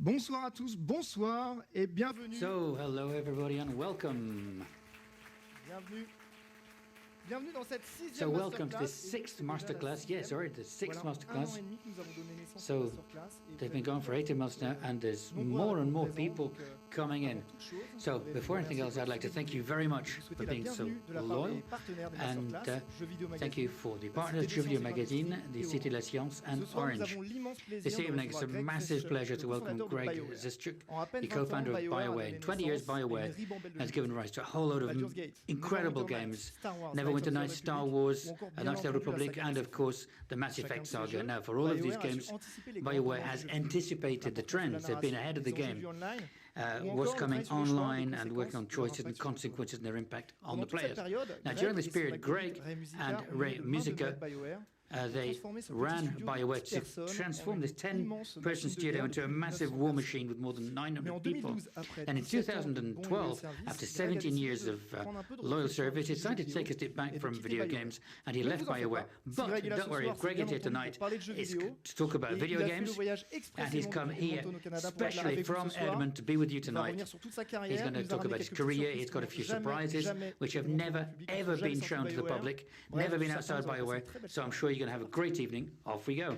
Bonsoir à tous, bonsoir et bienvenue. So, hello everybody and welcome. Bienvenue dans cette sixième So, welcome to masterclass. the sixth masterclass. Yes, sorry, the sixth masterclass. So, they've been going for 18 months now, and there's more and more people coming in. So, before anything else, I'd like to thank you very much for being so loyal, and thank you for the partners, Jeux Vidéo Magazine, the Cité La Science, and Orange. This evening, it's a massive pleasure to welcome Greg Zeschuk, the co-founder of BioWare. In 20 years, BioWare has given rise to a whole load of incredible games. Neverwinter Nights, Star Wars, Knights of the Republic, and of course the Mass Effect saga. Now, for all of these games, BioWare has anticipated the trends. They've been ahead of the game. What's coming online and working on choices and consequences and their impact on the players. Now, during this period, Greg and Ray Musica, they ran BioWare to transform this 10-person studio into a massive war machine with more than 900 people. And in 2012, after 17 years of loyal service, he decided to take a step back from video games, and he left BioWare. But don't worry, Greg is here tonight to talk about video games, and he's come here especially from Edmund to be with you tonight. He's going to talk about his career. He's got a few surprises which have never, ever been shown to the public, never been outside BioWare, so I'm sure you're going to have a great evening. Off we go.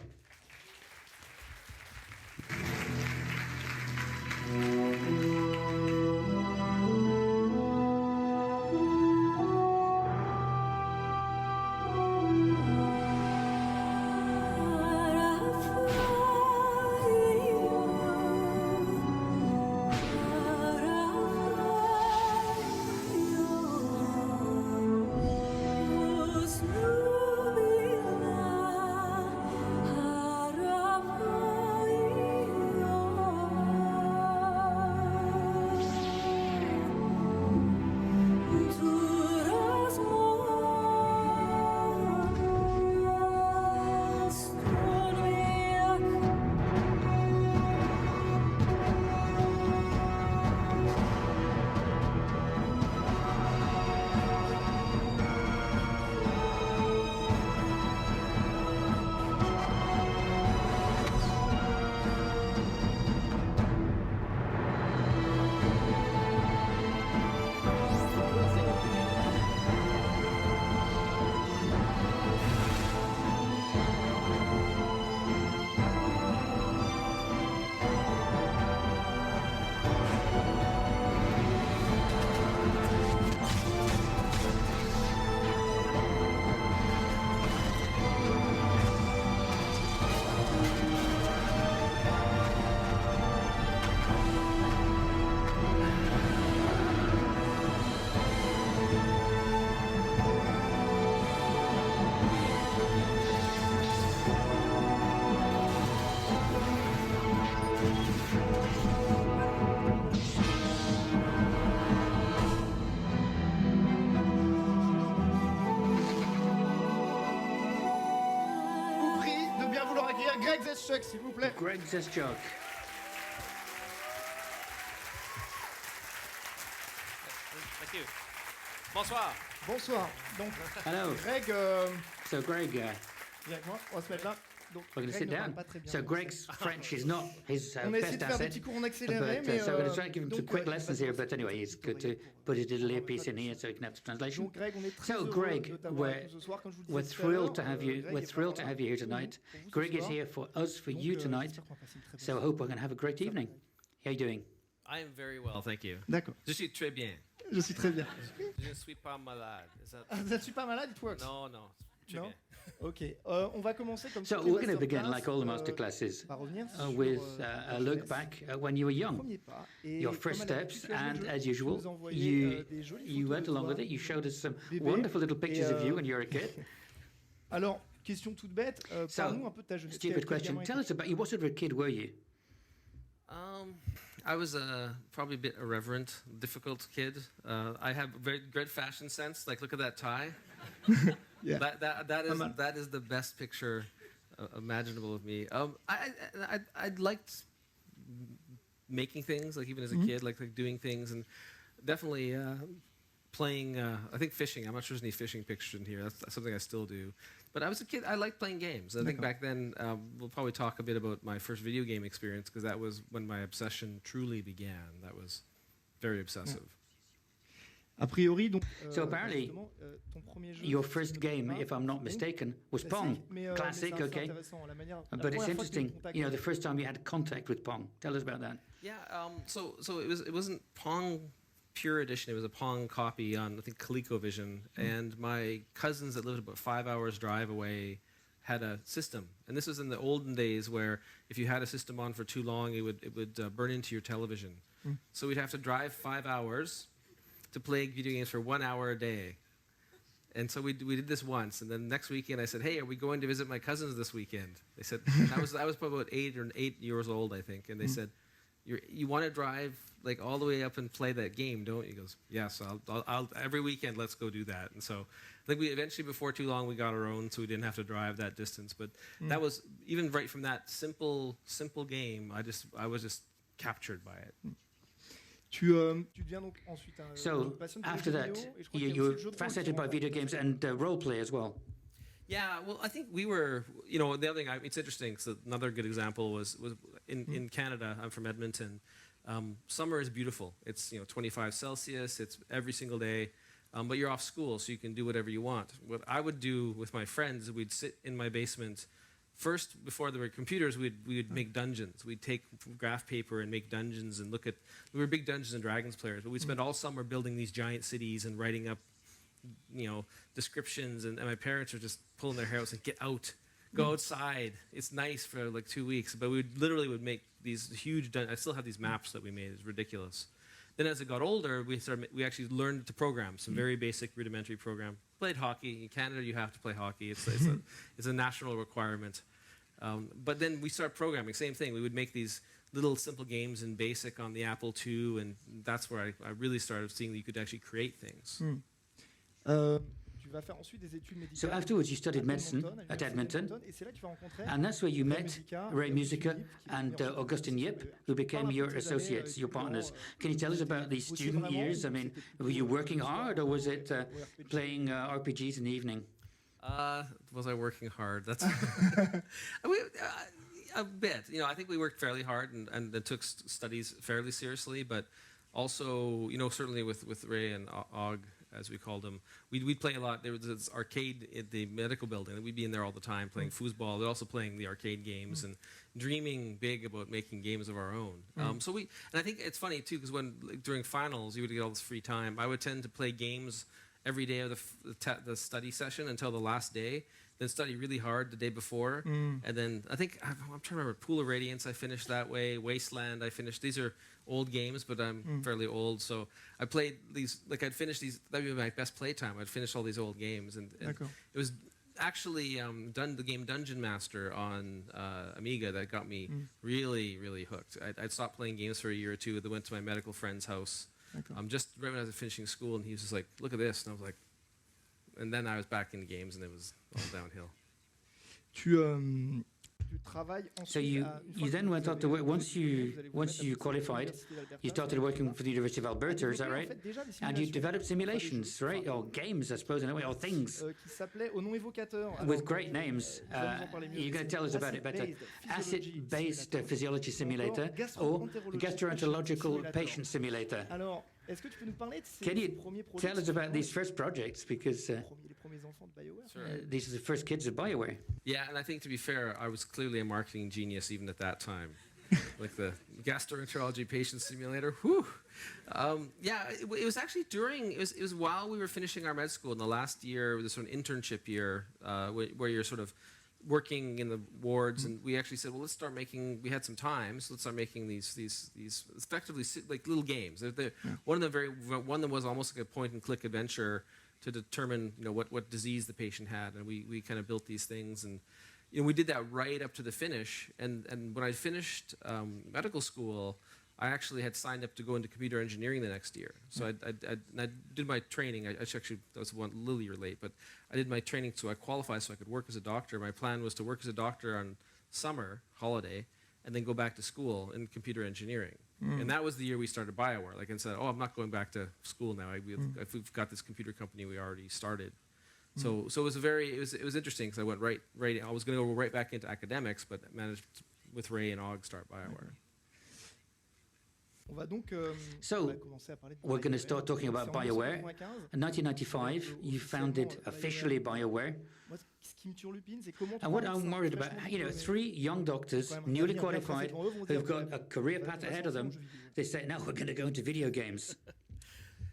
Greg Zeschuk, s'il vous plaît. Greg Zeschuk. Thank you. Bonsoir. Bonsoir. Donc, hello. Greg. So, Greg. Viens avec moi, on va se mettre là. Donc, we're going to sit down. So, Greg's French is not his on a essayé best de faire asset. des petits cours en accéléré, mais so, we're going to try and give him some quick lessons here. But anyway, it's good to put his little earpiece in here so he can have the translation. Donc, Greg, on est très so, Greg, we're thrilled to have you. We're thrilled to have you here tonight. Greg is here for us, for you tonight. So, I hope we're going to have a great evening. How are you doing? I am very well, thank you. D'accord. Je suis très bien. Je suis très bien. Je ne suis pas malade. Vous êtes super malade, it works. Non, non. Très bien. Ok. On va commencer comme so we're going to begin like all the masterclasses with a look back at when you were young, your first steps, and as usual, you went along with it. You showed us some wonderful little pictures of you when you were a kid. Alors, question toute bête. Parle-nous un peu de ta jeunesse. Stupid question. Tell us about you. What sort of a kid were you? I was probably a bit irreverent, difficult kid. I have very great fashion sense. Like, look at that tie. Yeah. That is the best picture imaginable of me. I liked making things, like even as a kid, like doing things, and definitely playing, I think fishing. I'm not sure there's any fishing pictures in here. That's something I still do. But I was a kid. I liked playing games. I think back then, we'll probably talk a bit about my first video game experience because that was when my obsession truly began. That was very obsessive. A priori, donc, so apparently, your first game, if I'm not mistaken, was Pong. Classic, okay. But it's interesting, you know, the first time you had contact with Pong. Tell us about that. Yeah, so it wasn't Pong pure edition. It was a Pong copy on, I think, ColecoVision. And my cousins that lived about 5 hours drive away had a system. And this was in the olden days where if you had a system on for too long, it would burn into your television. So we'd have to drive 5 hours to play video games for 1 hour a day. And so we did this once, and then next weekend I said, "Hey, are we going to visit my cousins this weekend?" They said, I was probably about 8 years old, I think, and they said, "You want to drive like all the way up and play that game, don't you?" He goes, "Yes, I'll every weekend. Let's go do that." And so I think we eventually, before too long, we got our own, so we didn't have to drive that distance. But that was even right from that simple game. I was just captured by it. Tu deviens donc ensuite un so passionné de after jeux that, vidéo, et je crois qu'il y a aussi le jeu you're de rôle fascinated qui by video games and role play as well. Yeah, well, I think we were, you know, the other thing, it's interesting, so another good example was in Canada. I'm from Edmonton. Summer is beautiful. It's, 25 Celsius. It's every single day. But you're off school, so you can do whatever you want. What I would do with my friends, we'd sit in my basement. First, before there were computers, we would make dungeons. We'd take graph paper and make dungeons and look at. We were big Dungeons and Dragons players, but we'd spend all summer building these giant cities and writing up, descriptions. And my parents were just pulling their hair out saying, "Get out, go outside. It's nice for like 2 weeks." But we would make these huge. I still have these maps that we made. It's ridiculous. Then as I got older, we actually learned to program, some very basic rudimentary program. Played hockey. In Canada, you have to play hockey. It's a national requirement. But then we started programming, same thing. We would make these little simple games in BASIC on the Apple II, and that's where I really started seeing that you could actually create things. Tu vas faire ensuite des études médicales. So afterwards you studied medicine at Edmonton, et c'est là que tu vas rencontrer and that's where you met Ray Musica and Augustin Yip, who became your associates, your partners. Can you tell us about these student years? I mean, were you working hard, or was it playing RPGs in the evening? Was I working hard? That's a bit. I think we worked fairly hard and took studies fairly seriously, but also, certainly with Ray and Og, as we called him, we'd play a lot. There was this arcade at the medical building, and we'd be in there all the time playing foosball, but also playing the arcade games and dreaming big about making games of our own. And I think it's funny too, because during finals you would get all this free time. I would tend to play games every day of the study session until the last day, then study really hard the day before. And then I think, I'm trying to remember, Pool of Radiance I finished that way, Wasteland I finished. These are old games, but I'm fairly old, so I played these, I'd finish these, that would be my best playtime. I'd finish all these old games, and it was actually the game Dungeon Master on Amiga that got me really, really hooked. I'd stopped playing games for a year or two, then went to my medical friend's house, just right when I was finishing school, and he was just like, "Look at this," and I was like, and then I was back in the games, and it was all downhill. So you then went out to work. Once you qualified, you started working for the University of Alberta, is that right? And you developed simulations, right? Or games, I suppose, in a way, or things with great names. You're going to tell us about it better. Acid-based physiology simulator or gastroenterological patient simulator. Can you tell us about these first projects? Because these are the first kids of BioWare. Yeah, and I think, to be fair, I was clearly a marketing genius even at that time. Like the gastroenterology patient simulator. Whew. It was actually it was while we were finishing our med school in the last year, this sort of internship year, where you're sort of working in the wards, and we actually said, well, let's start making. We had some time, so let's start making these effectively like little games. One of them was almost like a point-and-click adventure to determine what disease the patient had, and we kind of built these things, and we did that right up to the finish. And when I finished medical school, I actually had signed up to go into computer engineering the next year. So I did my training. I was a little year late, but I did my training so I qualified so I could work as a doctor. My plan was to work as a doctor on summer holiday and then go back to school in computer engineering. And that was the year we started BioWare. Like I said, oh, I'm not going back to school now. If we've got this computer company we already started. So it was interesting because I went right. I was going to go right back into academics, but managed with Ray and Og start BioWare. So we're going to start talking about BioWare. In 1995, you founded officially BioWare. And what I'm worried about, 3 young doctors, newly qualified, who've got a career path ahead of them, they say, now we're going to go into video games.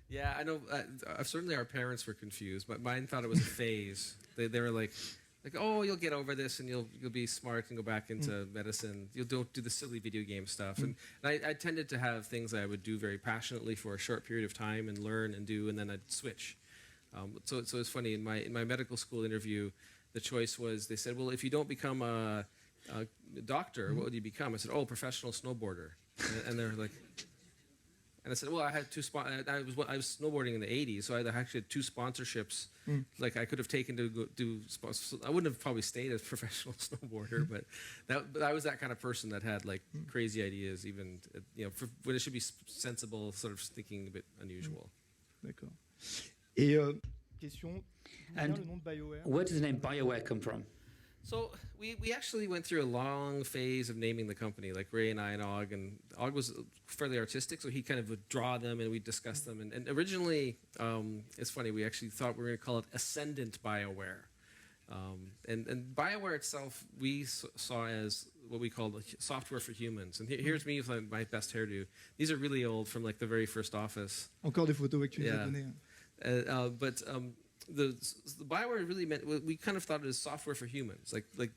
Yeah, I know. Certainly our parents were confused, but mine thought it was a phase. They were like, oh, you'll get over this and you'll be smart and go back into medicine. You don't do the silly video game stuff. And I tended to have things I would do very passionately for a short period of time and learn and do, and then I'd switch. So it's funny, in my medical school interview, the choice was, they said, well, if you don't become a doctor, what would you become? I said, oh, professional snowboarder. And they're like, and I said, well, I had I was snowboarding in the 80s, so I actually had 2 sponsorships. Like I could have taken to go do. I wouldn't have probably stayed as a professional snowboarder, but I was that kind of person that had like crazy ideas, even when it should be sensible, sort of thinking a bit unusual. D'accord. Et question. And where does the name BioWare come from? So we actually went through a long phase of naming the company, like Ray and I and Og. And Og was fairly artistic, so he kind of would draw them and we'd discuss them. And originally, it's funny, we actually thought we were going to call it Ascendant BioWare. And BioWare itself, we saw as what we called software for humans. And here's me with my best hairdo. These are really old, from like the very first Office. Encore des photos que tu nous as données. But the BioWare really meant, we kind of thought it as software for humans, like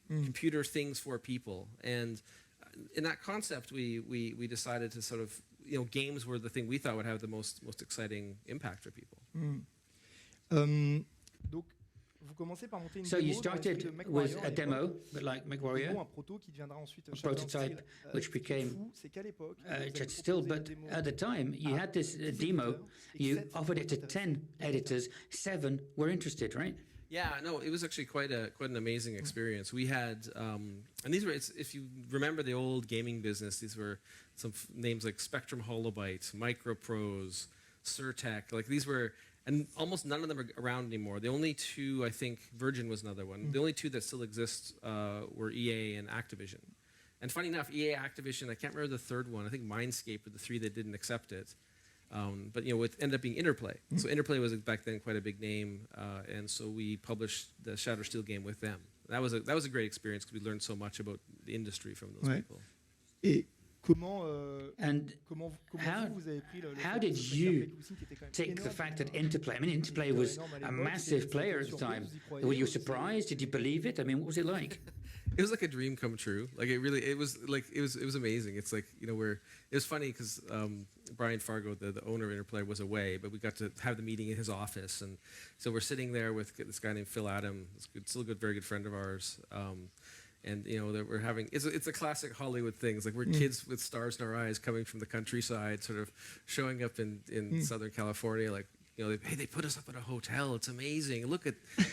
computer things for people. And in that concept, we decided to sort of, games were the thing we thought would have the most exciting impact for people. Donc, vous commencez par monter une So you started with a demo, but like MechWarrior, a prototype which became still, but at the time you had this demo, you offered it to 10 editors, 7 were interested, right? Yeah, no, it was actually quite an amazing experience. We had, and these were, if you remember the old gaming business, these were some names like Spectrum Holobyte, Microprose, Surtech, like these were. And almost none of them are around anymore. The only 2, I think, Virgin was another one. The only 2 that still exist were EA and Activision. And funny enough, EA, Activision, I can't remember the third one. I think Mindscape were the 3 that didn't accept it. But it ended up being Interplay. So Interplay was back then quite a big name, and so we published the Shadow Steel game with them. That was a great experience because we learned so much about the industry from those people. Et how did you take the fact that Interplay? I mean, Interplay was a massive player at the time. Were you surprised? Did you believe it? I mean, what was it like? It was like a dream come true. Like it was amazing. It's like, it was funny because Brian Fargo, the owner of Interplay, was away, but we got to have the meeting in his office, and so we're sitting there with this guy named Phil Adam, still a very good friend of ours. And that we're having, it's a classic Hollywood things, like we're kids with stars in our eyes coming from the countryside, sort of showing up in Southern California, like, hey, they put us up in a hotel, it's amazing, look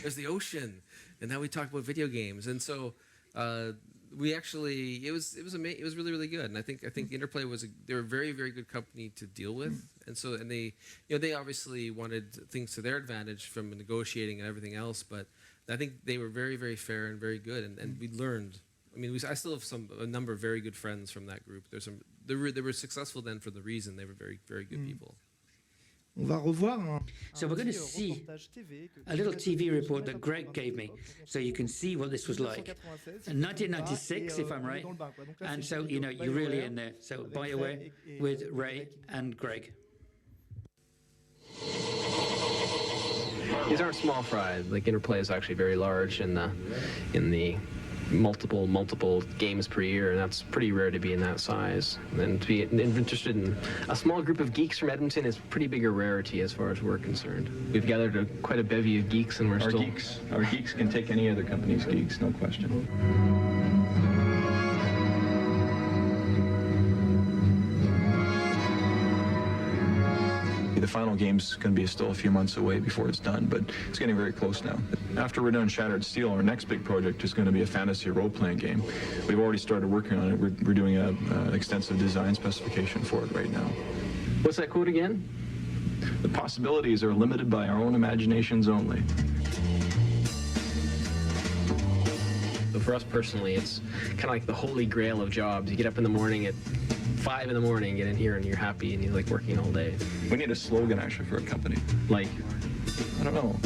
there's the ocean, and now we talk about video games. And so we actually, it was really, really good. And I think Interplay they were a very, very good company to deal with. And so, and they obviously wanted things to their advantage from negotiating and everything else, but I think they were very, very fair and very good, and we learned. I mean, I still have a number of very good friends from that group. They were successful then for the reason they were very, very good people. So we're going to see a little TV report that Greg gave me, so you can see what this was like. In 1996, if I'm right, and so you're really in there. So BioWare with Ray and Greg. These aren't small fries. Like Interplay is actually very large in the multiple games per year, and that's pretty rare to be in that size. And to be interested in a small group of geeks from Edmonton is pretty big a rarity as far as we're concerned. We've gathered quite a bevy of geeks, and our geeks can take any other company's geeks, no question. the final game's going to be still a few months away before it's done, but it's getting very close now. After we're done Shattered Steel, our next big project is going to be a fantasy role-playing game. We've already started working on it. We're doing an extensive design specification for it right now. What's that quote again? The possibilities are limited by our own imaginations only. So for us personally, it's kind of like the holy grail of jobs. You get up in the morning at 5 in the morning, get in here, and you're happy, and you're like working all day. We need a slogan actually for a company. Like? I don't know.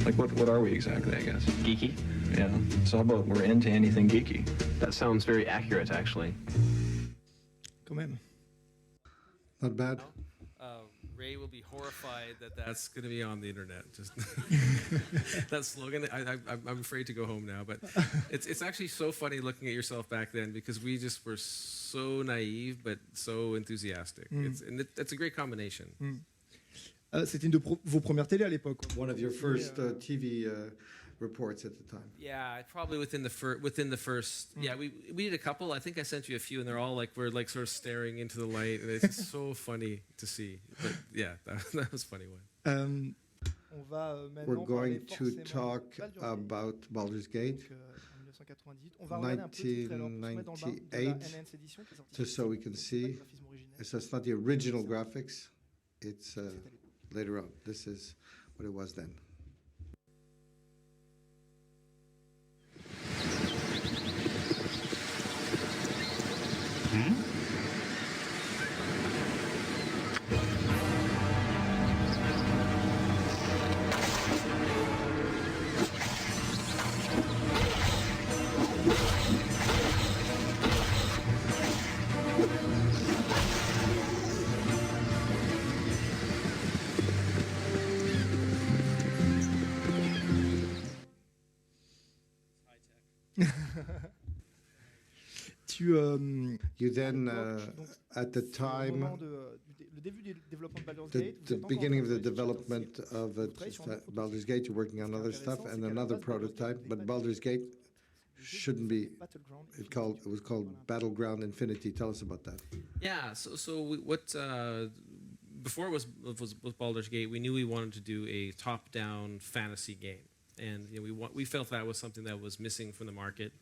Like what are we exactly, I guess? Geeky? Yeah. So how about we're into anything geeky? That sounds very accurate, actually. Quand même. Not bad. Ray will be horrified that that's going to be on the internet. Just that slogan. I'm afraid to go home now, but it's actually so funny looking at yourself back then because we just were so naive but so enthusiastic. It's a great combination. C'était une de vos premières télés à l'époque. One of your first TV reports at the time. Yeah, probably within the first. Yeah, we did a couple. I think I sent you a few, and they're all like we're like sort of staring into the light, and it's just so funny to see. But yeah, that was a funny one. We're going to talk about Baldur's Gate, 1998, just so we can see. So it's not the original graphics; it's later on. This is what it was then. You then, at the time, the beginning of the development of Baldur's Gate, you're working on other stuff and another prototype, but Baldur's Gate shouldn't be. It was called Battleground Infinity. Tell us about that. Yeah. So what? Before it was Baldur's Gate, we knew we wanted to do a top-down fantasy game, and we felt that was something that was missing from the market.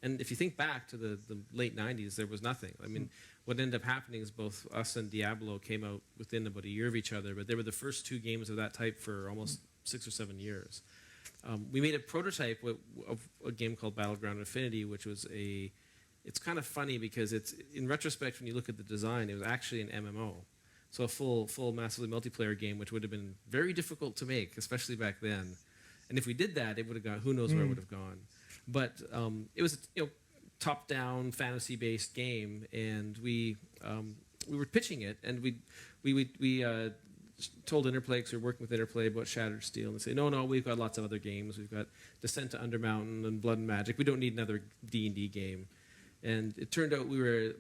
And if you think back to the late 90s, there was nothing. I mean, what ended up happening is both us and Diablo came out within about a year of each other, but they were the first two games of that type for almost 6 or 7 years. We made a prototype of a game called Battleground Infinity, which was it's kind of funny because it's, in retrospect, when you look at the design, it was actually an MMO. So a full massively multiplayer game, which would have been very difficult to make, especially back then. And if we did that, it would have gone, who knows where it would have gone. But it was a top-down fantasy-based game, and we were pitching it, and we told Interplay, because we were working with Interplay about Shattered Steel, and they say, no, we've got lots of other games. We've got Descent to Undermountain and Blood and Magic. We don't need another D&D game. And it turned out we were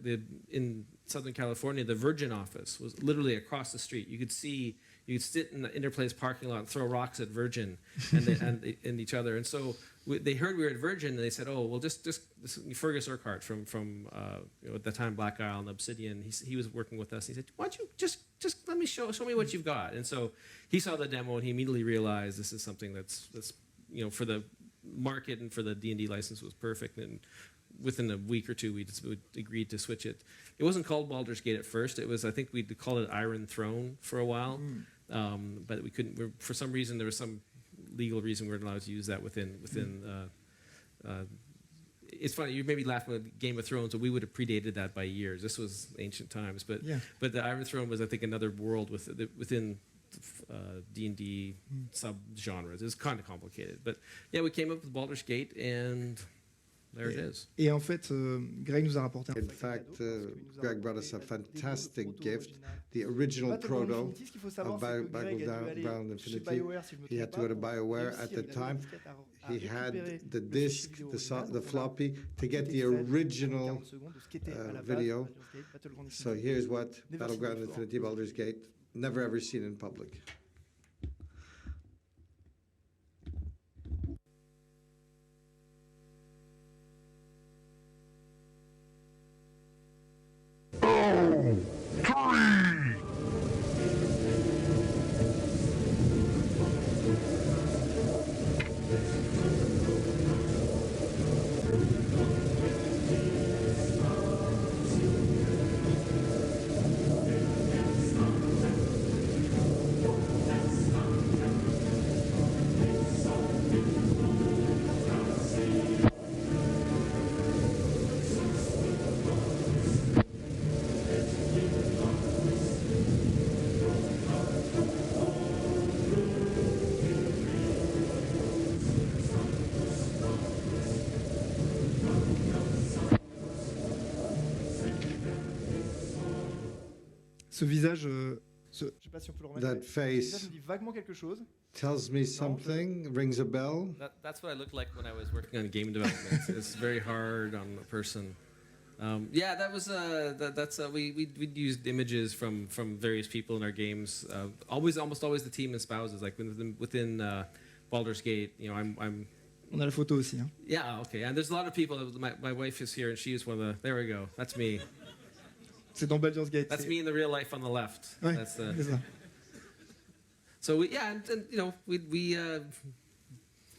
in Southern California. The Virgin office was literally across the street. You could sit in the Interplay's parking lot and throw rocks at Virgin and each other. And so they heard we were at Virgin, and they said, "Oh, well, just Fergus Urquhart from at the time Black Isle and Obsidian. He was working with us. He said, "Why don't you just let me show me what you've got?" And so he saw the demo, and he immediately realized this is something that's for the market and for the D&D license was perfect. And within a week or two, we agreed to switch it. It wasn't called Baldur's Gate at first. It was, I think we'd called it Iron Throne for a while, but we couldn't. For some reason, there was some legal reason we weren't allowed to use that within. It's funny. You maybe laugh at Game of Thrones, but we would have predated that by years. This was ancient times, but the Iron Throne was, I think, another world within D&D sub-genres. It was kind of complicated, but yeah, we came up with Baldur's Gate, and there it is. Et en fait, Greg nous a rapporté. In fact, Greg brought us a fantastic gift, the original proto of Battleground Infinity. He had to go to BioWare at the time. He had the disc, the floppy, to get the original video. So here's what Battleground Infinity Baldur's Gate, never ever seen in public. Ce visage, je sais pas si on peut le remettre. That face Ce visage me dit vaguement quelque chose. tells me something, rings a bell. That's what I looked like when I was working on game development. It's very hard on a person. Yeah, that was we'd used images from various people in our games. Almost always the team and spouses. Like within Baldur's Gate, you know, I'm. On a la photo aussi. Hein. Yeah, okay. And there's a lot of people. My wife is here, and she is one of the. There we go. That's me. C'est dans Baldur's Gate. That's me in the real life on the left. Ouais, that's the. C'est ça. So and you know we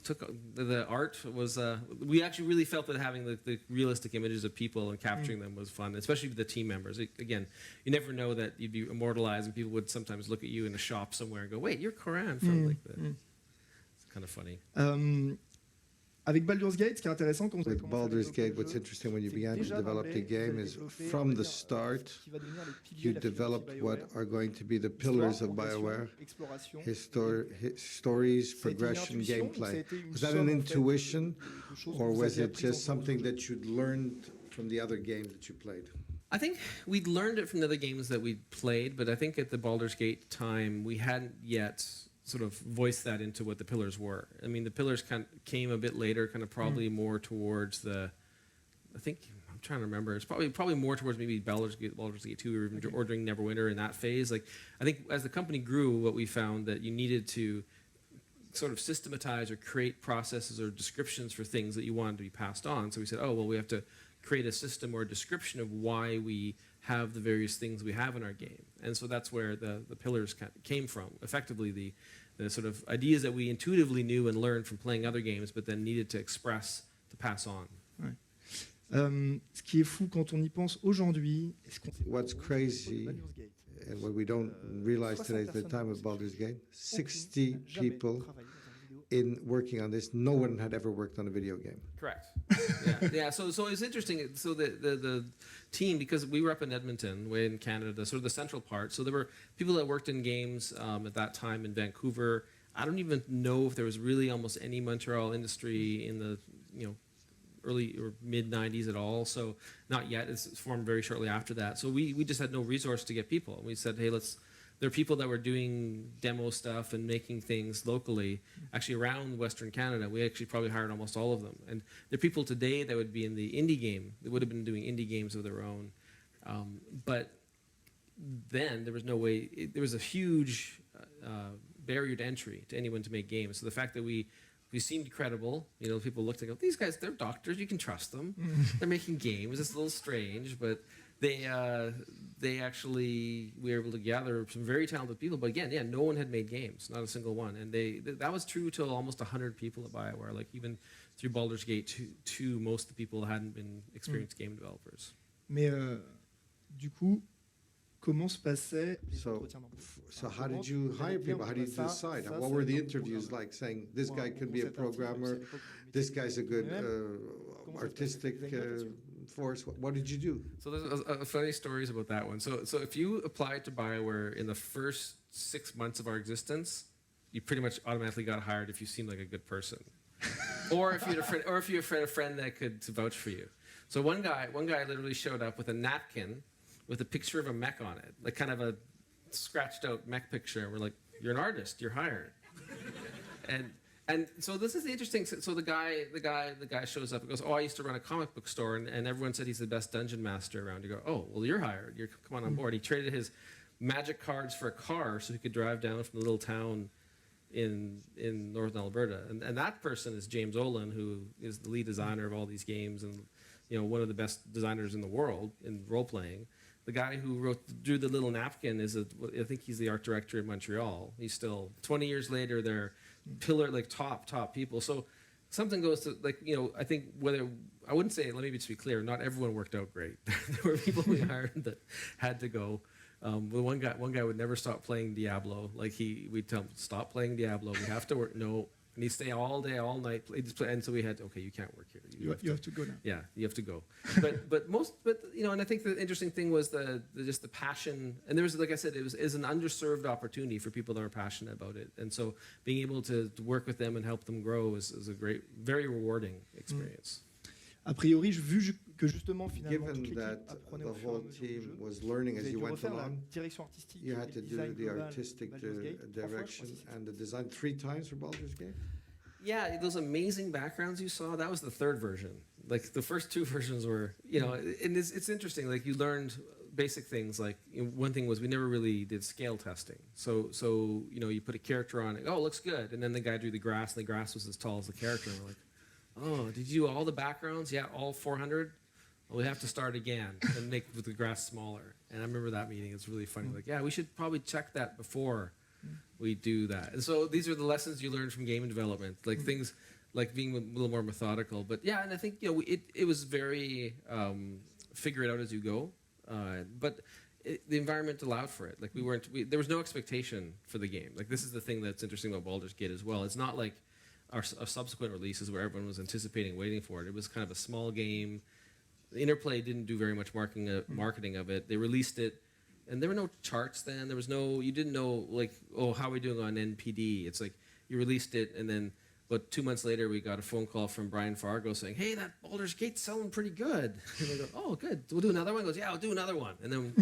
took the art was we actually really felt that having the realistic images of people and capturing them was fun, especially with the team members. Again, you never know that you'd be immortalized, and people would sometimes look at you in a shop somewhere and go, "Wait, you're Koran from like the." It's kind of funny. Avec Baldur's Gate, ce qui est intéressant quand With Baldur's Gate, what's interesting when you began to develop the game is from the start, you developed what are going to be the pillars of BioWare, stories, progression, gameplay. Was that an intuition, or was it just something that you'd learned from the other games that you played? I think we'd learned it from the other games that we'd played, but I think at the Baldur's Gate time, we hadn't yet sort of voiced that into what the pillars were. I mean, the pillars kind of came a bit later, kind of probably more towards the, I think, I'm trying to remember, it's probably more towards maybe Baldur's Gate 2 or even ordering Neverwinter in that phase. Like, I think as the company grew, what we found that you needed to sort of systematize or create processes or descriptions for things that you wanted to be passed on. So we said, oh, well, we have to create a system or a description of why we have the various things we have in our game. And so that's where the pillars came from. Effectively, the sort of ideas that we intuitively knew and learned from playing other games, but then needed to express, to pass on. Ouais. Ce qui est fou quand on y pense aujourd'hui, what's crazy and what we don't realize today at the time of Baldur's Gate, 60 people in working on this, no one had ever worked on a video game. Correct. Yeah. So it's interesting. So the team, because we were up in Edmonton, way in Canada, sort of the central part. So there were people that worked in games at that time in Vancouver. I don't even know if there was really almost any Montreal industry in the early or mid 90s at all. So not yet. It's formed very shortly after that. So we just had no resource to get people. We said, hey, there are people that were doing demo stuff and making things locally, actually around Western Canada. We actually probably hired almost all of them. And there are people today that would be in the indie game, that would have been doing indie games of their own. But then there was no way, there was a huge barrier to entry to anyone to make games. So the fact that we seemed credible, people looked and go, these guys, they're doctors, you can trust them. They're making games, it's a little strange, but they actually, we were able to gather some very talented people. But again, no one had made games, not a single one. And that was true to almost 100 people at BioWare. Like even through Baldur's Gate 2, most of the people hadn't been experienced game developers. Mais du coup, comment se passait So how did you hire people? How did you decide? What were the interviews like, saying this guy could be a programmer, this guy's a good artistic force? What did you do? So there's funny stories about that one. So if you applied to BioWare in the first 6 months of our existence, you pretty much automatically got hired if you seemed like a good person, or if you had a friend that could vouch for you. So one guy literally showed up with a napkin with a picture of a mech on it, like kind of a scratched out mech picture. And we're like, you're an artist, you're hired. And so this is the interesting. So the guy shows up and goes, oh, I used to run a comic book store, and everyone said he's the best dungeon master around. You go, oh, well, you're hired. Come on board. He traded his magic cards for a car so he could drive down from the little town in northern Alberta. And that person is James Olin, who is the lead designer of all these games and one of the best designers in the world in role playing. The guy who drew the little napkin I think he's the art director in Montreal. He's still 20 years later. They're pillar, like top people. So something goes to, I think I wouldn't say, let me just be clear, not everyone worked out great. There were people we hired that had to go. But one guy would never stop playing Diablo. We'd tell him, stop playing Diablo. We have to work. No. And he'd stay all day, all night. And so we had, okay, you can't work here. You have to go now. Yeah, you have to go. But and I think the interesting thing was just the passion. And there was, like I said, it was an underserved opportunity for people that are passionate about it. And so being able to work with them and help them grow is a great, very rewarding experience. A priori, vu que justement finalement toute Given l'équipe that apprenait the au fur et à whole mesure du team jeu, was learning vous as avez you dû went refaire la along, direction artistique you et had le to do design the global artistic Baldur's Gate 3 fois, je direction crois, si and the design 3 times for Baldur's Gate? Yeah, those amazing backgrounds you saw, that was the third version. Like the first two versions were, and it's interesting. Like you learned basic things. Like one thing was we never really did scale testing. So you put a character on it. Oh, it looks good. And then the guy drew the grass, and the grass was as tall as the character. And we're like, oh, did you do all the backgrounds? Yeah, all 400. Well, we have to start again and make the grass smaller. And I remember that meeting. It's really funny. Like, yeah, we should probably check that before we do that. And so these are the lessons you learn from game development, like things like being a little more methodical. But yeah, and I think it was very figure it out as you go. But the environment allowed for it. Like there was no expectation for the game. Like this is the thing that's interesting about Baldur's Gate as well. It's not like our subsequent releases where everyone was anticipating, waiting for it. It was kind of a small game. The Interplay didn't do very much marketing of it. They released it. And there were no charts then. You didn't know, like, oh, how are we doing on NPD? It's like you released it, and then, but 2 months later, we got a phone call from Brian Fargo saying, hey, that Baldur's Gate's selling pretty good. And they go, oh, good. We'll do another one? He goes, yeah, I'll do another one. And then,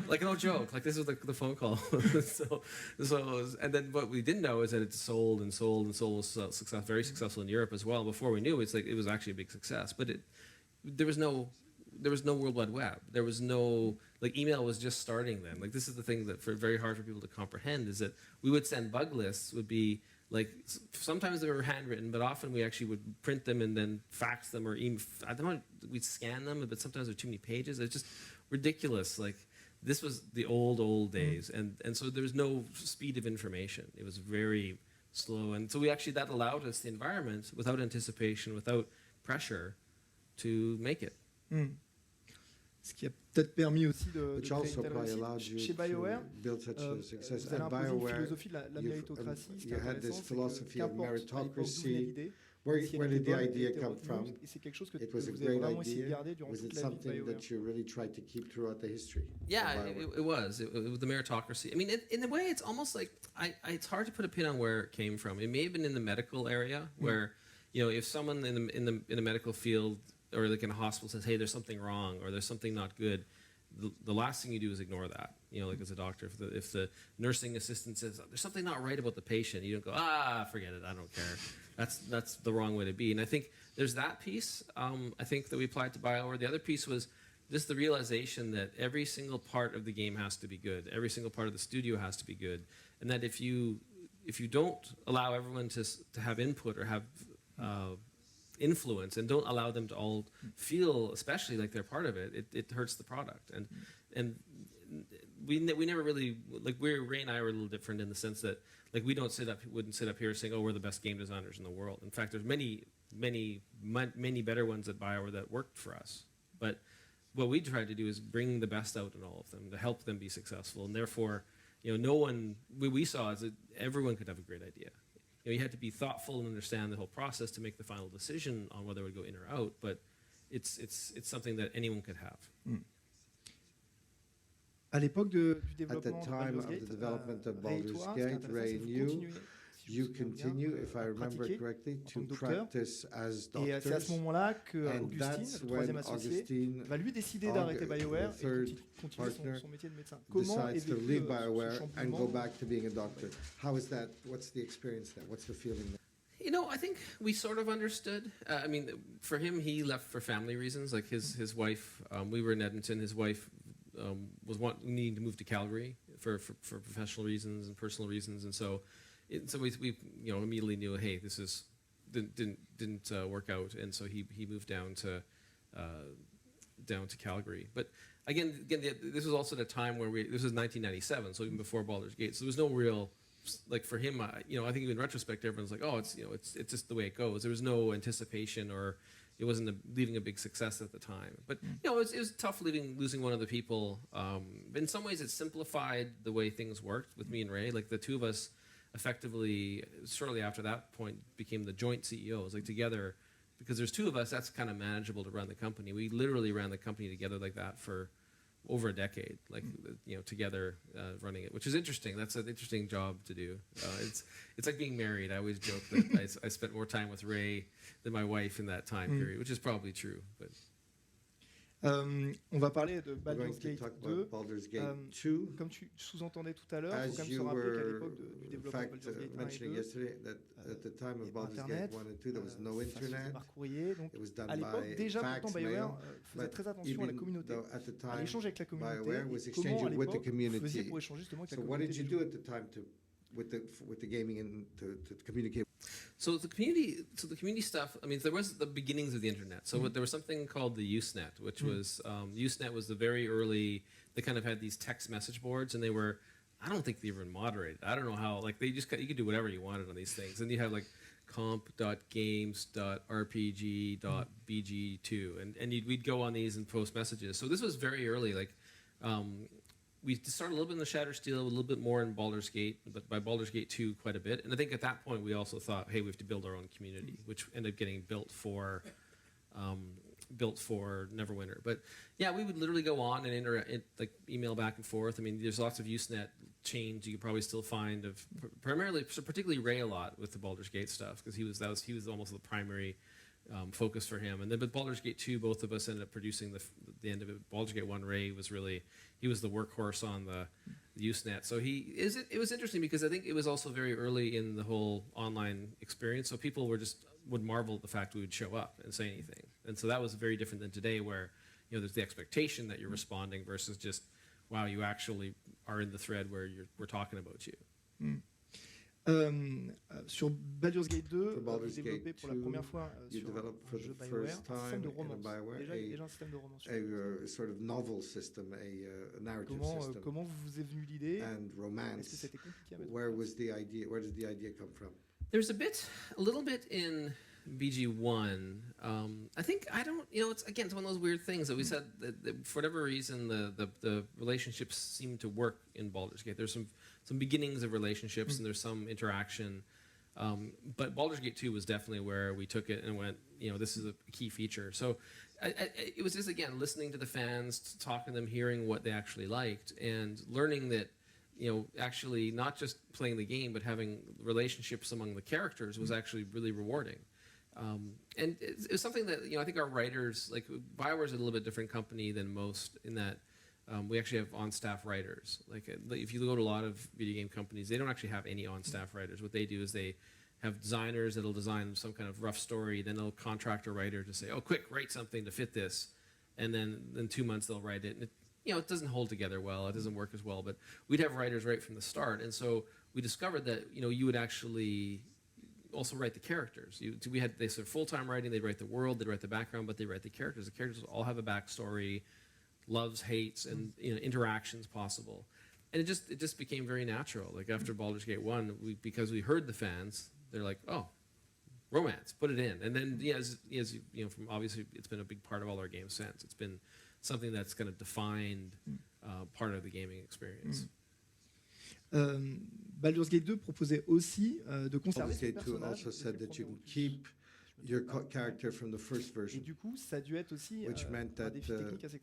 like, no joke. Like, this was the phone call. And then what we didn't know is that it sold and sold and sold, was very successful in Europe as well. Before we knew, it's like it was actually a big success. But there was no World Wide Web. There was no, like, email was just starting then. Like, this is the thing that very hard for people to comprehend is that we would send bug lists, would be, like, sometimes they were handwritten, but often we actually would print them and then fax them or we'd scan them, but sometimes there were too many pages. It's just ridiculous. Like, this was the old days. And so there was no speed of information. It was very slow. And so that allowed us the environment without anticipation, without pressure to make it. Ce qui a peut-être permis aussi de Which créer also une telle probably réussite. allowed you Chez BioWare, to build such a success. vous avez At imposé une BioWare, philosophie de la méritocratie. Ce qui est you had this intéressant, c'est philosophy que of qu'importe à l'époque d'où venait meritocracy. l'idée, Where si elle did était the bonne, elle idea était come retenue, from? et c'est quelque chose que It was a vous avez great vraiment essayé de idea. garder durant Was toute it la vie de something BioWare. that you really tried to keep throughout the history? Yeah, it was. It was the meritocracy. I mean, in a way, it's almost like it's hard to put a pin on where it came from. It may have been in the medical area where, if someone in the medical field or like in a hospital says, hey, there's something wrong or there's something not good, the last thing you do is ignore that. Like as a doctor, if the nursing assistant says there's something not right about the patient, you don't go, forget it, I don't care. That's the wrong way to be. And I think there's that piece. I think that we applied to BioWare. The other piece was just the realization that every single part of the game has to be good. Every single part of the studio has to be good, and that if you don't allow everyone to have input or have influence and don't allow them to all feel especially like they're part of it, it hurts the product. And we never really, like, Ray and I were a little different in the sense that, like, we wouldn't sit up here saying, oh, we're the best game designers in the world. In fact, there's many better ones at BioWare that worked for us. But what we tried to do is bring the best out in all of them to help them be successful. And therefore, we saw is that everyone could have a great idea. You had to be thoughtful and understand the whole process to make the final decision on whether it would go in or out. But it's something that anyone could have. À l'époque du At the développement time of the development of Baldur's Gate, Ray and you continue, if I remember correctly, to practice as et c'est à ce doctors. moment-là que And Augustine, that's le troisième when associé, Augustine, va lui décider d'arrêter BioWare the third et continuer partner, son métier de médecin. Comment est decides to vécu leave ce BioWare and go chamboulement? back to being a doctor. How is that? What's the experience there? What's the feeling there? I think we sort of understood. I mean, for him, he left for family reasons. Like his wife, we were in Edmonton. His wife was needing to move to Calgary for professional reasons and personal reasons, and so we immediately knew, hey, this didn't work out, and so he moved down to Calgary. But again, this was also at a time where this was 1997, so even before Baldur's Gate, so there was no real, like, for him, I think in retrospect, everyone's like, oh, it's just the way it goes. There was no anticipation, or it wasn't leaving a big success at the time. But it was tough losing one of the people. But in some ways, it simplified the way things worked with me and Ray. Like, the two of us effectively, shortly after that point, became the joint CEOs, like, together. Because there's two of us, that's kind of manageable to run the company. We literally ran the company together like that for over a decade, like together running it, which is interesting. That's an interesting job to do. It's like being married. I always joke that I spent more time with Ray than my wife in that time period, which is probably true. But on va parler de Baldur's Gate 2. Baldur's Gate 2. Comme tu sous-entendais tout à l'heure, il faut quand même se rappeler qu'à l'époque du développement de Baldur's Gate 1 mentioning yesterday that at the time of Baldur's Gate 1 and 2 there was no internet. Par courrier, donc it was done à l'époque déjà pourtant BioWare faisait très attention à la communauté, à l'échange avec la communauté, et comment à l'époque vous faisiez pour échanger justement avec la communauté. So what did you do at the time with the gaming and to communicate? So the community stuff. I mean, there was the beginnings of the internet. So there was something called the Usenet, which was Usenet was the very early. They kind of had these text message boards, and they were. I don't think they were moderated. I don't know how. Like they just you could do whatever you wanted on these things, and you have like comp.games.rpg.bg2, and we'd go on these and post messages. So this was very early. Like we started a little bit in the Shattered Steel, a little bit more in Baldur's Gate, but by Baldur's Gate 2 quite a bit. And I think at that point we also thought, hey, we have to build our own community, which ended up getting built for Neverwinter. But yeah, we would literally go on and like email back and forth. I mean, there's lots of Usenet chains you could probably still find of particularly Ray a lot with the Baldur's Gate stuff, because he was almost the primary focus for him. And then with Baldur's Gate 2, both of us ended up producing the end of it. Baldur's Gate 1, Ray was he was the workhorse on the Usenet. So it was interesting because I think it was also very early in the whole online experience. So people would marvel at the fact we would show up and say anything. And so that was very different than today, where there's the expectation that you're responding versus just, wow, you actually are in the thread where we're talking about you. Sur Baldur's Gate 2, vous développez pour la première fois sur un jeu BioWare un système de romance. Déjà un système de romance. A sort of novel system, a narrative system. Comment vous est venue l'idée? And romance. Est-ce que c'était compliqué à mettre Where did the idea come from? There's a little bit in BG1. I think it's one of those weird things that we said that for whatever reason the relationships seem to work in Baldur's Gate. There's some beginnings of relationships and there's some interaction, but Baldur's Gate 2 was definitely where we took it and went, this is a key feature. So it was just, again, listening to the fans, talking to them, hearing what they actually liked, and learning that actually not just playing the game but having relationships among the characters was actually really rewarding. And it was something that I think our writers, like BioWare is a little bit different company than most in that we actually have on-staff writers. Like if you go to a lot of video game companies, they don't actually have any on-staff writers. What they do is they have designers that'll design some kind of rough story, then they'll contract a writer to say, oh, quick, write something to fit this, and then in 2 months they'll write it. And it doesn't hold together well. It doesn't work as well. But we'd have writers right from the start, and so we discovered that you would actually also write the characters. They said full-time writing. They'd write the world, they'd write the background, but they write the characters. The characters all have a backstory, loves, hates, and interactions possible. And it just became very natural. Like after Baldur's Gate 1, because we heard the fans, they're like, oh, romance, put it in. And then as from obviously it's been a big part of all our games since. It's been something that's kind of defined part of the gaming experience. Baldur's Gate 2 proposait aussi de conserver son personnage. Baldur's Gate 2 also said that you can keep your character from the first version. Et du coup, ça a dû être aussi which meant that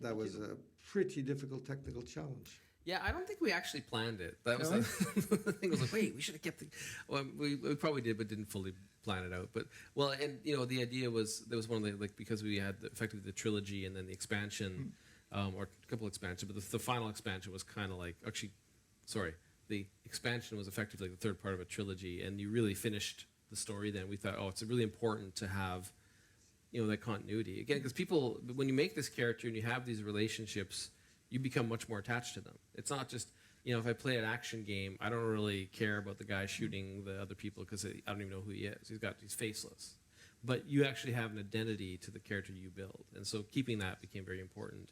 that was a pretty difficult technical challenge. Yeah, I don't think we actually planned it. That was the thing. Was like, wait, we should have kept it. Well, we probably did, but didn't fully plan it out. But the idea was there was one of the because we had effectively the trilogy and then the expansion, or a couple expansions, but the final expansion was kind of like the expansion was effectively the third part of a trilogy, and you really finished the story. Then we thought, it's really important to have, that continuity again, because people, when you make this character and you have these relationships, you become much more attached to them. It's not just, if I play an action game, I don't really care about the guy shooting the other people because I don't even know who he is. He's faceless. But you actually have an identity to the character you build. And so keeping that became very important.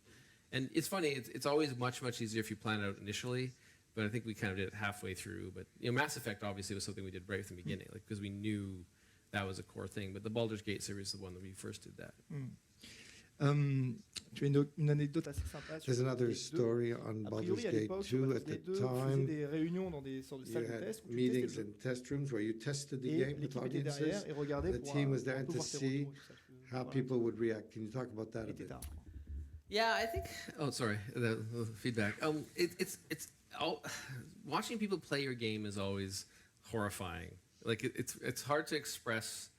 And it's funny, it's always much, much easier if you plan it out initially, but I think we kind of did it halfway through. But, Mass Effect obviously was something we did right from the beginning, because we knew that was a core thing. But the Baldur's Gate series is the one that we first did that. Tu as une anecdote assez sympa. There's another story on Baldur's Gate 2 at the time. Des réunions dans des sortes de salles de test. Meetings and test rooms where you tested the game with audiences. The team was there to see how people would react. Can you talk about that a bit? Yeah, I think. Oh, sorry, the feedback. It's all, watching people play your game is always horrifying. Like it's hard to express.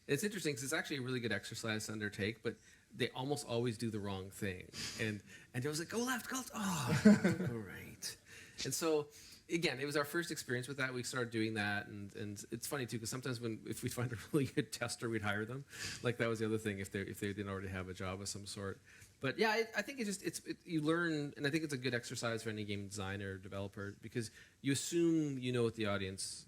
It's interesting because it's actually a really good exercise to undertake, but they almost always do the wrong thing. And it was like, go left, go left. Oh, all right. And so, again, it was our first experience with that. We started doing that, and it's funny too because sometimes if we find a really good tester, we'd hire them. Like that was the other thing if they didn't already have a job of some sort. But yeah, I think you learn, and I think it's a good exercise for any game designer or developer because you assume you know what the audience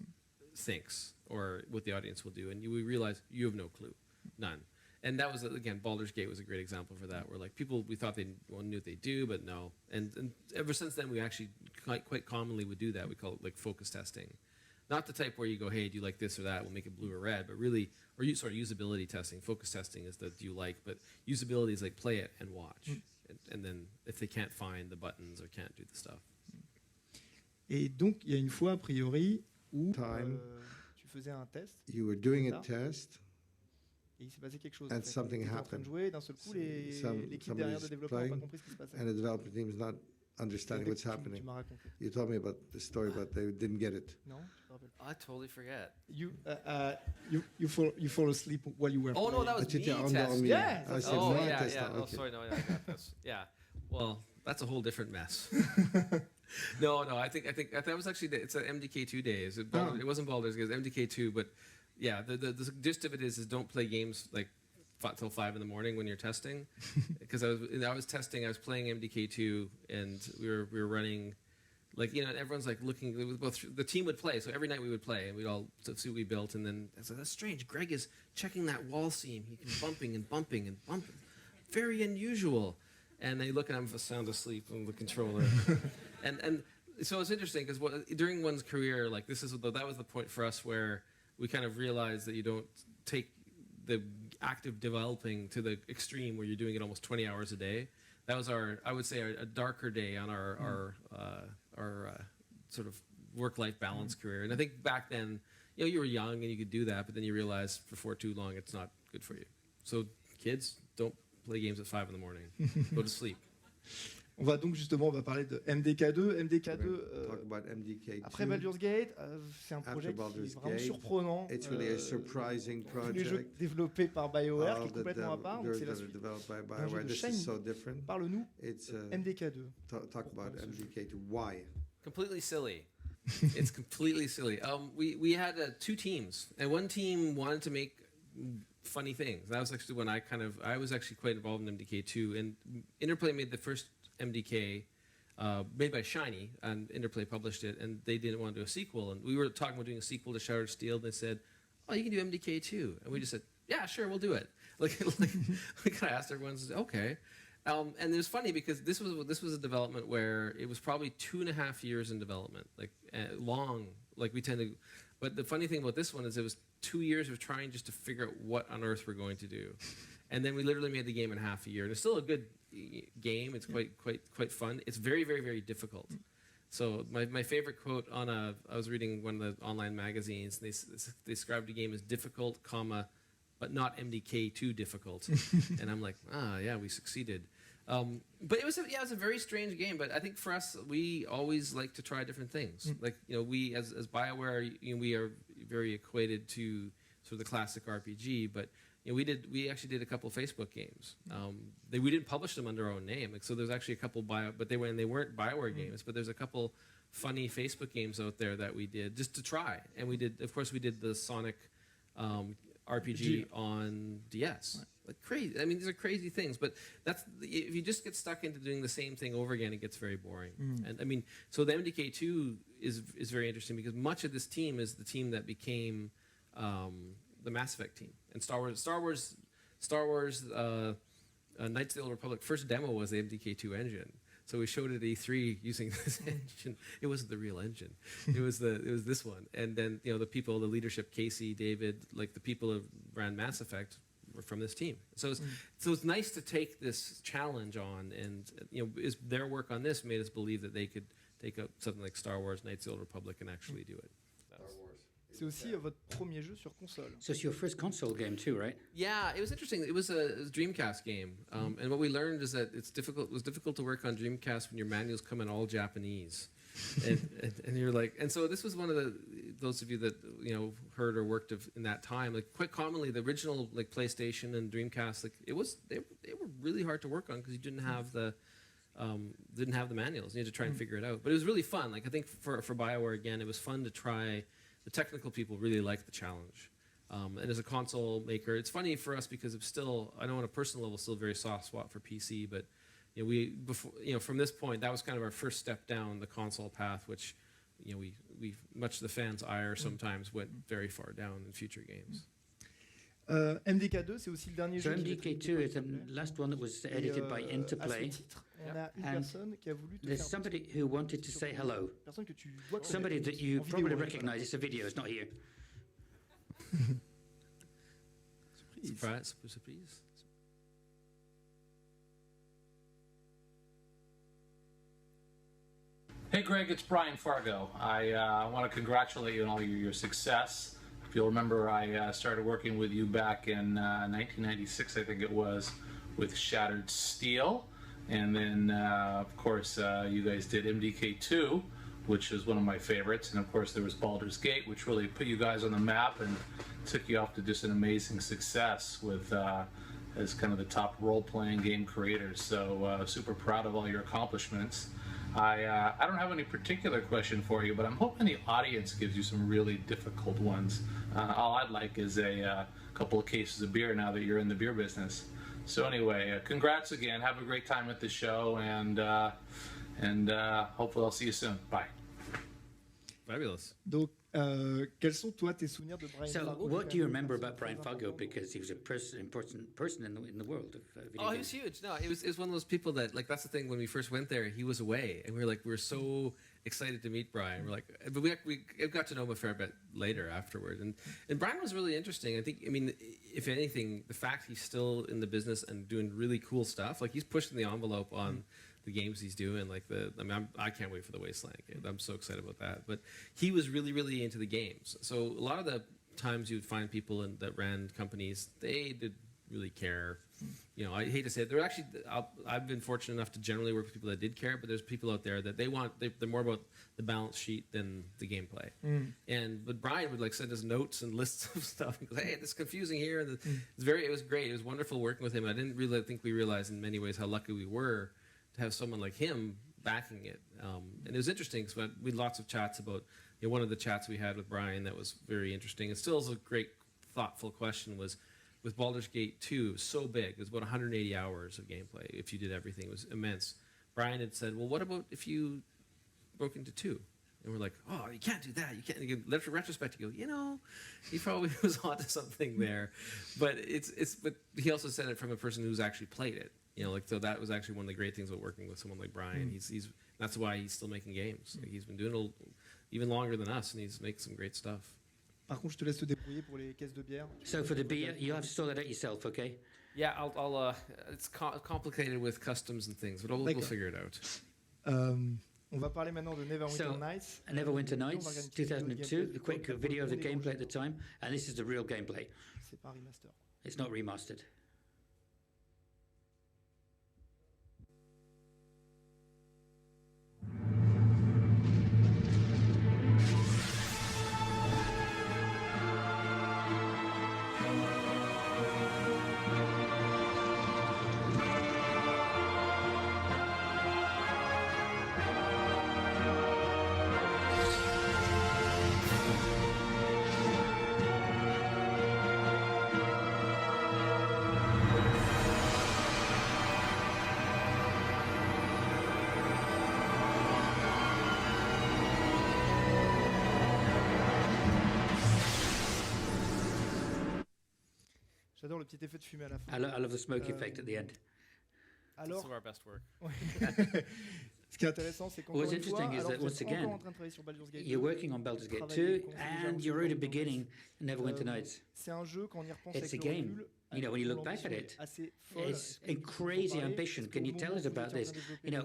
thinks or what the audience will do, and we realize you have no clue, none. And that was, again, Baldur's Gate was a great example for that, where like people, we thought they knew what they do, but no. And ever since then, we actually quite commonly would do that. We call it like focus testing. Not the type where you go, hey, do you like this or that? We'll make it blue or red, but really, or usability testing. Focus testing is the do you like, but usability is like play it and watch. And then if they can't find the buttons or can't do the stuff. Et donc, il y a une fois, a priori, où tu faisais un test. You were doing a test. Et il s'est passé quelque chose. And something happened. En train de jouer, d'un seul coup, l'équipe derrière de développement n'a pas compris ce qui se passait. And the development team is not understanding what's happening. You told me about the story, but they didn't get it. No, I totally forget. You fall asleep while you were playing. Oh no, that was me testing. Yeah. I said oh my yeah, test. yeah. Okay. Oh sorry, no, I got this. Yeah. Well, that's a whole different mess. No, I think that was actually it's an MDK2 days. It wasn't Baldur's Gate, it was MDK2, but yeah, the gist of it is don't play games like till 5 in the morning when you're testing, because I was testing. I was playing MDK2, and we were running, like everyone's like looking. The team would play, so every night we would play, and we'd all see what we built. And then I was like, that's strange. Greg is checking that wall seam. He can bumping and bumping and bumping. Very unusual. And they look, and I'm sound asleep on the controller. and so it's interesting because during one's career, like that was the point for us where we kind of realized that you don't take the active developing to the extreme where you're doing it almost 20 hours a day. That was I would say, a darker day on our sort of work-life balance career. And I think back then, you were young and you could do that, but then you realize before too long it's not good for you. So kids, don't play games at 5 in the morning. Go to sleep. On va parler de MDK2. Talk about MDK2. Après Baldur's Gate, c'est un projet qui est vraiment surprenant. It's really a surprising project. Les jeux développés par BioWare, qui est complètement à part. Donc c'est la suite d'un jeu de Shiny. Parle-nous MDK2. Talk about MDK2. Why? Completely silly. It's completely silly. We had 2 teams, and one team wanted to make funny things. That was actually when I was actually quite involved in MDK2, and Interplay made the first MDK made by Shiny, and Interplay published it, and they didn't want to do a sequel. And we were talking about doing a sequel to Shattered Steel, and they said, oh, you can do MDK2. And we just said, yeah, sure, we'll do it. Like we kind of asked everyone, said, okay. And it was funny because this was a development where it was probably 2.5 years in development, like long, like we tend to. But the funny thing about this one is it was 2 years of trying just to figure out what on earth we're going to do. And then we literally made the game in half a year. And it's still a good game. It's quite fun. It's very, very, very difficult. So my favorite quote I was reading one of the online magazines, and they described the game as difficult, but not MDK2 difficult. And I'm like, yeah, we succeeded. But it was a very strange game. But I think for us, we always like to try different things. Like we as BioWare, we are very equated to sort of the classic RPG. But we actually did a couple of Facebook games. We didn't publish them under our own name. So there's actually a couple but they weren't BioWare games. But there's a couple funny Facebook games out there that we did just to try. And we did the Sonic RPG on DS. Like crazy. I mean, these are crazy things, but if you just get stuck into doing the same thing over again, it gets very boring. And I mean, so the MDK2 is very interesting because much of this team is the team that became the Mass Effect team and Star Wars. Knights of the Old Republic first demo was the MDK2 engine. So we showed it at E3 using this engine. It wasn't the real engine. It was this one. And then the people, the leadership, Casey, David, like the people who ran Mass Effect were from this team. So it's nice to take this challenge on, and their work on this made us believe that they could take up something like Star Wars, Knights of the Old Republic, and actually do it. C'est aussi votre premier jeu sur console. So it's your first console game too, right? Yeah, it was interesting. It was a Dreamcast game, and what we learned is that it was difficult to work on Dreamcast when your manuals come in all Japanese, and you're like, and so this was one of those of you that heard or worked in that time. Like quite commonly, the original like PlayStation and Dreamcast, like they were really hard to work on because you didn't have the manuals. You had to try and figure it out. But it was really fun. Like I think for BioWare again, it was fun to try. The technical people really liked the challenge. And as a console maker, it's funny for us because it's still, I know on a personal level, still a very soft spot for PC. But from this point, that was kind of our first step down the console path, which we much to the fans' ire sometimes went very far down in future games. MDK2, c'est aussi le dernier jeu. MDK2 is the last one that was edited by Interplay. On a une personne qui a voulu te there's somebody who wanted to say hello. Somebody that you probably recognize. It's a video, it's not here. Surprise. Hey Greg, it's Brian Fargo. I want to congratulate you on all your success. If you'll remember, I started working with you back in 1996, I think it was, with Shattered Steel. And then, of course, you guys did MDK2, which is one of my favorites. And of course, there was Baldur's Gate, which really put you guys on the map and took you off to just an amazing success with as kind of the top role-playing game creators. So super proud of all your accomplishments. I don't have any particular question for you, but I'm hoping the audience gives you some really difficult ones. All I'd like is a couple of cases of beer now that you're in the beer business. So anyway, congrats again. Have a great time at the show, and hopefully I'll see you soon. Bye. Fabulous. Donc, quels sont toi tes souvenirs de Brian Fargo? So, what do you remember about Brian Fargo? Because he was an important person in the world of video games. He was huge. No, it was one of those people that, like, that's the thing. When we first went there, he was away, and we were so excited to meet Brian. We're like, but we got to know him a fair bit later afterward, and Brian was really interesting. I mean, if anything, the fact he's still in the business and doing really cool stuff, like he's pushing the envelope on the games he's doing. Like I can't wait for the Wasteland game. I'm so excited about that. But he was really, really into the games. So a lot of the times you would find people that ran companies, they did really care. I hate to say it. I've been fortunate enough to generally work with people that did care, but there's people out there that they're more about the balance sheet than the gameplay. But Brian would send us notes and lists of stuff. And goes, hey, this is confusing here. And it was great. It was wonderful working with him. I didn't really think we realized in many ways how lucky we were to have someone like him backing it. And it was interesting because we had lots of chats about. One of the chats we had with Brian that was very interesting. It still is a great, thoughtful question was. With Baldur's Gate 2, so big. It was about 180 hours of gameplay. If you did everything, it was immense. Brian had said, well, what about if you broke into 2? And we're like, oh, you can't do that. You can't. In retrospect, you go, he probably was onto something there. But but he also said it from a person who's actually played it. So that was actually one of the great things about working with someone like Brian. That's why he's still making games. He's been doing it even longer than us, and he's making some great stuff. Par contre, je te laisse te débrouiller pour les caisses de bière. So for the beer, you have to sort that out yourself, okay? Yeah, I'll it's complicated with customs and things, but we'll figure it out. On va parler maintenant de Neverwinter Nights. Neverwinter Nights, 2002, a quick video of the gameplay at the time, and this is the real gameplay. C'est pas remaster. It's not remastered. J'adore le petit effet de fumée à la fin. I love the smoke effect at the end. Alors, some of our best work. Ce qui est intéressant, c'est qu'encore une fois, alors que vous êtes encore en train de travailler sur Baldur's Gate 2, you're working on Baldur's Gate 2, and you're at the beginning Neverwinter Nights. C'est un jeu, quand on y repense It's avec a le game. recul, When you look back at it, folle. it's a crazy ambition. Can you tell us about this?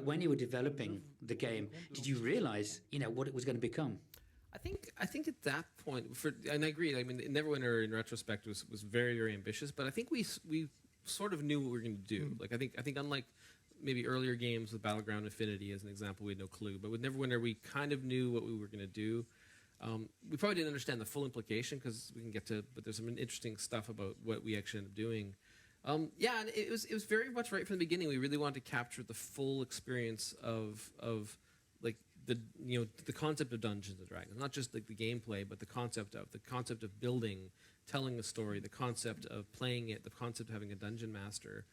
When you were developing the game, did you realize, what it was going to become? I think at that point, and I agree. I mean, Neverwinter in retrospect was very, very ambitious, but I think we sort of knew what we were going to do. Like I think unlike maybe earlier games with Battleground Infinity as an example, we had no clue. But with Neverwinter, we kind of knew what we were going to do. We probably didn't understand the full implication because we can get to, but there's some interesting stuff about what we actually ended up doing. Yeah, and it was very much right from the beginning. We really wanted to capture the full experience of like the concept of Dungeons and Dragons, not just like the gameplay, but the concept of building, telling a story, the concept of playing it, the concept of having a dungeon master.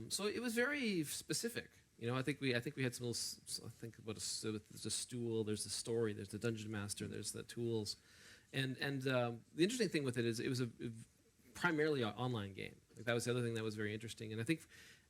So it was very specific. I think we had some little. I think about there's a stool, there's the story, there's the dungeon master, there's the tools, and the interesting thing with it is it was primarily an online game. Like that was the other thing that was very interesting. And I think,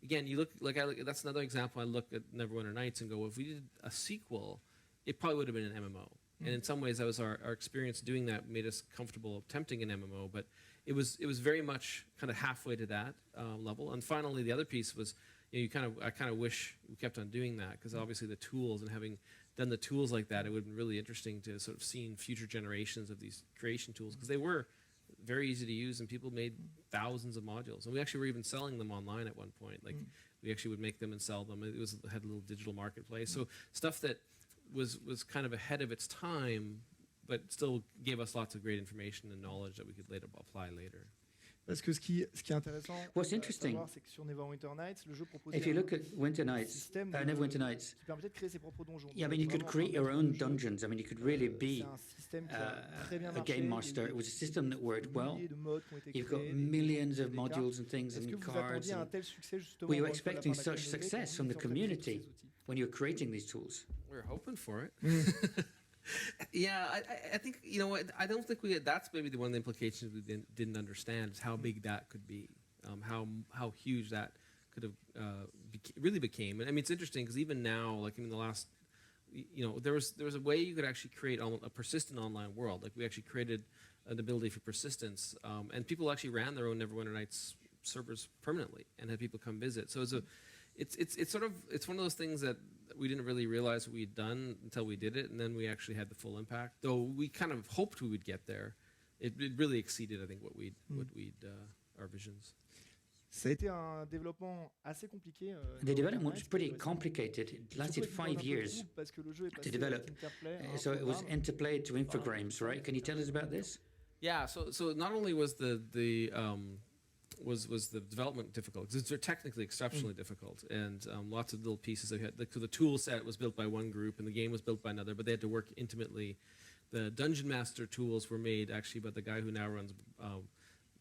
again, you look that's another example. I look at Neverwinter Nights and go, well, if we did a sequel, it probably would have been an MMO. And in some ways, that was our experience doing that made us comfortable attempting an MMO. But it was very much kind of halfway to that level. And finally, the other piece was, I kind of wish we kept on doing that because obviously the tools and having done the tools like that, it would have been really interesting to sort of see future generations of these creation tools because they were very easy to use and people made thousands of modules. And we actually were even selling them online at one point. Like we actually would make them and sell them. It had a little digital marketplace. So stuff that was kind of ahead of its time, but still gave us lots of great information and knowledge that we could later apply later. Parce que ce qui est intéressant, what's interesting, c'est que sur Neverwinter Nights, le jeu proposait if you look at Winter Nights, Neverwinter Nights, qui permettait de créer ses propres donjons. Yeah, I mean, you could create your own dungeons. I mean, you could really be a game master. It was a system that worked well. You've got millions of modules and things and cards. Were you expecting such success from the community when you were creating these tools? We were hoping for it. Yeah, I think, I don't think that's maybe one of the implications we didn't understand is how big that could be, how huge that could have really became. And I mean, it's interesting because even now, like in the last, there was a way you could actually create a persistent online world. Like we actually created an ability for persistence, and people actually ran their own Neverwinter Nights servers permanently and had people come visit. So it's one of those things that we didn't really realize what we'd done until we did it, and then we actually had the full impact. Though we kind of hoped we would get there, it really exceeded, I think, what our visions. Ça a été un développement assez compliqué. The development was pretty complicated. It lasted 5 years to develop. So it was Interplay to Infogrames, right? Can you tell us about this? Yeah. So not only was the development difficult, because they're technically exceptionally difficult, and lots of little pieces. They had the tool set was built by one group, and the game was built by another, but they had to work intimately. The Dungeon Master tools were made actually by the guy who now runs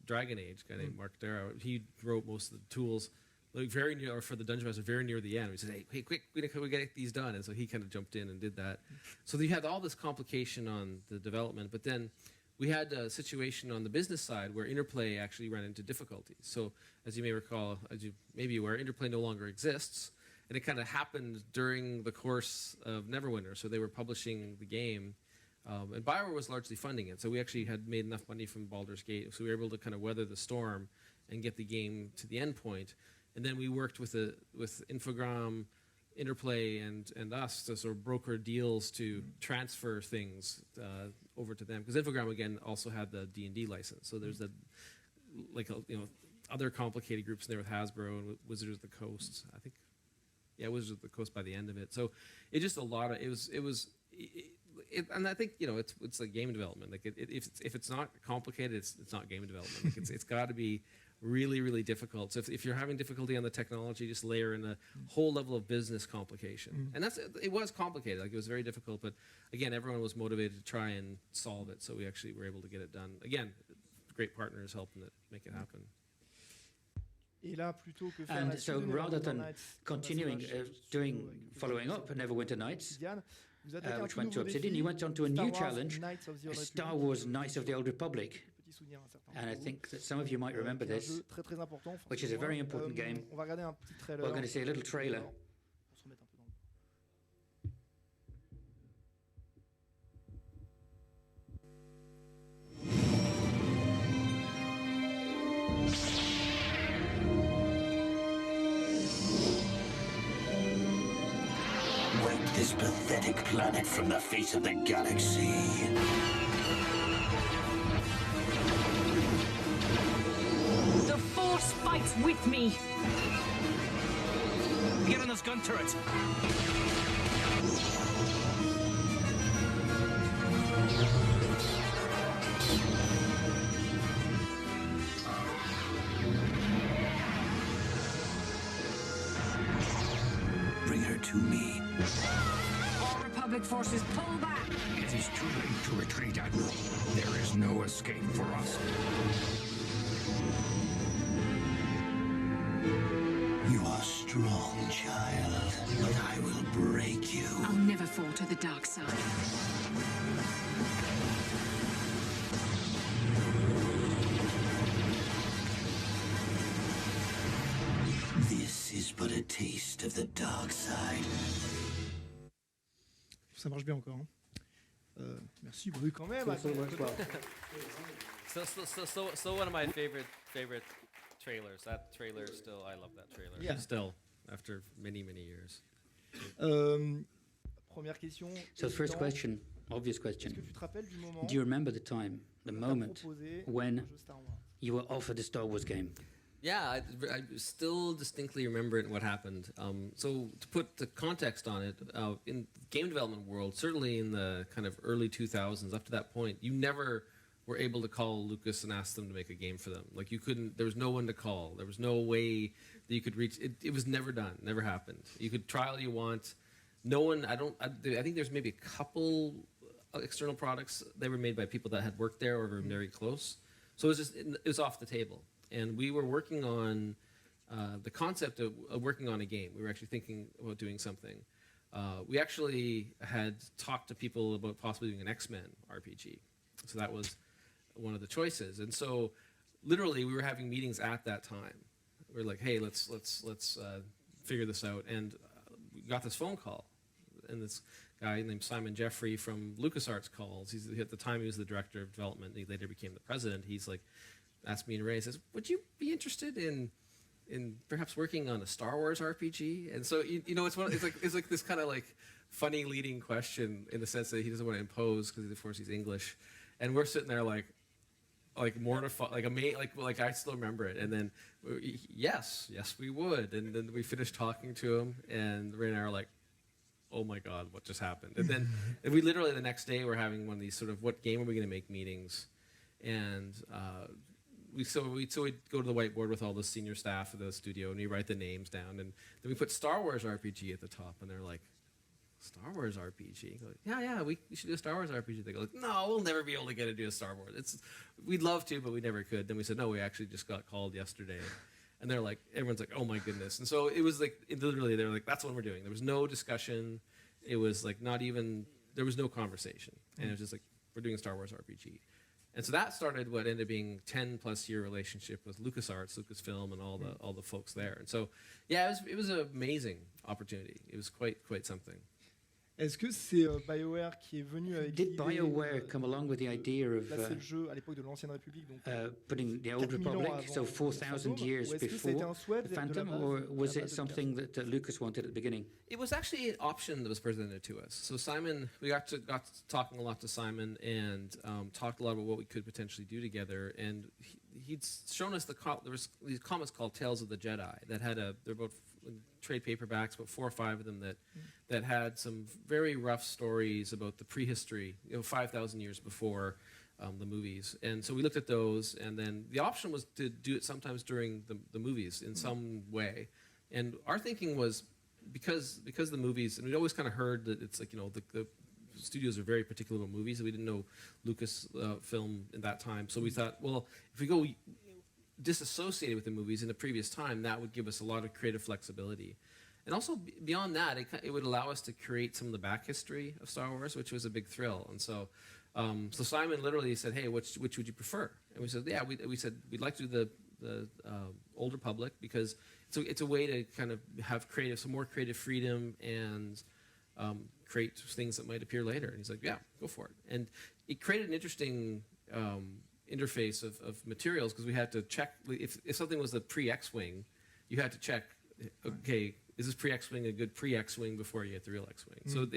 Dragon Age, a guy named Mark Darrow. He wrote most of the tools, like very near, for the Dungeon Master, very near the end. He said, "Hey, quick, we get these done," and so he kind of jumped in and did that. So you had all this complication on the development, but then we had a situation on the business side where Interplay actually ran into difficulties. So as you may recall, as you may be aware, Interplay no longer exists, and it kind of happened during the course of Neverwinter. So they were publishing the game, and BioWare was largely funding it. So we actually had made enough money from Baldur's Gate, so we were able to kind of weather the storm and get the game to the end point. And then we worked with Infogram, Interplay, and us to sort of broker deals to transfer things over to them, because Infogram again also had the D&D license. So there's other complicated groups in there with Hasbro and Wizards of the Coast. I think, Wizards of the Coast by the end of it. So it just a lot of and I think it's like game development. Like if it's not complicated, it's not game development. Like it's got to be really, really difficult. So if you're having difficulty on the technology, just layer in a whole level of business complication. And it was complicated. Like it was very difficult, but again, everyone was motivated to try and solve it. So we actually were able to get it done. Again, great partners helping make it happen. And so rather than continuing following up Neverwinter Nights, which went to Obsidian, you went on to a new challenge, Star Wars Knights of the Old Republic. And I think that some of you might remember this, which is a very important game. We're going to see a little trailer. When this pathetic planet from the face of the galaxy. The Force fights with me. Get on those gun turrets. Bring her to me. All Republic forces, pull back. It is too late to retreat, Admiral. There is no escape for us. You are strong, child, but I will break you. I'll never fall to the dark side. This is but a taste of the dark side. Ça marche bien encore. Hein. Merci, Bru, quand même. Still one of my favorite trailers. That trailer still, I love that trailer. Yeah. Still, after many years. Première question. So the first question, obvious question. Est-ce que tu te rappelles du moment Do you remember the time, the moment when you were offered a Star Wars game? Yeah, I still distinctly remember what happened. So to put the context on it, in the game development world, certainly in the kind of early 2000s, up to that point, you never were able to call Lucas and ask them to make a game for them. Like you couldn't, there was no one to call. There was no way that you could reach, it was never done, never happened. You could try all you want. No one, I think there's maybe a couple external products that were made by people that had worked there or were very close. So it was off the table. And we were working on the concept of working on a game. We were actually thinking about doing something. We actually had talked to people about possibly doing an X-Men RPG. So that was one of the choices. And so literally we were having meetings at that time. We were like, hey, let's figure this out. And we got this phone call. And this guy named Simon Jeffrey from LucasArts calls. At the time he was the director of development. He later became the president. He's like, asked me and Ray, says, would you be interested in perhaps working on a Star Wars RPG? And so you know, it's like this kind of like funny leading question in the sense that he doesn't want to impose because of course he's English, and we're sitting there like mortified, like I still remember it. And then yes we would. And then we finished talking to him, and Ray and I are like, oh my God, what just happened? And then and we literally the next day we're having one of these sort of what game are we going to make meetings, and we'd go to the whiteboard with all the senior staff of the studio, and we write the names down, and then we put Star Wars RPG at the top, and they're like, Star Wars RPG? Like, yeah, we should do a Star Wars RPG. They go, like, no, we'll never be able to get to do a Star Wars. We'd love to, but we never could. Then we said, no, we actually just got called yesterday. And they're like, everyone's like, oh my goodness. And so it was like, literally, they were like, that's what we're doing. There was no discussion. It was like there was no conversation. And it was just like, we're doing a Star Wars RPG. And so that started what ended up being 10+ year relationship with LucasArts, Lucasfilm, and all the folks there. And so, yeah, it was an amazing opportunity. It was quite something. Est-ce que c'est BioWare qui est venu avec Did BioWare come along with the idea of placer le jeu à l'époque de l'Ancienne République, donc putting the Old Republic, so 4,000 years before the Phantom, or was it something that Lucas wanted at the beginning? It was actually an option that was presented to us. So Simon, we got to talking a lot to Simon, and talked a lot about what we could potentially do together. And he'd shown us there was these comics called Tales of the Jedi that had they're about trade paperbacks, about 4 or 5 of them that had some very rough stories about the prehistory, 5,000 years before the movies. And so we looked at those, and then the option was to do it sometimes during the movies in some way. And our thinking was because the movies, and we'd always kind of heard that it's like, the studios are very particular about movies, and we didn't know Lucasfilm in that time. So we thought, well, if we go disassociated with the movies in the previous time, that would give us a lot of creative flexibility. And also beyond that, it would allow us to create some of the back history of Star Wars, which was a big thrill. And so Simon literally said, hey, which would you prefer? And we said, yeah, we said we'd like to do the Old Republic, because it's a way to kind of have some more creative freedom and create things that might appear later. And he's like, yeah, go for it. And it created an interesting interface of materials, because we had to check if something was a pre-X-Wing, you had to check, okay, is this pre-X-Wing a good pre-X-Wing before you get the real X-Wing? So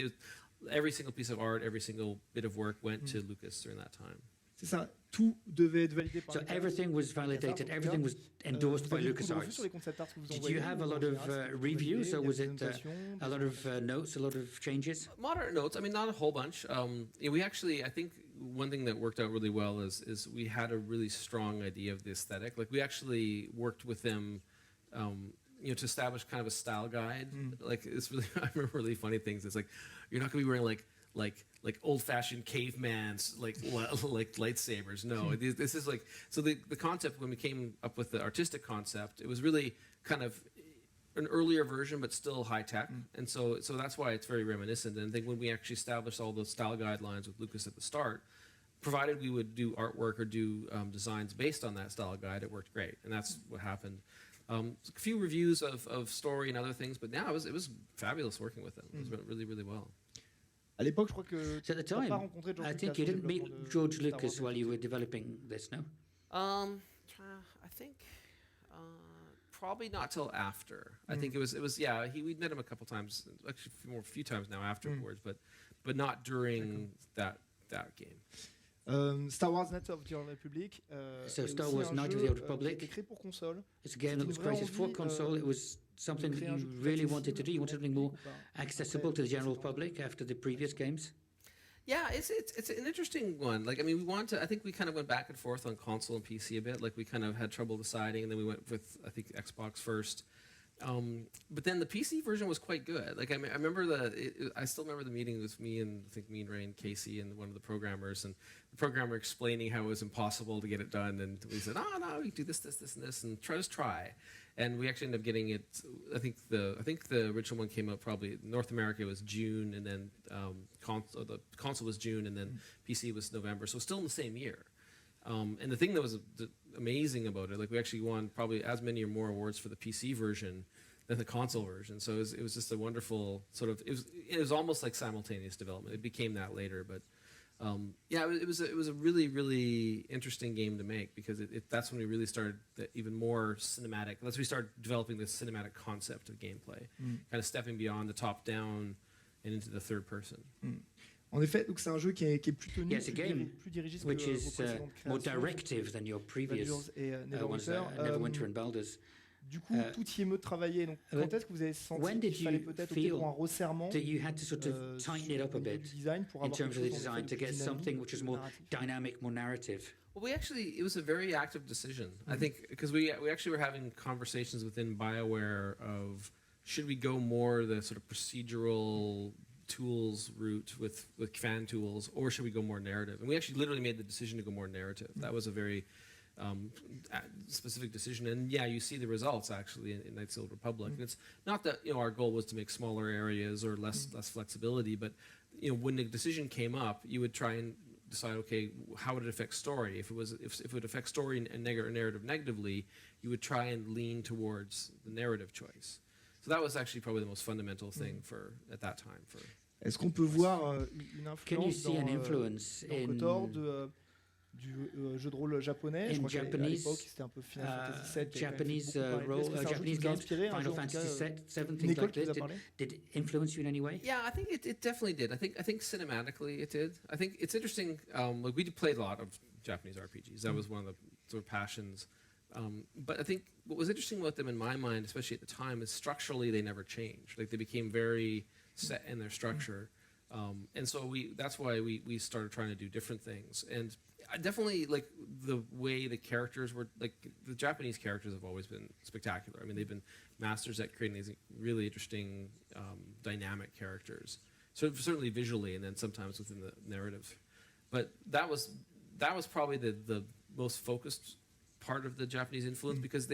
every single piece of art, every single bit of work went to Lucas during that time. C'est ça, tout devait être validé par So everything was validated, everything was endorsed by LucasArts. Did you have a lot of reviews, or was it a lot of notes, a lot of changes? Moderate notes. I mean, not a whole bunch. We actually, I think one thing that worked out really well is we had a really strong idea of the aesthetic. Like we actually worked with them, to establish kind of a style guide. Like it's really, I remember really funny things. It's like you're not going to be wearing like old-fashioned cavemans like lightsabers. No, this is like, so the concept, when we came up with the artistic concept, it was really kind of an earlier version but still high tech, and so that's why it's very reminiscent. And I think when we actually established all those style guidelines with Lucas at the start, provided we would do artwork or do designs based on that style guide, it worked great, and that's what happened. A few reviews of story and other things, but yeah, it was fabulous working with them. It went really, really well. À l'époque, je crois que So at the time, I think you didn't meet George Lucas while you were developing this, no? I think probably not till after. I think it was we'd met him a couple times, actually a few times now afterwards, but not during that game. Star Wars Knights of the Old Republic. So Star Wars Knights of the Old Republic. Écrit pour console. It's a game that was created for console. It was something that you really wanted to do. You wanted something more accessible to the general public after the previous games. Yeah, it's an interesting one. Like, I mean, I think we kind of went back and forth on console and PC a bit. Like, we kind of had trouble deciding, and then we went with, I think, Xbox first. But then the PC version was quite good. Like, I remember I still remember the meeting with me and Ray and Casey and one of the programmers, and the programmer explaining how it was impossible to get it done. And we said, oh, no, we can do this, and just try. And we actually ended up getting it. I think the original one came out probably North America was June, and then the console was June, and then PC was November. So still in the same year. And the thing that was amazing about it, like we actually won probably as many or more awards for the PC version than the console version. So it was just a wonderful sort of. It was almost like simultaneous development. It became that later, but. It was a really, really interesting game to make, because that's when we really started even more cinematic. That's when we started developing this cinematic concept of gameplay, kind of stepping beyond the top down and into the third person. En effet, donc c'est un jeu qui est plus tenu, yes, a game plus dirigiste which que is vos précédentes more créations, directive than your previous ones, Neverwinter and Baldur's. Du coup, tout y est mieux de travailler. Donc, quand est-ce que vous avez senti qu'il fallait peut-être opter pour un resserrement that you had to sort of tighten it up a bit in terms of the design to get something which is more dynamic, more narrative? Well, it was a very active decision. I think because we actually were having conversations within BioWare of should we go more the sort of procedural tools route with fan tools, or should we go more narrative? And we actually literally made the decision to go more narrative. That was a very specific decision, and you see the results actually in Knights of the Old Republic. And it's not that our goal was to make smaller areas or less flexibility, but when the decision came up, you would try and decide, okay, how would it affect story? If it would affect story and narrative negatively, you would try and lean towards the narrative choice. So that was actually probably the most fundamental thing at that time. Est-ce qu'on peut voir une influence dans KOTOR du jeu de rôle japonais? Je crois qu'à l'époque c'était un peu Final Fantasy VII. Japanese games, Final Fantasy VII, things like this. Did it influence you in any way? Yeah, I think it definitely did. I think cinematically it did. I think it's interesting. Like we played a lot of Japanese RPGs. That was one of the sort of passions. But I think what was interesting about them in my mind, especially at the time, is structurally they never changed. Like they became very set in their structure. And so that's why we started trying to do different things. And I definitely like the way the characters were, like the Japanese characters have always been spectacular. I mean, they've been masters at creating these really interesting, dynamic characters. So certainly visually, and then sometimes within the narrative. But that was probably the most focused part of the Japanese influence, because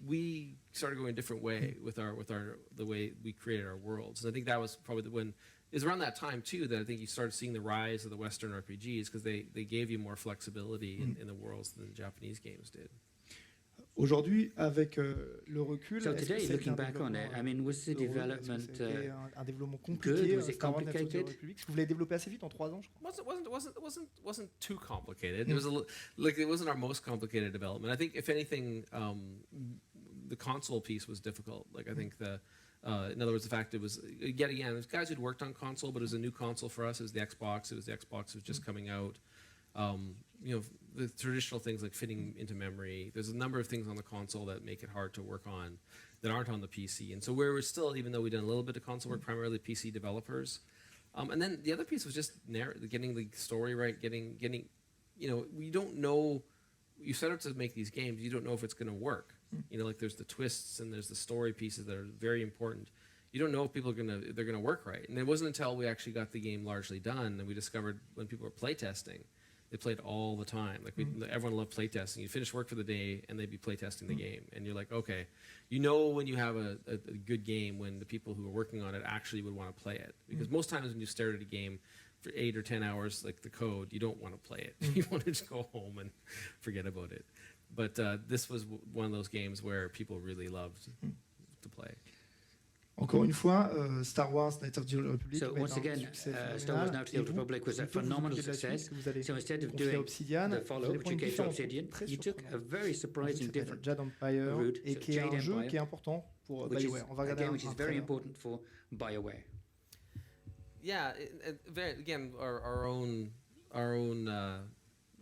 we started going a different way with the way we created our worlds. And I think that was probably when. It's around that time too that I think you started seeing the rise of the Western RPGs, because they gave you more flexibility in the worlds than the Japanese games did. Aujourd'hui, avec le recul, so today, looking back on it, I mean, was the development un développement compliqué? Good? Was it complicated? Vous l'avez développé assez vite en 3 ans, je crois. It wasn't too complicated. It was it wasn't our most complicated development. I think if anything, the console piece was difficult. Like I think In other words, the fact it was, again, there's guys who'd worked on console, but it was a new console for us. It was the Xbox. Was just coming out. The traditional things like fitting into memory. There's a number of things on the console that make it hard to work on that aren't on the PC. And so we're still, even though we've done a little bit of console work, primarily PC developers. And then the other piece was just getting the story right, getting we don't know. You set out to make these games, you don't know if it's going to work. Like there's the twists and there's the story pieces that are very important. You don't know if they're going to work right. And it wasn't until we actually got the game largely done and we discovered when people were playtesting, they played all the time. Like everyone loved playtesting. You'd finish work for the day and they'd be playtesting the game. And you're like, okay, when you have a good game when the people who are working on it actually would want to play it. Because most times when you stare at a game for 8 or 10 hours, like the code, you don't want to play it. You want to just go home and forget about it. But this was one of those games where people really loved to play. Encore une fois, Star Wars Knights of the Old Republic. So once again, Star Wars Knights of the Old Republic was a phenomenal success. So instead of doing the follow, which you gave to Obsidian, you took a very surprising different route. Et qui est un jeu qui est important pour BioWare. On va regarder which is very important for BioWare. Yeah, again, our own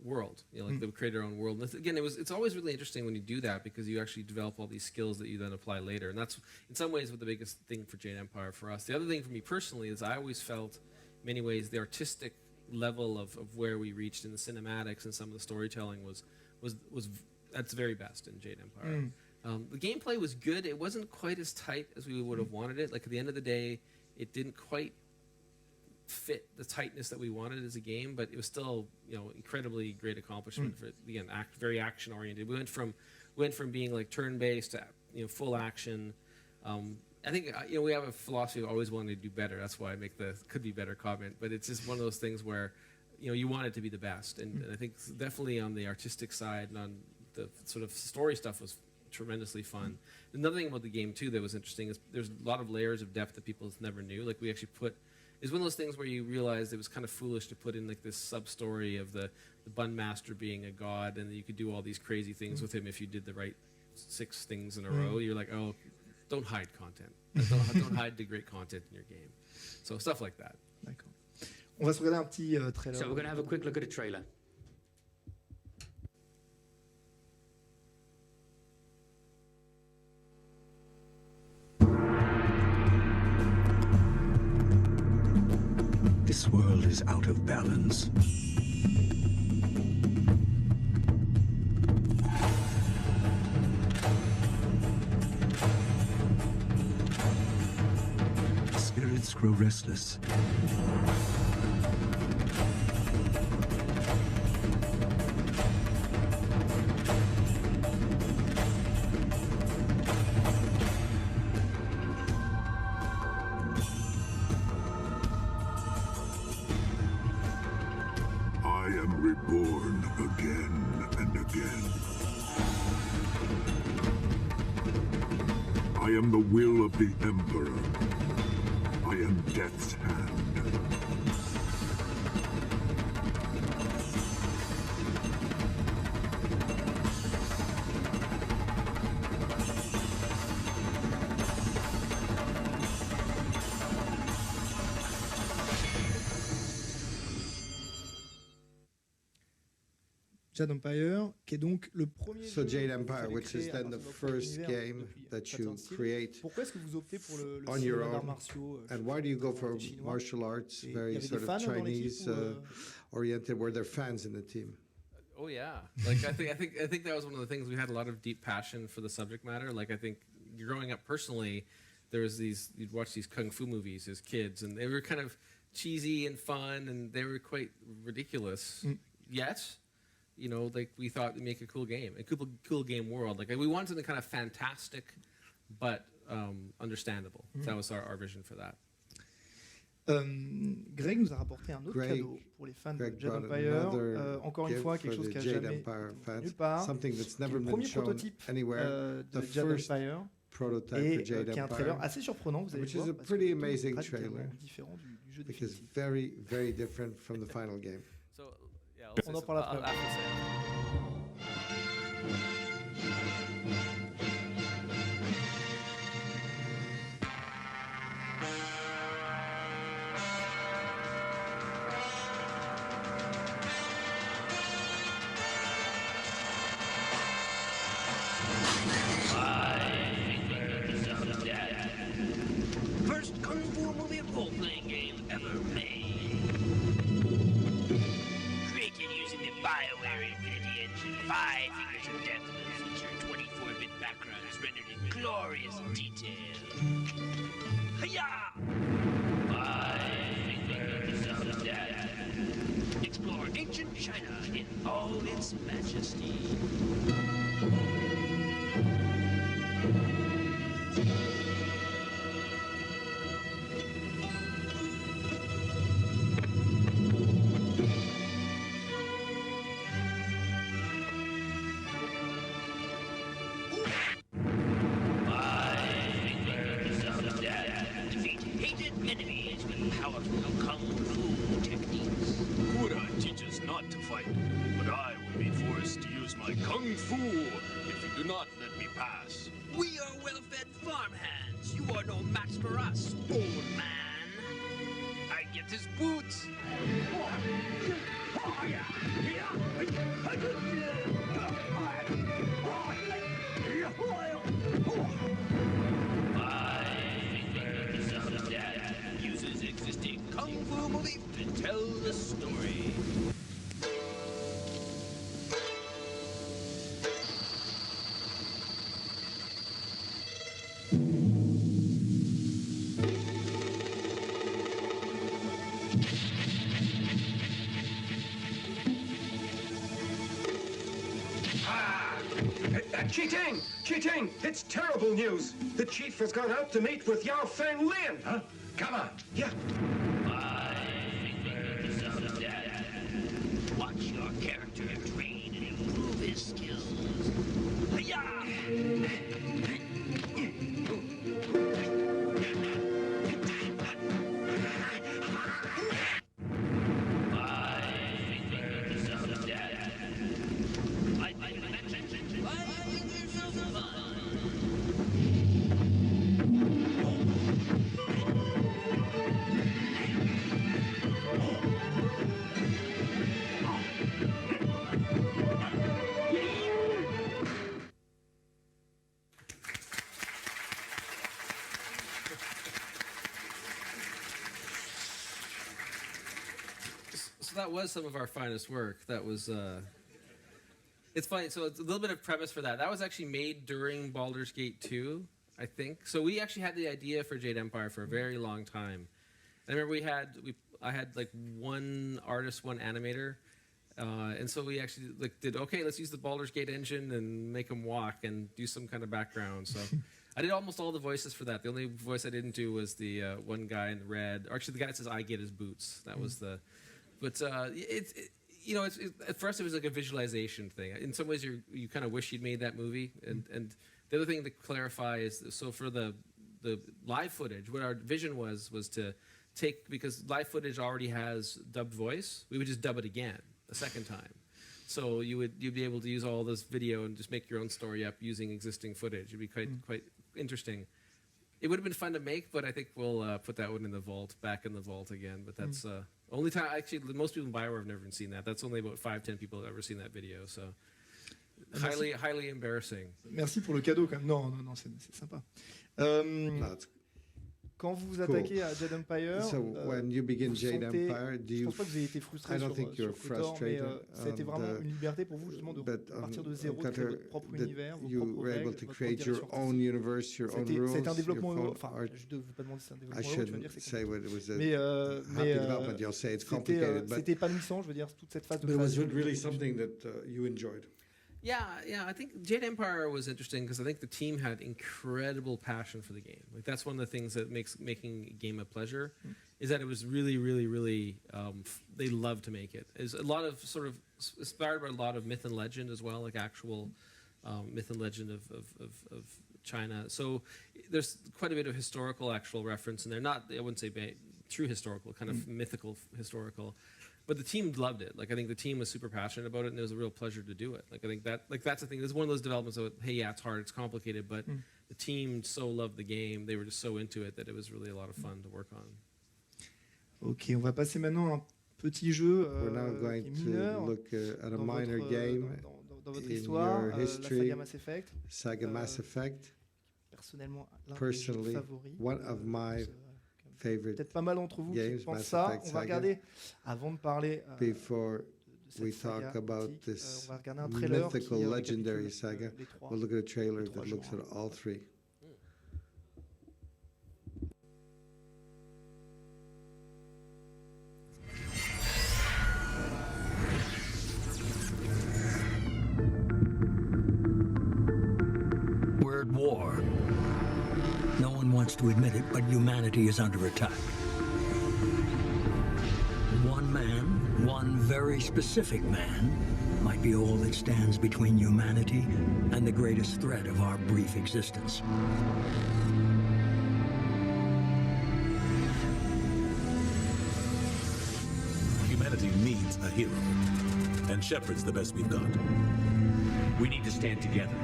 world. They would create our own world. And again, it's always really interesting when you do that because you actually develop all these skills that you then apply later. And that's, in some ways, what the biggest thing for Jade Empire for us. The other thing for me personally is I always felt, in many ways, the artistic level of where we reached in the cinematics and some of the storytelling was that's very best in Jade Empire. The gameplay was good. It wasn't quite as tight as we would have wanted it. Like at the end of the day, it didn't quite fit the tightness that we wanted as a game, but it was still incredibly great accomplishment for again very action oriented. We went from being like turn based to full action. I think we have a philosophy of always wanting to do better. That's why I make the could be better comment, but it's just one of those things where you want it to be the best, and I think definitely on the artistic side and on the sort of story stuff was tremendously fun. Another thing about the game too that was interesting is there's a lot of layers of depth that people never knew. Like we actually it's one of those things where you realize it was kind of foolish to put in like this sub-story of the Bun Master being a god, and you could do all these crazy things with him if you did the right 6 things in a row. You're like, oh, don't hide content. Don't hide the great content in your game. So stuff like that. D'accord. On va se regarder un petit trailer. So we're going to have a quick look at a trailer. This world is out of balance. Spirits grow restless. Reborn again and again. I am the will of the Emperor. I am Death's hand. Jade Empire, qui est donc le premier So jeu Jade Empire, which is then the first game that you create Pourquoi est-ce que vous optez pour le on your cinéma d'arts own? martiaux And why do you go for martial arts, very sort of Chinese oriented? Were there fans in the team? Oh yeah, like I think that was one of the things. We had a lot of deep passion for the subject matter. Like I think growing up personally, there was you'd watch these kung fu movies as kids, and they were kind of cheesy and fun, and they were quite ridiculous. Yet, like we thought we'd make a cool game, a cool game world. Like we wanted something kind of fantastic, but understandable. That was our vision for that. Greg nous a rapporté un autre cadeau pour les fans de Jade Empire. Encore une fois, quelque chose qui n'a jamais été nulle part. Le premier prototype de Jade Empire. Et qui est un trailer assez surprenant, vous allez voir, parce que c'est radicalement différent du jeu définitif. Very, very different from the final game. On en parle après. glorious detail. Hiya! 5 fingers of death. Explore ancient China in all its majesty. Enemies with powerful kung fu techniques. Kura teaches not to fight, but I will be forced to use my kung fu if you do not let me pass. We are well-fed farmhands. You are no match for us, old man. I get his boots. Uses existing kung fu movies to tell the story. Cheating! Cheating! It's terrible news! The chief has gone out to meet with Yao Feng Lin! Huh? Come on! Yeah. 5 fingers of death. Watch your character train and improve his skills. Hiya! So that was some of our finest work. That was, it's funny. So it's a little bit of premise for that. That was actually made during Baldur's Gate 2, I think. So we actually had the idea for Jade Empire for a very long time. I remember I had like one artist, one animator. And so we actually did, okay, let's use the Baldur's Gate engine and make them walk and do some kind of background. So I did almost all the voices for that. The only voice I didn't do was the one guy in the red. Or actually, the guy that says, I get his boots. That was the... But for us, it was like a visualization thing. In some ways, you kind of wish you'd made that movie. And the other thing to clarify is, so for the live footage, what our vision was to take, because live footage already has dubbed voice, we would just dub it again a second time. So you'd be able to use all this video and just make your own story up using existing footage. It'd be quite interesting. It would have been fun to make, but I think we'll put that one in the vault, back in the vault again. But that's only time. Actually, most people in BioWare have never even seen that. That's only about 5-10 people have ever seen that video. So highly embarrassing. Merci pour le cadeau quand même. Non, c'est sympa. Quand vous vous attaquez à Jade Empire, so when you begin Jade Empire, je pense pas que vous ayez été frustré sur Kotor, mais ça a été vraiment une liberté pour vous justement de partir de zéro, de créer votre propre univers, vos propres règles, votre propre direction artistique. C'était un développement heureux. Enfin, je ne veux pas demander si c'est un développement heureux, tu vas dire que c'est compliqué. Mais c'était épanouissant, je veux dire, toute cette phase de création. But it was really something that you enjoyed. Yeah. I think Jade Empire was interesting because I think the team had incredible passion for the game. Like that's one of the things that makes making a game a pleasure, is that it was really, really, really. They loved to make it. It's a lot of sort of inspired by a lot of myth and legend as well, like actual myth and legend of China. So there's quite a bit of historical actual reference, and they're not. I wouldn't say true historical, kind of mythical historical. But the team loved it. Like I think the team was super passionate about it, and it was a real pleasure to do it. Like I think that's the thing. It's one of those developments of, hey, yeah, it's hard, it's complicated, but the team so loved the game, they were just so into it that it was really a lot of fun to work on. Ok, on va passer maintenant à un petit jeu We're now going qui est mineur to look at a minor game dans votre in histoire, your history, la saga Mass Effect. Personnellement, l'un Personally, de mes favoris. one of my favorite peut-être pas mal d'entre vous games, qui pensent Mass ça. Effect On va regarder, avant de parler before de we cette talk saga about mythique, this on va regarder un trailer mythical qui legendary récapitule saga. les trois We'll look at a trailer that looks genres. at all three. one wants to admit it, but humanity is under attack. One man, one very specific man, might be all that stands between humanity and the greatest threat of our brief existence. Humanity needs a hero, and Shepard's the best we've got. We need to stand together.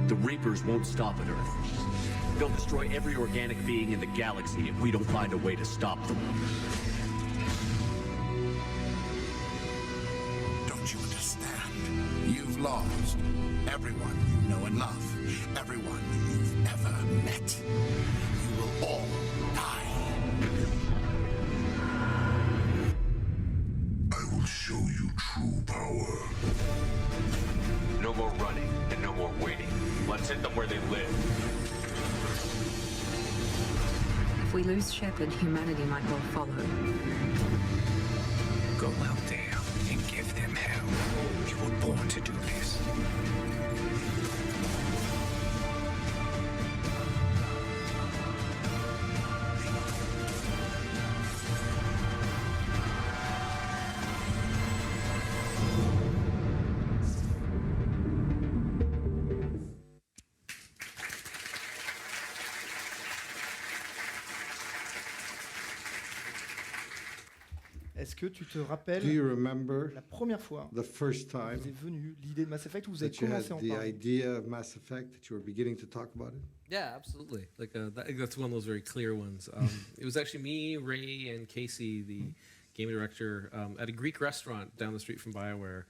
The Reapers won't stop at Earth. They'll destroy every organic being in the galaxy if we don't find a way to stop them. Don't you understand? You've lost everyone you know and love, everyone you've ever met. You will all die. I will show you true power. No more running and no more waiting. Let's hit them where they live. If we lose Shepard, humanity might well follow. Go out there and give them hell. You were born to do this. Est-ce que tu te rappelles la première fois the first time vous est venue l'idée de Mass Effect où vous avez commencé à en parler? The idea of Mass Effect, that you were beginning to talk about it? Yeah, absolutely. Like that's one of those very clear ones. It was actually me, Ray, and Casey, the game director, at a Greek restaurant down the street from BioWare,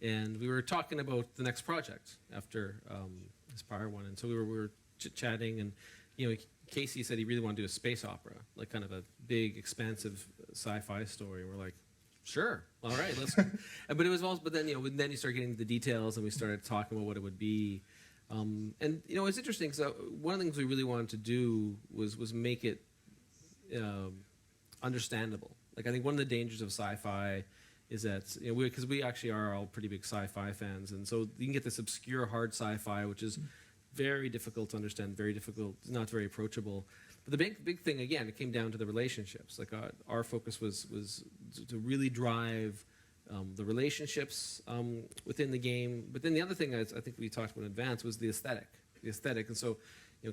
and we were talking about the next project after this prior one, and so we were chit-chatting, and Casey said he really wanted to do a space opera, like kind of a big, expansive sci-fi story. And we're like, sure, all right, let's. But it was also, but then then you start getting into the details, and we started talking about what it would be. And it's interesting. So one of the things we really wanted to do was make it understandable. Like I think one of the dangers of sci-fi is that because we actually are all pretty big sci-fi fans, and so you can get this obscure hard sci-fi, which is very difficult to understand, very difficult, not very approachable. But the big thing, again, it came down to the relationships. Like our focus was to really drive the relationships within the game. But then the other thing I think we talked about in advance was the aesthetic. And so,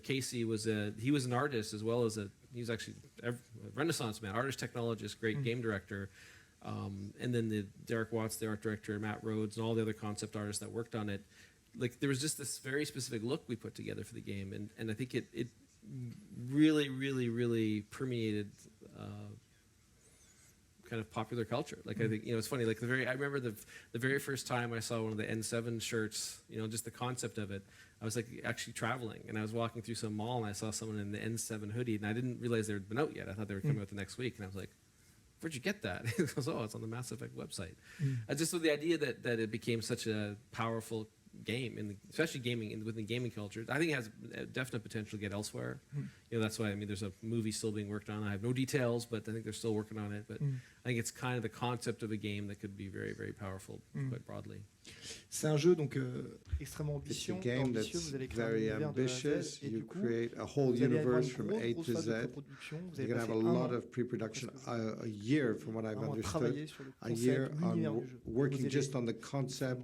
Casey was an artist as well as he was actually a Renaissance man, artist, technologist, great game director. And then Derek Watts, the art director, Matt Rhodes, and all the other concept artists that worked on it. Like there was just this very specific look we put together for the game, and I think it really, really, really permeated kind of popular culture. Like I think it's funny. Like I remember the very first time I saw one of the N7 shirts. Just the concept of it. I was like actually traveling, and I was walking through some mall, and I saw someone in the N7 hoodie, and I didn't realize they had been out yet. I thought they were coming out the next week, and I was like, "Where'd you get that?" He goes, "Oh, it's on the Mass Effect website." Just with the idea that it became such a powerful game, especially within the gaming culture, I think it has a definite potential to get elsewhere. That's why there's a movie still being worked on. I have no details, but I think they're still working on it. But I think it's kind of the concept of a game that could be very, very powerful, quite broadly. C'est un jeu donc extrêmement ambitieux. Vous allez créer un univers de A à Z, et you create a whole universe from A to Z. You're going to have a lot of pre-production, a year, from what I've understood, a year on working just on the concept,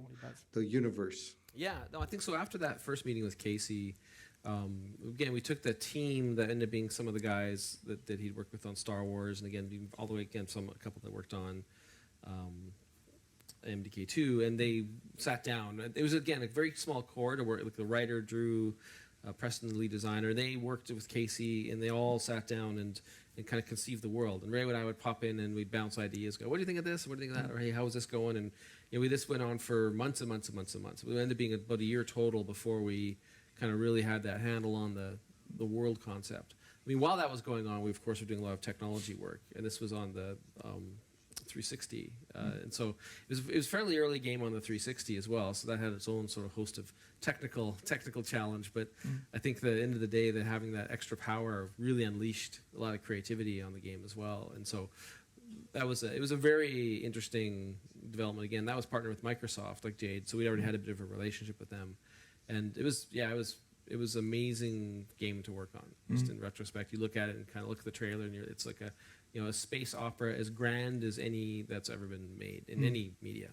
the universe. Yeah, no, I think so. After that first meeting with Casey, again, we took the team that ended up being some of the guys that he'd worked with on Star Wars, and again, all the way again, a couple that worked on MDK2, and they sat down. It was again a very small core to work. Like the writer Drew, Preston, the lead designer, they worked with Casey, and they all sat down and kind of conceived the world. And Ray and I would pop in and we'd bounce ideas, go, "What do you think of this? What do you think of that?" Or, "Hey, how is this going?" And this went on for months and months and months and months. It ended up being about a year total before we kind of really had that handle on the world concept. While that was going on, we of course were doing a lot of technology work, and this was on the 360, and so it was fairly early game on the 360 as well. So that had its own sort of host of technical challenge. But I think at the end of the day, that having that extra power really unleashed a lot of creativity on the game as well. And so it was a very interesting development. Again, that was partnered with Microsoft, like Jade, so we already had a bit of a relationship with them, and it was it was an amazing game to work on. Just in retrospect, you look at it and kind of look at the trailer, and it's like a space opera as grand as any that's ever been made in any media.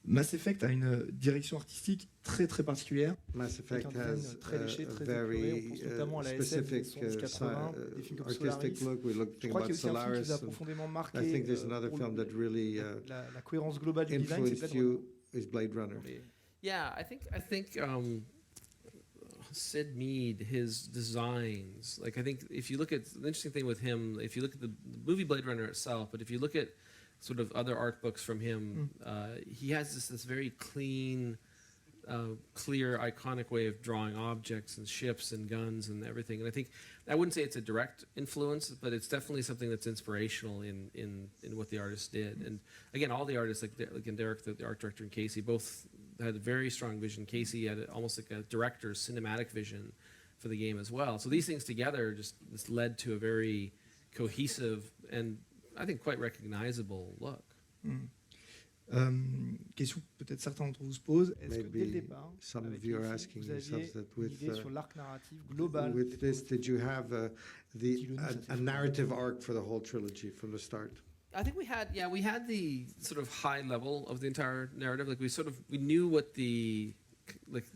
Mass Effect a une direction artistique très très particulière. Mass Effect has très léché, très very notamment à la specific artistic look. We look think about Solaris. I think there's another film that really la cohérence globale du design, influenced you is Blade Runner. Yeah, I think Sid Mead, his designs, like I think if you look at the interesting thing with him, if you look at the movie Blade Runner itself, but if you look at sort of other art books from him, he has this very clean, clear, iconic way of drawing objects and ships and guns and everything. And I think I wouldn't say it's a direct influence, but it's definitely something that's inspirational in what the artist did. And again, all the artists, like Derek, the art director, and Casey, both had a very strong vision. Casey had almost like a director's cinematic vision for the game as well. So these things together just led to a very cohesive and I think quite recognizable look. Question que peut-être certains d'entre vous se posent, est-ce que dès le départ, some of you are asking yourselves that with sur l'arc narratif global, with this, did you have a narrative arc for the whole trilogy from the start? I think we had the sort of high level of the entire narrative. Like we knew what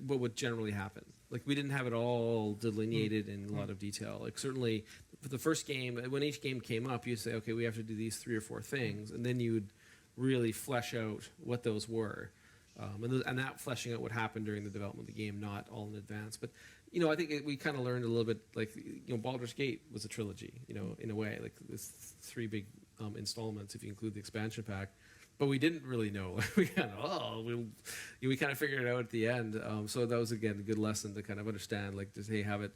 would generally happen. Like we didn't have it all delineated in a lot of detail. Like certainly for the first game, when each game came up, you'd say, okay, we have to do these 3 or 4 things, and then you'd really flesh out what those were. And that fleshing out would happen during the development of the game, not all in advance. But, I think we kind of learned a little bit, like, Baldur's Gate was a trilogy, in a way. Like, there's 3 big installments if you include the expansion pack. But we didn't really know. We kind of figured it out at the end. So that was, again, a good lesson to kind of understand, like, just, hey, have it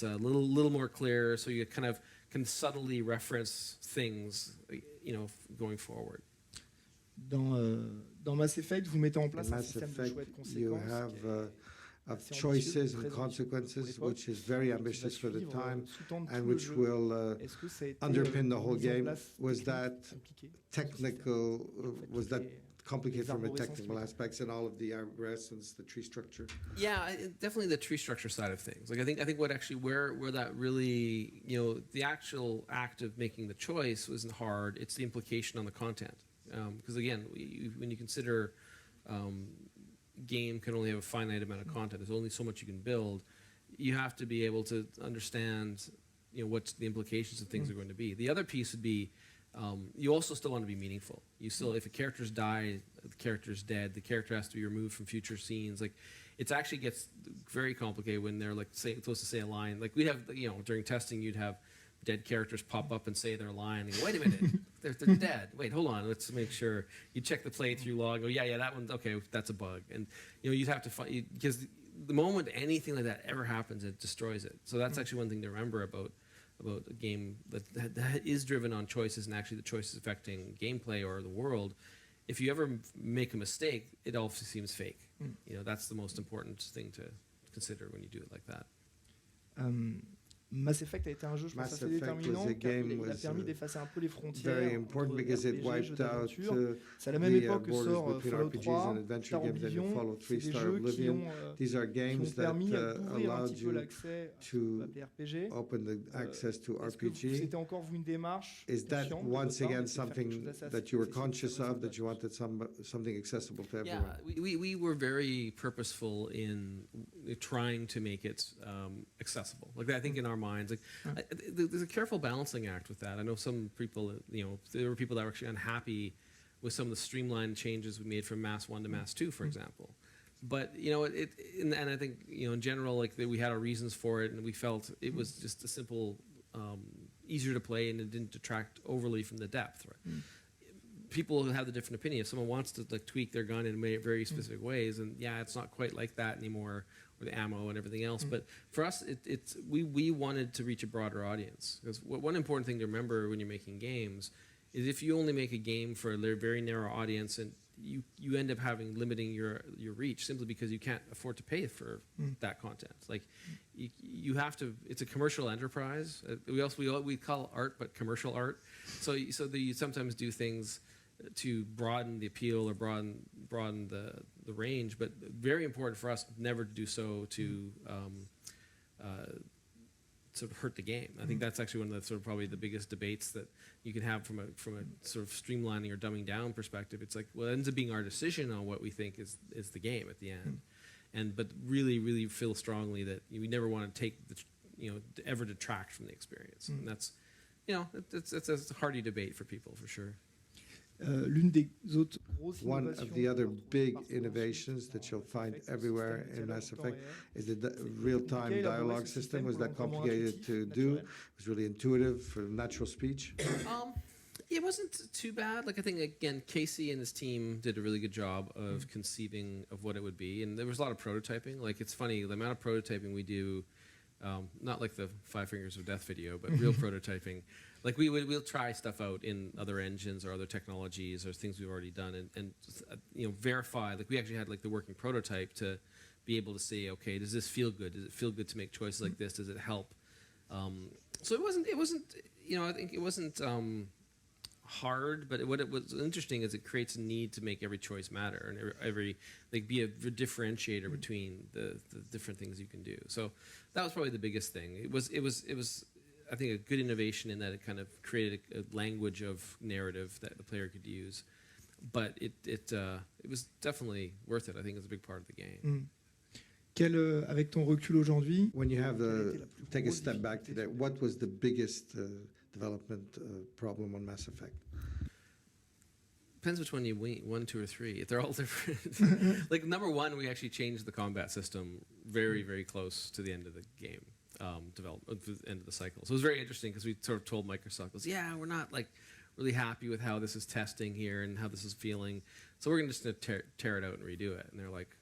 a little more clear so you kind of can subtly reference things, going forward. Dans Mass Effect, vous mettez en place un système de choix de conséquences. Of choices and consequences, which is very ambitious for the time, and which will underpin the whole game. Was that technical? Was that complicated from a technical aspects and all of the armrests, the tree structure? Yeah, definitely the tree structure side of things. Like I think what actually where that really, the actual act of making the choice wasn't hard. It's the implication on the content. Because again, when you consider game can only have a finite amount of content. There's only so much you can build. You have to be able to understand, what the implications of things are going to be. The other piece would be, you also still want to be meaningful. You still, if a character's died, the character's dead, the character has to be removed from future scenes. Like, it actually gets very complicated when they're supposed to say a line. Like we have, during testing, you'd have dead characters pop up and say their line. And go, wait a minute, they're dead. Wait, hold on, let's make sure. You check the playthrough log. Go, yeah, that one. Okay, that's a bug. And you'd have to find, because the moment anything like that ever happens, it destroys it. So that's actually one thing to remember about a game that is driven on choices, and actually the choices affecting gameplay or the world. If you ever make a mistake, it obviously seems fake. That's the most important thing to consider when you do it like that. Mass Effect a été un jeu, je pense, assez déterminant, car il a permis d'effacer un peu les frontières entre RPG, jeux d'aventure. C'est à la même époque que sort Fallout 3, Star Oblivion. C'est des jeux qui ont permis d'ouvrir un petit peu l'accès à RPG. Est-ce que c'était encore vous une démarche Is that once again something that you were conscious of, that you wanted something accessible to everyone? Yeah, we were very purposeful in trying to make it accessible. Like I think in our minds, like there's a careful balancing act with that. I know some people, there were people that were actually unhappy with some of the streamlined changes we made from Mass 1 to Mass 2, for example. But and I think in general, like we had our reasons for it, and we felt it was just a simple, easier to play, and it didn't detract overly from the depth. Right? People have the different opinion. If someone wants to tweak their gun in very specific ways, and it's not quite like that anymore with ammo and everything else. But for us, we wanted to reach a broader audience, because one important thing to remember when you're making games is if you only make a game for a very narrow audience, and you end up limiting your reach simply because you can't afford to pay for that content. Like you have to. It's a commercial enterprise. We call art, but commercial art. So you sometimes do things broaden the appeal or broaden the range, but very important for us never to do so to sort of hurt the game. I think that's actually one of the sort of probably the biggest debates that you can have from a sort of streamlining or dumbing down perspective. It's like, well, it ends up being our decision on what we think is the game at the end, but really feel strongly that we never want to take ever detract from the experience, and that's it's a hardy debate for people for sure. One of the other big innovations that you'll find everywhere in Mass Effect is the real-time dialogue system. Was that complicated to do? It was really intuitive for natural speech? It wasn't too bad. Like, I think, again, Casey and his team did a really good job of conceiving of what it would be. And there was a lot of prototyping. Like, it's funny, the amount of prototyping we do, not like the 5 Fingers of Death video, but real prototyping. Like, we'll try stuff out in other engines or other technologies or things we've already done and verify. Like, we actually had, like, the working prototype to be able to say, okay, does this feel good? Does it feel good to make choices like this? Does it help? So it wasn't, I think it wasn't hard, but what it was interesting is it creates a need to make every choice matter and every be a differentiator between the different things you can do. So that was probably the biggest thing. It was I think a good innovation in that it kind of created a language of narrative that the player could use, but it was definitely worth it. I think it's a big part of the game. Avec ton recul aujourd'hui, when you have take a step back today, what was the biggest development problem on Mass Effect? Depends which one you win, 1, 2, or 3. They're all different. Like, number 1, we actually changed the combat system very close to the end of the game, development, the end of the cycle. So it was very interesting because we sort of told Microsoft, we're not like really happy with how this is testing here and how this is feeling. So we're just going to tear it out and redo it. And they're like,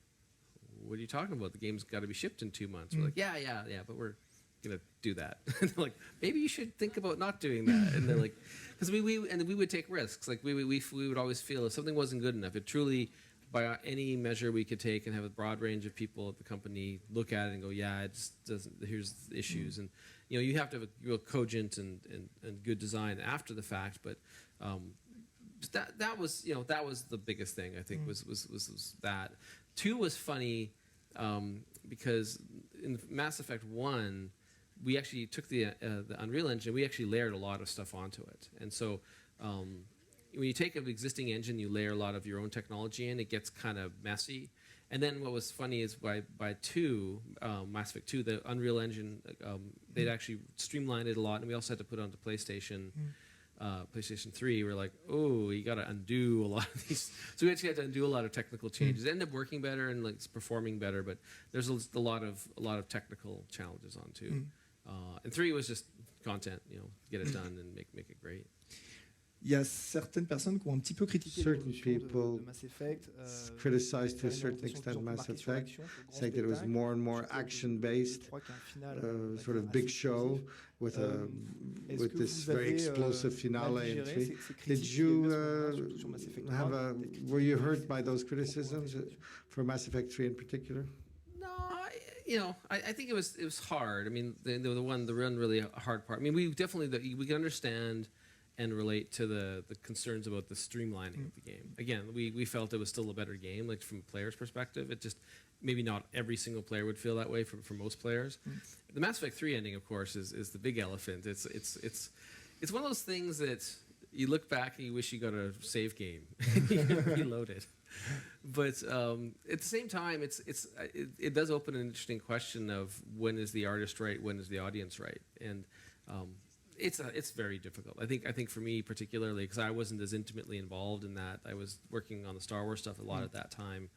what are you talking about? The game's got to be shipped in 2 months. We're like, yeah, but we're going to do that. And they're like, maybe you should think about not doing that. And they're like, because we would take risks. Like, we would always feel if something wasn't good enough, it truly, by any measure we could take and have a broad range of people at the company look at it and go, yeah, it just doesn't, here's the issues. And, you have to have a real cogent and good design after the fact. But that was the biggest thing, I think, was that. 2 was funny because in Mass Effect 1, we actually took the Unreal Engine, we actually layered a lot of stuff onto it. And so when you take an existing engine, you layer a lot of your own technology in, it gets kind of messy. And then what was funny is by 2, Mass Effect 2, the Unreal Engine, they'd actually streamlined it a lot, and we also had to put it onto PlayStation 3. We're like, oh, you got to undo a lot of these. So we actually had to undo a lot of technical changes. It ended up working better and it's performing better, but there's a lot of technical challenges on 2. And 3 was just content, get it done and make it great. Il y a certaines personnes qui ont un petit peu critiqué de Mass Effect, criticized to a certain extent Mass Effect, saying that it was more and more action-based, sort of big show with this very explosive finale in 3. Did you were you hurt by those criticisms for Mass Effect 3 in particular? No, I think it was hard. I mean, the one really hard part. I mean, we can understand and relate to the concerns about the streamlining of the game. Again, we felt it was still a better game, like from a player's perspective. It just, maybe not every single player would feel that way for most players. The Mass Effect 3 ending, of course, is the big elephant. It's one of those things that you look back and you wish you got a save game. You can reload it. But at the same time, it does open an interesting question of when is the artist right, when is the audience right, and it's very difficult. I think for me particularly, because I wasn't as intimately involved in that. I was working on the Star Wars stuff a lot at that time,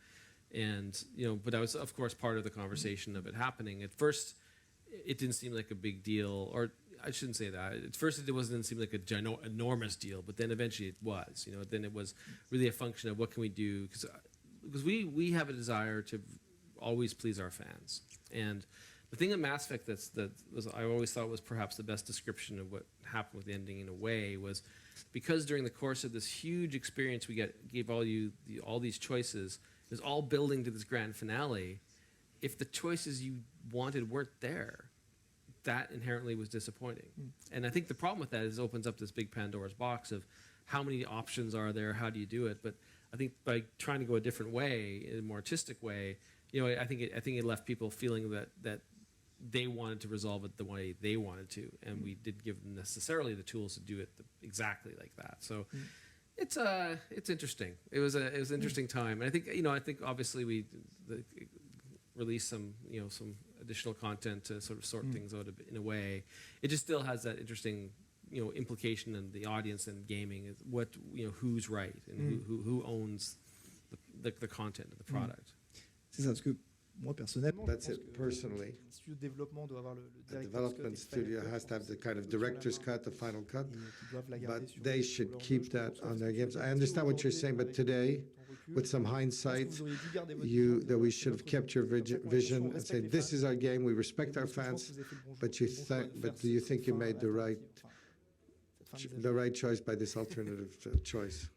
and but I was of course part of the conversation of it happening. At first, it didn't seem like a big deal, or I shouldn't say that. At first, it didn't seem like a enormous deal, but then eventually it was. Then it was really a function of what can we do, because we have a desire to always please our fans. And the thing that Mass Effect I always thought was perhaps the best description of what happened with the ending in a way was because during the course of this huge experience we gave all these choices, it was all building to this grand finale. If the choices you wanted weren't there, that inherently was disappointing. And I think the problem with that is it opens up this big Pandora's box of how many options are there? How do you do it? But I think by trying to go a different way, in a more artistic way, I think it left people feeling that they wanted to resolve it the way they wanted to, and we did give them necessarily the tools to do it exactly like that. So it's interesting. It was an interesting time, and I think obviously we released some additional content to sort of sort things out in a way. It just still has that interesting implication in the audience and gaming is what who's right and who owns the content of the product. C'est ça, parce que moi personnellement, that's it personally. Le développement doit avoir the development studio has to have the kind of director's cut, the final cut, but they should keep that on their games. I understand what you're saying, but today, with some hindsight, that we should have kept your vision and say, this is our game, we respect our fans, but do you think you made the right choice by this alternative choice?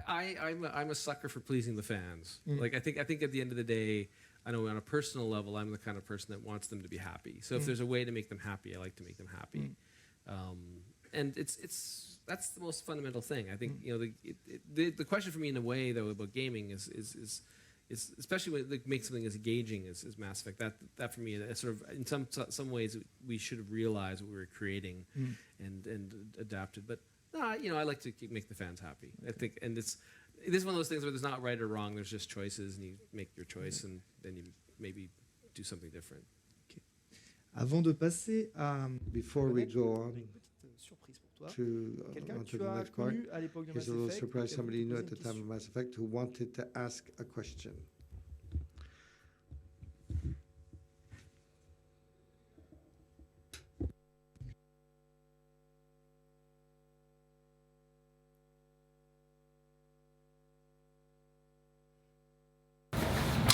I'm a sucker for pleasing the fans. Like I think at the end of the day, I know on a personal level, I'm the kind of person that wants them to be happy. So if there's a way to make them happy, I like to make them happy. And that's the most fundamental thing. I think the question for me in a way though about gaming is especially when it makes something as engaging as Mass Effect. That for me, that sort of in some ways we should have realized what we were creating and adapted. But I like to make the fans happy. I think, and this is one of those things where there's not right or wrong. There's just choices, and you make your choice, and then you maybe do something different. Okay. Avant de passer à before we go on to the next part, here's a little surprise. Somebody you knew at the time of Mass Effect who wanted to ask a question.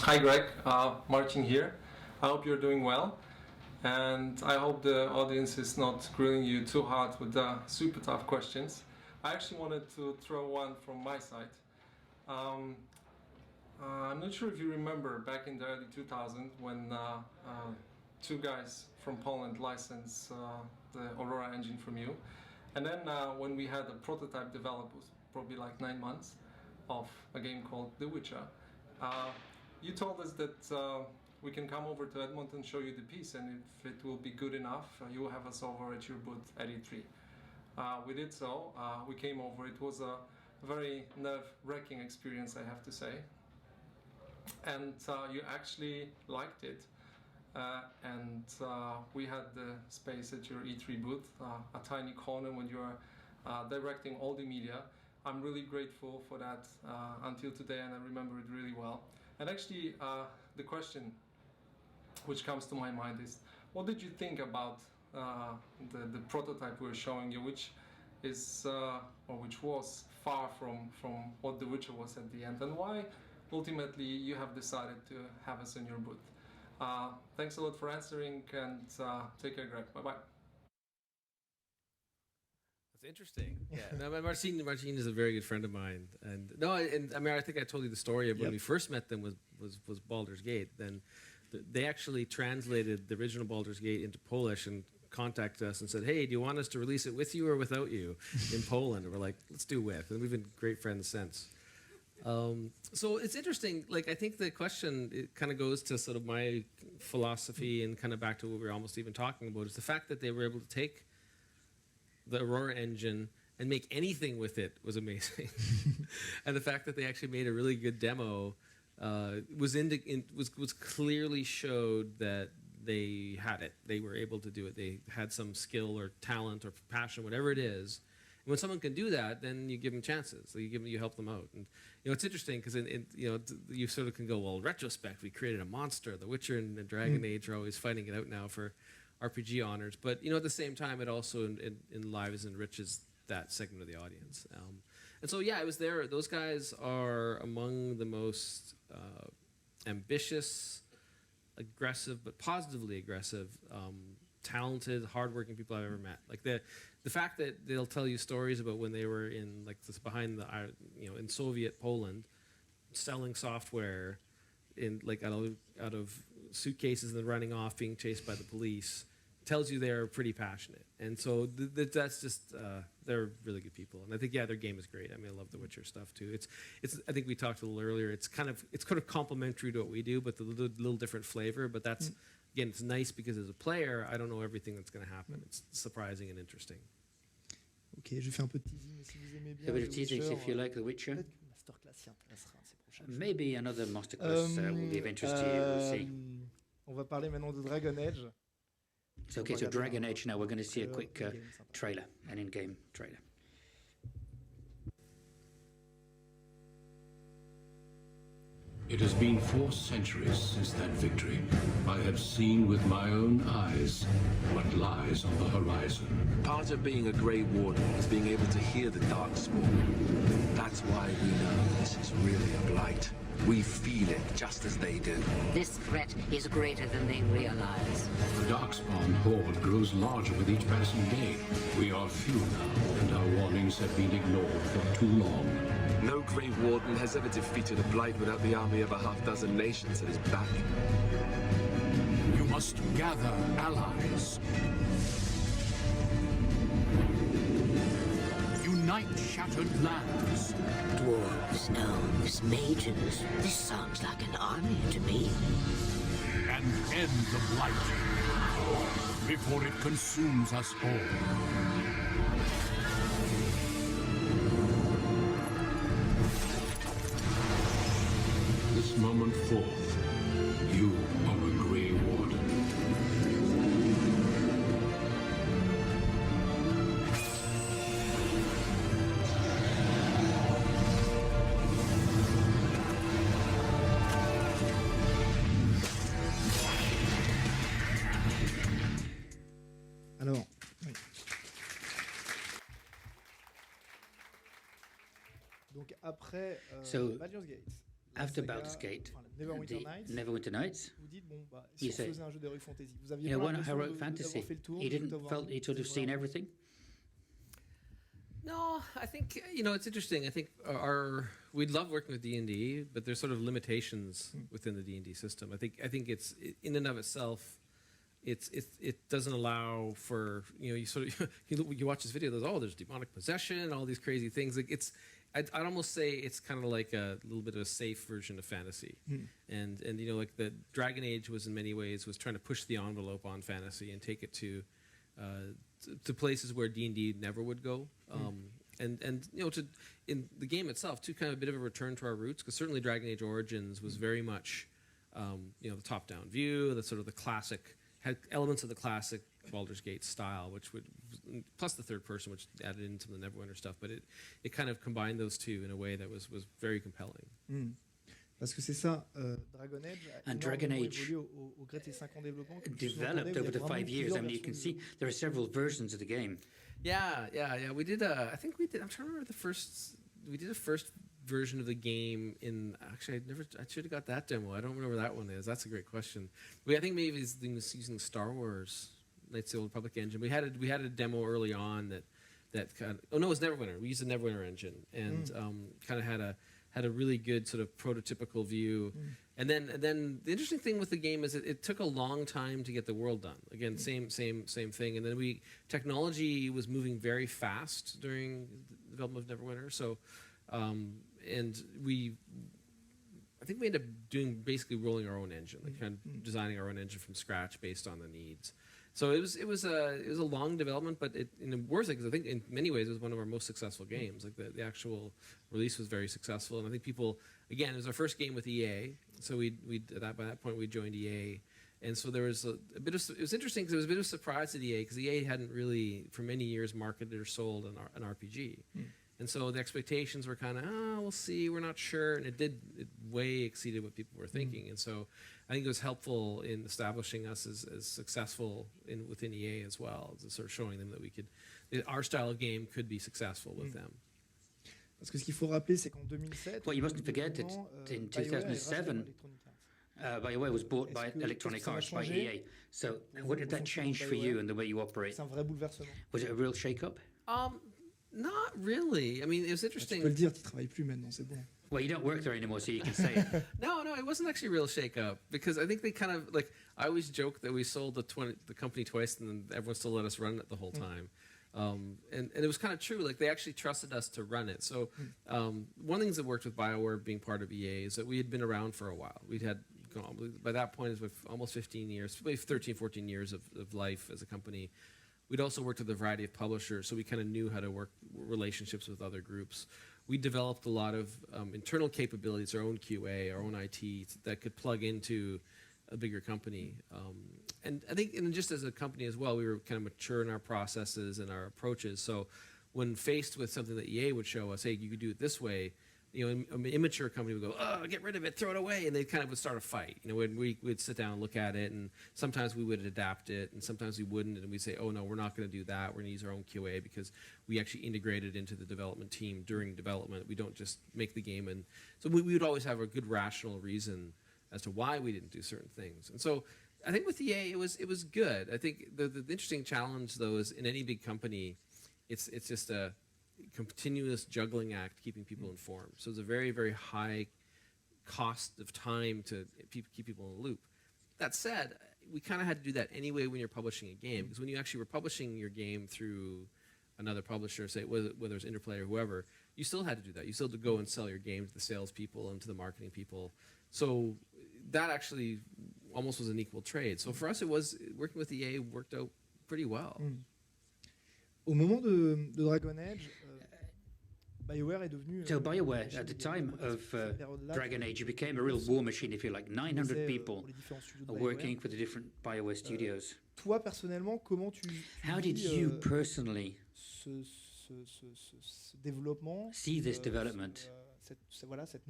Hi Greg, Martin here. I hope you're doing well, and I hope the audience is not grilling you too hard with super tough questions. I actually wanted to throw one from my side. I'm not sure if you remember back in the early 2000s when two guys from Poland licensed the Aurora engine from you, and then when we had a prototype developed, was probably like 9 months, of a game called The Witcher. You told us that we can come over to Edmonton, show you the piece, and if it will be good enough, you will have us over at your booth at E3. We did so. We came over. It was a very nerve-wracking experience, I have to say. And you actually liked it. And we had the space at your E3 booth, a tiny corner when you are directing all the media. I'm really grateful for that until today, and I remember it really well. And actually, the question which comes to my mind is, what did you think about the prototype we were showing you, which is or which was far from what The Witcher was at the end, and why ultimately you have decided to have us in your booth? Thanks a lot for answering, and take care, Greg. Bye bye. That's interesting. Yeah, no, Martin is a very good friend of mine, and I mean, I think I told you the story of when we first met them was Baldur's Gate. Then they actually translated the original Baldur's Gate into Polish and contacted us and said, "Hey, do you want us to release it with you or without you in Poland?" And we're like, "Let's do with," and we've been great friends since. So it's interesting. Like, I think the question, it kind of goes to sort of my philosophy and kind of back to what we were almost even talking about, is the fact that they were able to take the Aurora engine and make anything with it was amazing. And the fact that they actually made a really good demo was clearly showed that they had it. They were able to do it. They had some skill or talent or passion, whatever it is. And when someone can do that, then you give them chances. So you help them out. And it's interesting because you sort of can go, well, retrospect, we created a monster. The Witcher and Dragon Age are always fighting it out now for RPG honors, but at the same time, it also enlives and enriches that segment of the audience. And so, yeah, I was there. Those guys are among the most ambitious, aggressive, but positively aggressive, talented, hardworking people I've ever met. Like the fact that they'll tell you stories about when they were in behind the in Soviet Poland, selling software in out of suitcases and then running off, being chased by the police, tells you they're pretty passionate. And so that's just they're really good people. And I think their game is great. I mean, I love the Witcher stuff too. It's I think we talked a little earlier. It's kind of complementary to what we do, but the little different flavor. But that's again, it's nice because as a player, I don't know everything that's going to happen. It's surprising and interesting. Ok, je fais un peu de teasing, mais si vous aimez bien. A bit of teasing if you like The Witcher. Masterclass s'y intéressera ces prochains. Maybe another Masterclass will be of interest to you. We'll see. On va parler maintenant de Dragon Age. So, okay, so Dragon Age now, we're going to see a quick trailer, an in-game trailer. It has been 4 centuries since that victory. I have seen with my own eyes what lies on the horizon. Part of being a Grey Warden is being able to hear the Darkspawn. That's why we know this is really a blight. We feel it just as they do. This threat is greater than they realize. The Darkspawn horde grows larger with each passing day. We are few now, and our warnings have been ignored for too long. No Grey Warden has ever defeated a blight without the army of a half-dozen nations at his back. You must gather allies. Unite shattered lands. Dwarves, elves, mages. This sounds like an army to me. And end the blight before it consumes us all. This moment forth, you are a Grey Warden. Alors, oui. Donc après Baldur's Gate. After Baldur's Gate, Neverwinter Nights, vous dites, bon, bah, si on faisait un jeu d'Heroic Fantasy, vous aviez one l'impression Heroic d'avoir Fantasy. fait le tour, He felt he'd sort of seen everything. No, I think it's interesting. I think we'd love working with D&D, but there's sort of limitations within the D&D system. I think it's in and of itself. It doesn't allow for you sort of you watch this video. There's demonic possession, all these crazy things. Like I'd almost say it's kind of like a little bit of a safe version of fantasy, and like the Dragon Age was in many ways was trying to push the envelope on fantasy and take it to places where D&D never would go, and in the game itself too, kind of a bit of a return to our roots, because certainly Dragon Age Origins was very much the top-down view, the sort of the classic. Had elements of the classic Baldur's Gate style, which would plus the third person, which added in some of the Neverwinter stuff, but it kind of combined those two in a way that was very compelling. Parce que c'est ça, Dragon Age au gré des 5 ans de développement. Developed over the 5 years. I mean, you can see there are several versions of the game. Yeah. We did. I think we did. I'm trying to remember the first. We did a first version of the game in. Actually, I should have got that demo. I don't remember that one is. That's a great question. I think maybe it was using Star Wars Knights of the Old Republic engine. We had a demo early on that kind of. Oh no, it was Neverwinter. We used the Neverwinter engine and kind of had a really good sort of prototypical view. And then the interesting thing with the game is it took a long time to get the world done. Again, same thing. And then technology was moving very fast during the development of Neverwinter. So, and I think we ended up basically rolling our own engine, like kind of designing our own engine from scratch based on the needs. So it was a long development, but worth it because I think in many ways it was one of our most successful games. Like the actual release was very successful, and I think people, again, it was our first game with EA, so by that point we joined EA, and so there was a bit of. It was interesting because it was a bit of a surprise at EA because EA hadn't really for many years marketed or sold an RPG. And so the expectations were kind of, we'll see, we're not sure, and it way exceeded what people were thinking, and so I think it was helpful in establishing us as successful within EA as well, sort of showing them that our style of game could be successful with them. Parce que ce qu'il faut rappeler, c'est qu'en 2007. Well, you mustn't forget that in 2007, BioWare was bought by Electronic Arts by EA. So, what did that change for you and the way you operate? C'est un vrai bouleversement. Was it a real shake-up? Not really. I mean, it was interesting. Tu peux le dire, tu travailles plus maintenant, c'est bon. Well, you don't work there anymore, so you can say it. No, it wasn't actually a real shakeup, because I think they kind of, like, I always joke that we sold the company twice and then everyone still let us run it the whole time. And it was kind of true. Like, they actually trusted us to run it. So one of the things that worked with BioWare being part of EA is that we had been around for a while. We'd had, by that point, it was almost 15 years, maybe 13, 14 years of life as a company. We'd also worked with a variety of publishers, so we kind of knew how to work relationships with other groups. We developed a lot of internal capabilities, our own QA, our own IT, that could plug into a bigger company. And I think, and just as a company as well, we were kind of mature in our processes and our approaches. So when faced with something that EA would show us, hey, you could do it this way, you know, an immature company would go, oh, get rid of it, throw it away, and they kind of would start a fight. You know, when we'd sit down and look at it, and sometimes we would adapt it, and sometimes we wouldn't, and we'd say, oh, no, we're not going to do that. We're going to use our own QA because we actually integrated into the development team during development. We don't just make the game. And so we would always have a good rational reason as to why we didn't do certain things. And so I think with EA, it was good. I think the interesting challenge, though, is in any big company, it's just a continuous juggling act keeping people informed. So it's a very, very high cost of time to keep people in the loop. That said, we kind of had to do that anyway when you're publishing a game, because when you actually were publishing your game through another publisher, say whether it's Interplay or whoever, you still had to do that. You still had to go and sell your game to the salespeople and to the marketing people. So that actually almost was an equal trade. So for us, it was working with EA worked out pretty well. Au moment de Dragon Age, BioWare est devenu. So BioWare, at the time of Dragon Age, you became a real war machine, if you like. 900 people are working for the different BioWare studios. Toi personnellement, comment tu How did you personally ce développement, see this development? Cette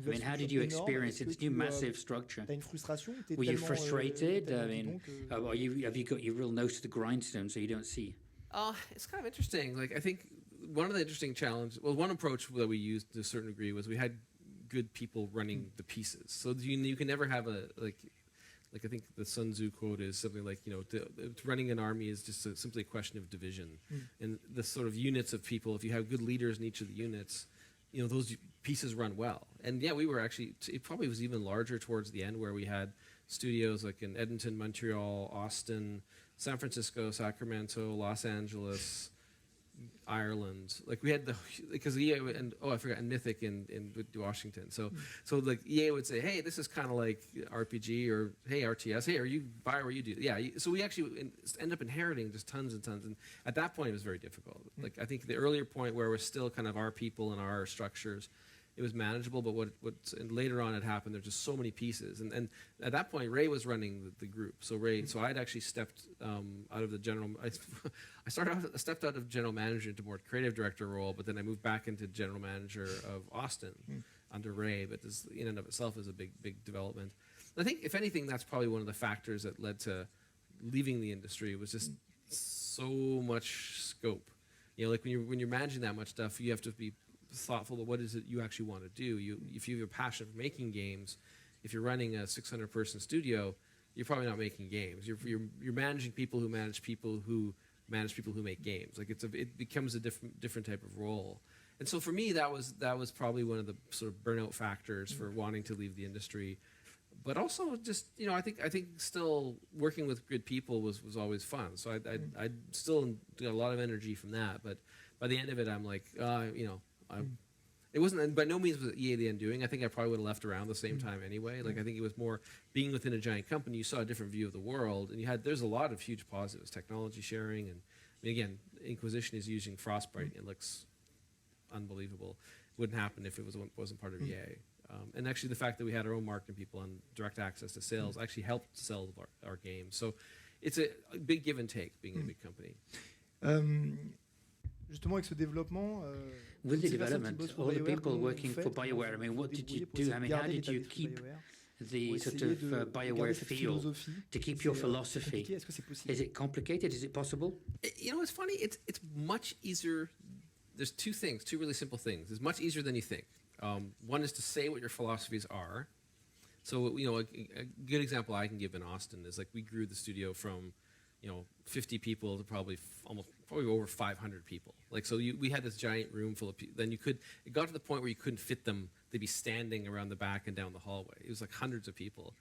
I mean, how did you experience its new massive structure? Were you frustrated? I mean, have you got your real nose to the grindstone so you don't see? It's kind of interesting. Like, I think one of the interesting challenges, well, one approach that we used to a certain degree was we had good people running the pieces. So you can never have like I think the Sun Tzu quote is something like, you know, running an army is just simply a question of division. And the sort of units of people, if you have good leaders in each of the units, you know, those pieces run well. And yeah, we were actually, it probably was even larger towards the end, where we had studios like in Edmonton, Montreal, Austin, San Francisco, Sacramento, Los Angeles, Ireland. Like we had because EA and and Mythic in Washington. So like EA would say, hey, this is kind of like RPG, or hey, RTS, hey, are you BioWare, you do? Yeah. So we actually end up inheriting just tons and tons. And at that point, it was very difficult. Like I think the earlier point where it was still kind of our people and our structures, it was manageable, but and later on it happened, there's just so many pieces. And at that point, Ray was running the group. So I'd actually stepped out of the I stepped out of general manager into more creative director role, but then I moved back into general manager of Austin under Ray. But this in and of itself is a big development. I think, if anything, that's probably one of the factors that led to leaving the industry, was just so much scope. You know, like when you're managing that much stuff, you have to be thoughtful of what is it you actually want to do. If you have a passion for making games, if you're running a 600-person studio, you're probably not making games. You're managing people who manage people who manage people who make games. Like it becomes a different type of role. And so for me, that was probably one of the sort of burnout factors for wanting to leave the industry. But also just, you know, I think still working with good people was always fun. So I still got a lot of energy from that. But by the end of it, I'm like, you know, it wasn't, by no means was EA the undoing. I think I probably would have left around the same time anyway. Like I think it was more being within a giant company, you saw a different view of the world, and there's a lot of huge positives, technology sharing, and I mean, again, Inquisition is using Frostbite. It looks unbelievable. It wouldn't happen if it wasn't part of EA. And actually, the fact that we had our own marketing people and direct access to sales actually helped sell our games. So it's a big give and take being a big company. Justement, avec ce développement, with the development, all the people working for BioWare, I mean, what did you do? I mean, how did you keep the sort of BioWare feel, to keep your philosophy? Is it complicated? Is it possible? You know, it's funny. It's much easier. There's two really simple things. It's much easier than you think. One is to say what your philosophies are. So, you know, a good example I can give in Austin is like we grew the studio from 50 people to probably over 500 people. Like, so we had this giant room full of people. Then it got to the point where you couldn't fit them. They'd be standing around the back and down the hallway. It was like hundreds of people.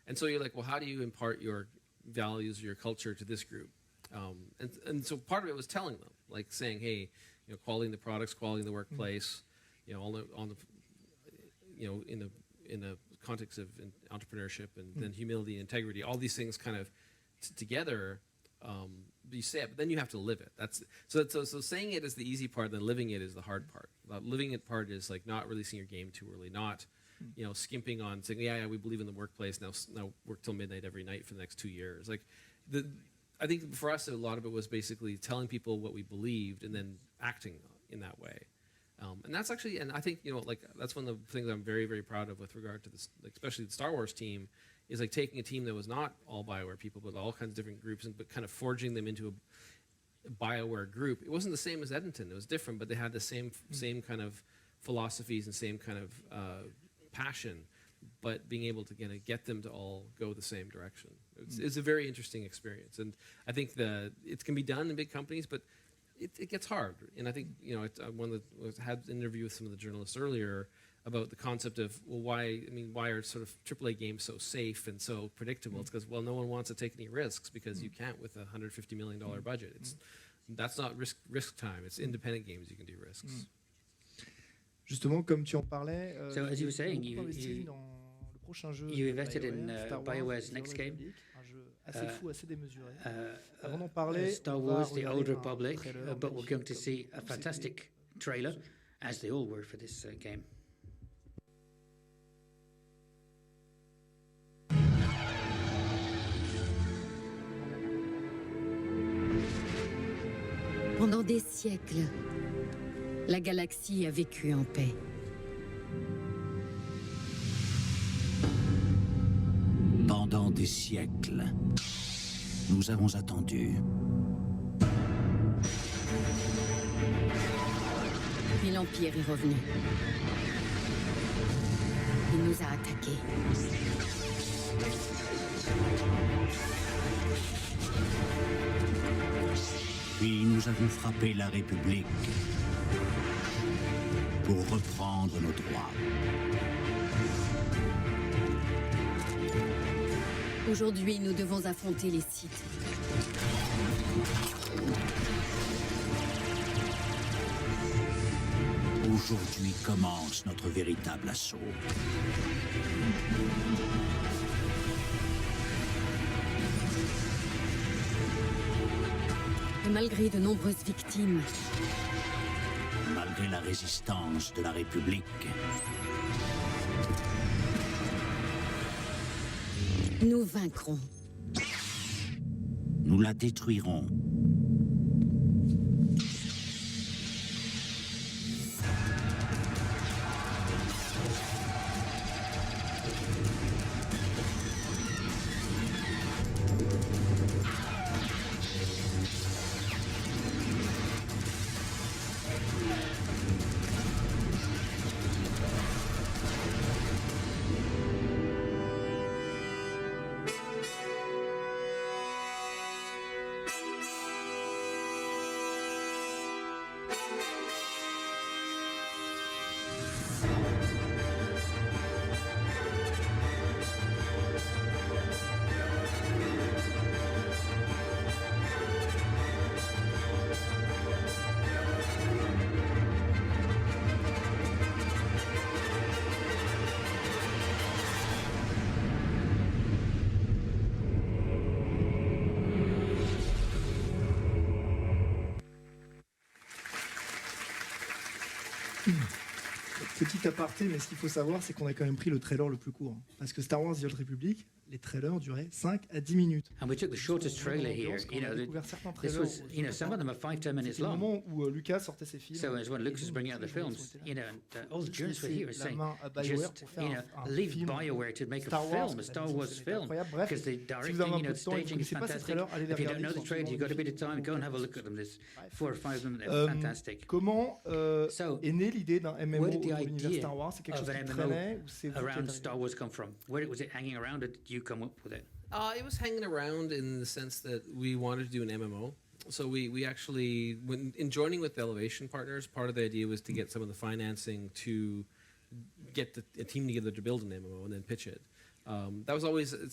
And so you're like, well, how do you impart your values, your culture to this group? And so part of it was telling them, like saying, hey, quality in the products, quality in the workplace, in the context of entrepreneurship and then humility and integrity, all these things kind of together. You say it, but then you have to live it. So saying it is the easy part, then living it is the hard part. Living it part is like not releasing your game too early, not skimping on saying, yeah, we believe in the workplace, now work till midnight every night for the next 2 years. Like I think for us, a lot of it was basically telling people what we believed and then acting in that way. And that's actually, and I think, that's one of the things I'm very, very proud of with regard to this, like, especially the Star Wars team, is like taking a team that was not all BioWare people, but all kinds of different groups, but kind of forging them into a BioWare group. It wasn't the same as Edmonton. It was different, but they had the same kind of philosophies and same kind of passion, but being able to get them to all go the same direction. It's a very interesting experience. And I think it can be done in big companies, but it gets hard. And I think, I had an interview with some of the journalists earlier about the concept of, well, why are sort of AAA games so safe and so predictable? It's because, well, no one wants to take any risks because you can't with a $150 million budget. That's not risk time. It's independent games you can do risks. Justement, comme tu en parlais, so as you were saying, you invested in BioWare's next game. Assez fou, assez démesuré. Avant d'en parler, Star Wars: The Old Republic, but we're going to see a fantastic trailer, as they all were for this game. Pendant des siècles, la galaxie a vécu en paix. Pendant des siècles, nous avons attendu. Puis l'Empire est revenu. Il nous a attaqués. Puis nous avons frappé la République pour reprendre nos droits. Aujourd'hui, nous devons affronter les Sith. Aujourd'hui commence notre véritable assaut. Et malgré de nombreuses victimes, malgré la résistance de la République, nous vaincrons. Nous la détruirons. Petit aparté, mais ce qu'il faut savoir, c'est qu'on a quand même pris le trailer le plus court. Parce que Star Wars: The Old Republic, les trailers duraient 5 à 10 minutes. And we took the shortest trailer here. This was, some of them are 5-10 minutes long. Au moment où Lucas sortait ses films. So as when Lucas was bringing out the films, and all the journalists were here saying, just, leave BioWare to make a film, a Star Wars film, because the directing, staging is fantastic. If you don't know the trailer, you've got a bit of time, go and have a look at them. There's 4 or 5 of them, they're fantastic. Comment est née l'idée d'un MMO dans l'univers Star Wars? C'est quelque chose qui traînait ou c'est around Star Wars come from? Where was it hanging around, or did you come up with it? It was hanging around in the sense that we wanted to do an MMO. So we actually, in joining with the Elevation partners, part of the idea was to get some of the financing to get a team together to build an MMO and then pitch it. That was always a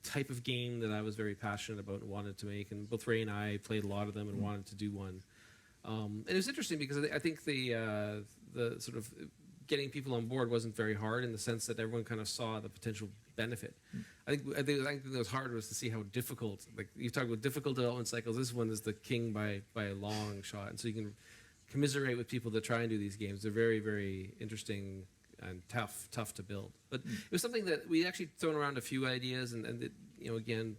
type of game that I was very passionate about and wanted to make. And both Ray and I played a lot of them and wanted to do one. And it was interesting because I think the sort of getting people on board wasn't very hard in the sense that everyone kind of saw the potential benefit. I think that was hard was to see how difficult, like you talk about difficult development cycles, this one is the king by a long shot. And so you can commiserate with people that try and do these games. They're very, very interesting and tough to build. But it was something that we actually thrown around a few ideas and it, again,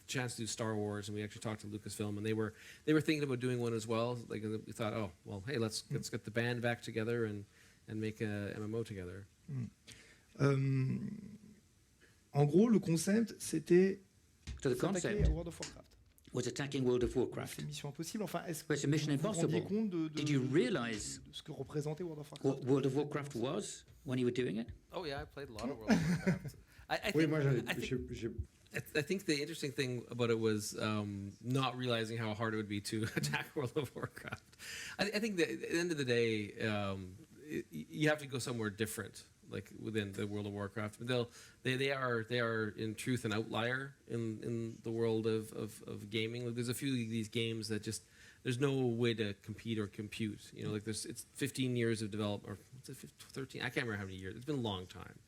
chance to do Star Wars, and we actually talked to Lucasfilm, and they were thinking about doing one as well. Like we thought, oh well, hey, let's get the band back together and make a MMO together. En gros, le concept, c'était s'attaquer à World of Warcraft. Was attacking World of Warcraft. C'est Mission Impossible. Enfin, est-ce que vous vous rendiez compte de Did you realize ce que représentait World of Warcraft? What World of Warcraft was when you were doing it? Oh yeah, I played a lot of World of Warcraft. I think the interesting thing about it was not realizing how hard it would be to attack World of Warcraft. I think that at the end of the day, you have to go somewhere different, like within the World of Warcraft. But they are in truth an outlier in the world of gaming. Like there's a few of these games that just there's no way to compete or compute. Like it's 15 years of development, or what's it, 13? I can't remember how many years. It's been a long time.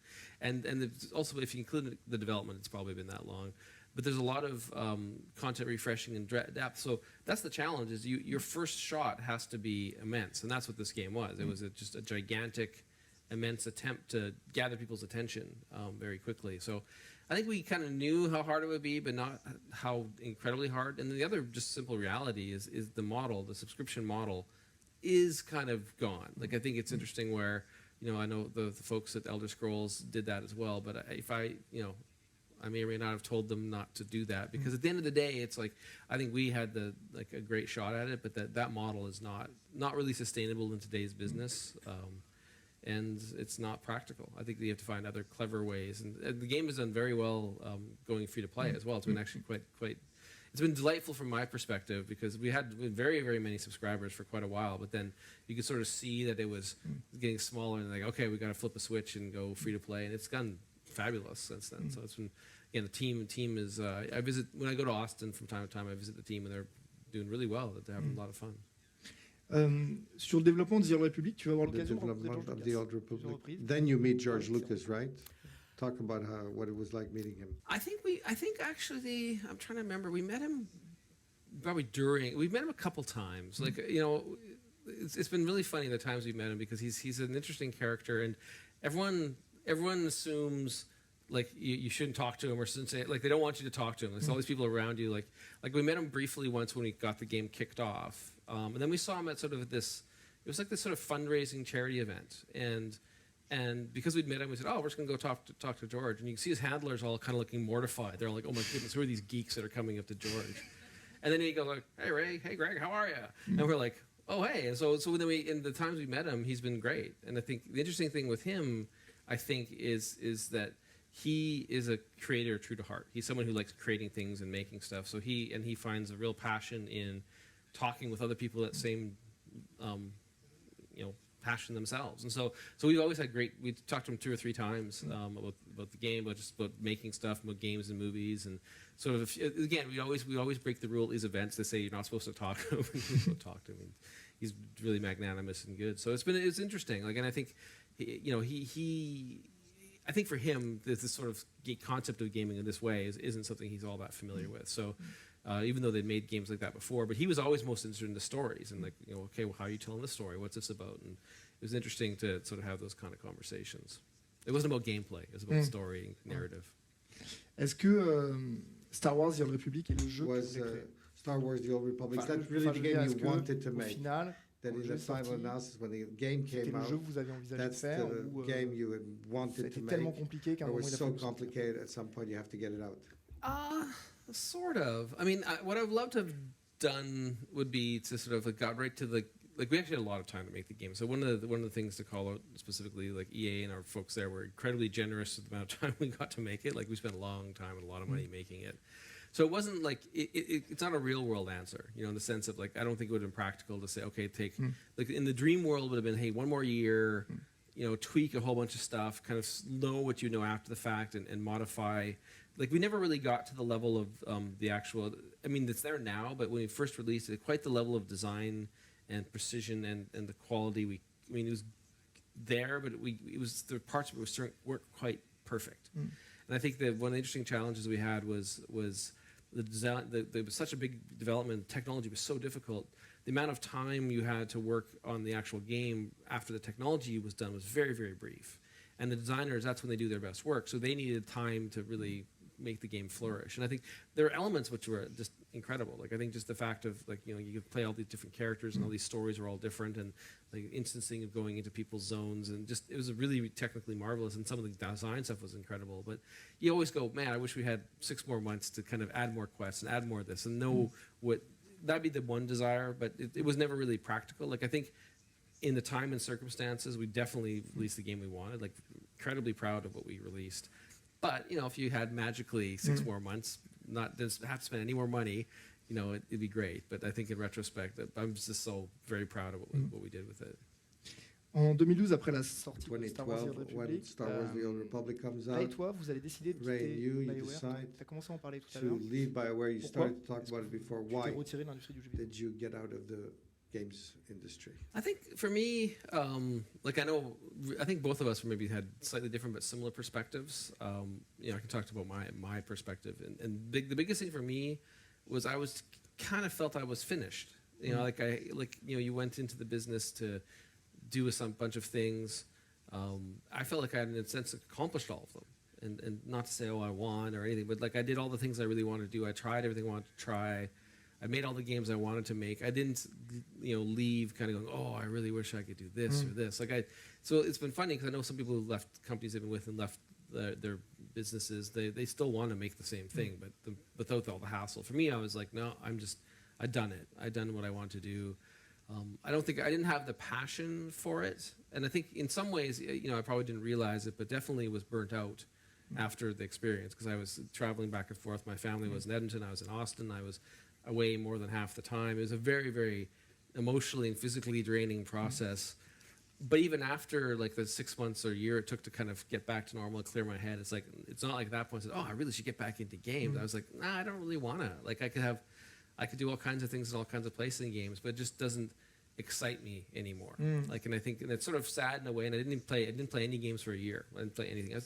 And also, if you include the development, it's probably been that long. But there's a lot of content refreshing and depth. So that's the challenge, is your first shot has to be immense. And that's what this game was. It was just a gigantic, immense attempt to gather people's attention very quickly. So I think we kind of knew how hard it would be, but not how incredibly hard. And the other just simple reality is the model, the subscription model, is kind of gone. Like I think it's interesting where, I know the folks at Elder Scrolls did that as well, but if I may or may not have told them not to do that, because at the end of the day, it's like, I think we had a great shot at it, but that model is not really sustainable in today's business. And it's not practical. I think you have to find other clever ways. And the game has done very well going free to play as well. It's been actually quite. It's been delightful from my perspective because we had very, very many subscribers for quite a while. But then you could sort of see that it was getting smaller and like, okay, we got to flip a switch and go free to play. And it's gone fabulous since then. So it's been, the team is. I visit when I go to Austin from time to time. I visit the team and they're doing really well. They're having a lot of fun. Sur le développement de The Old Republic, tu vas avoir l'occasion de rencontrer The Old Republic. Then you meet George Lucas, right? Talk about what it was like meeting him. I think actually, I'm trying to remember. We met him probably we've met him a couple times. Like it's been really funny the times we've met him because he's an interesting character, and everyone assumes like you shouldn't talk to him or shouldn't say, like they don't want you to talk to him. There's all these people around you. Like we met him briefly once when we got the game kicked off, and then we saw him at sort of this. It was like this sort of fundraising charity event, and because we'd met him, we said, "Oh, we're just gonna go talk to George." And you can see his handlers all kind of looking mortified. They're like, "Oh my goodness, who are these geeks that are coming up to George?" And then he goes like, "Hey Ray, hey Greg, how are you?" And we're like, "Oh hey." And so then in the times we met him, he's been great. And I think the interesting thing with him, I think, is that he is a creator true to heart. He's someone who likes creating things and making stuff. So he finds a real passion in talking with other people that same, passion themselves. And so we've always had we talked to him 2 or 3 times about the game, about making stuff, about games and movies, and sort of again we always break the rule. These events they say you're not supposed to talk to him. You're supposed to talk to him. And he's really magnanimous and good. So it's interesting. Like, and I think I think for him this sort of concept of gaming in this way isn't something he's all that familiar with. So. Even though they'd made games like that before, but he was always most interested in the stories and okay, well, how are you telling this story? What's this about? And it was interesting to sort of have those kind of conversations. It wasn't about gameplay; it was about story and narrative. Est-ce que Star Wars: The Old Republic est le jeu was Star Wars: The Old Republic? That's really the game you wanted to make. That in the final analysis, when the game came out, that's the game you had wanted to make. It was so complicated. At some point, you have to get it out. Sort of. I mean, what I would love to have done would be to sort of got right to like we actually had a lot of time to make the game. So one of the things to call out specifically, like EA and our folks there were incredibly generous with the amount of time we got to make it. Like we spent a long time and a lot of money making it. So it wasn't like it's not a real world answer, you know, in the sense of like I don't think it would have been practical to say, okay, take like in the dream world would have been, hey, one more year, you know, tweak a whole bunch of stuff, kind of know what you know after the fact and modify. Like we never really got to the level of the actual. I mean, it's there now, but when we first released it, quite the level of design and precision and the quality. I mean, it was there, but it was the parts of it weren't quite perfect. And I think that one of the interesting challenges we had was the design. There was such a big development. Technology was so difficult. The amount of time you had to work on the actual game after the technology was done was very, very brief. And the designers, that's when they do their best work. So they needed time to really make the game flourish. And I think there are elements which were just incredible. Like I think just the fact of like, you know, you could play all these different characters and all these stories were all different, and like instancing of going into people's zones, and just it was really technically marvelous, and some of the design stuff was incredible. But you always go, man, I wish we had 6 more months to kind of add more quests and add more of this and know what that'd be the one desire, but it was never really practical. Like I think in the time and circumstances, we definitely released the game we wanted. Like incredibly proud of what we released. But you know, if you had magically 6 more months, didn't have to spend any more money, you know, it'd be great. But I think in retrospect, I'm just so very proud of what we did with it. En 2012, après la sortie de Star Wars The Old Republic comes out, Ray, toi, vous avez décidé de quitter BioWare. Tu as commencé à en parler tout à l'heure. To leave BioWare, you started to talk about it before. Why retiré de l'industrie du jeu vidéo? Did you get out of the games industry? I think for me, like I think both of us maybe had slightly different but similar perspectives. You know, I can talk about my perspective, and the biggest thing for me was I was kind of felt I was finished. You know, you know, you went into the business to do a bunch of things. I felt like I had, in a sense, accomplished all of them, and not to say, oh, I won or anything, but like I did all the things I really wanted to do. I tried everything I wanted to try. I made all the games I wanted to make. I didn't, you know, leave kind of going, oh, I really wish I could do this or this. So it's been funny because I know some people who left companies they've been with and left their businesses. They still want to make the same thing, but without all the hassle. For me, I was like, no, I've done it. I've done what I want to do. I didn't have the passion for it. And I think in some ways, you know, I probably didn't realize it, but definitely was burnt out after the experience because I was traveling back and forth. My family was in Edmonton. I was in Austin. I was away more than half the time. It was a very, very emotionally and physically draining process. But even after like the 6 months or a year it took to kind of get back to normal and clear my head, it's not like at that point I said, oh, I really should get back into games. I was like, nah, I don't really want to. Like I could do all kinds of things in all kinds of places in games, but it just doesn't excite me anymore. Like, and I think and it's sort of sad in a way. And I didn't play any games for a year. I didn't play anything.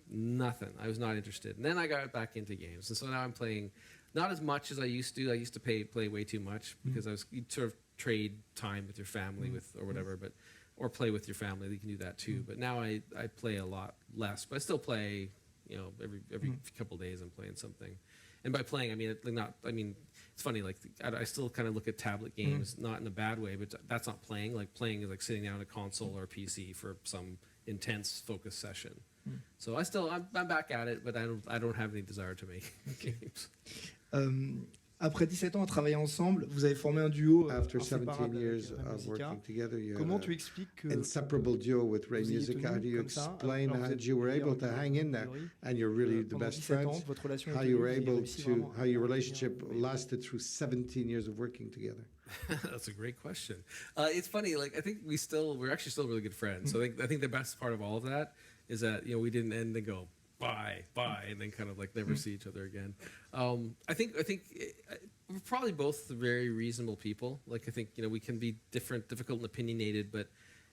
Nothing. I was not interested. And then I got back into games, and so now I'm playing not as much as I used to. I used to play way too much because you'd sort of trade time with your family or whatever, or play with your family. You can do that too. But now I play a lot less. But I still play. You know, every couple of days I'm playing something. And by playing, I mean it's funny. Like I still kind of look at tablet games, not in a bad way, but that's not playing. Like playing is like sitting down at a console or a PC for some intense focus session. So I'm back at it, but I don't have any desire to make games. Après 17 ans à travailler ensemble, vous avez formé un duo After 17 years of working together, you Comment tu expliques que inseparable duo with Ray Musica? How do you explain how you were able to hang in there and you're really the best friends? How you were able to, how your relationship lasted through 17 years of working together? That's a great question. It's funny. Like I think we're actually still really good friends. So I think the best part of all of that is that, you know, we didn't end and go bye, and then kind of like never see each other again. I think we're probably both very reasonable people. Like I think, you know, we can be difficult and opinionated, but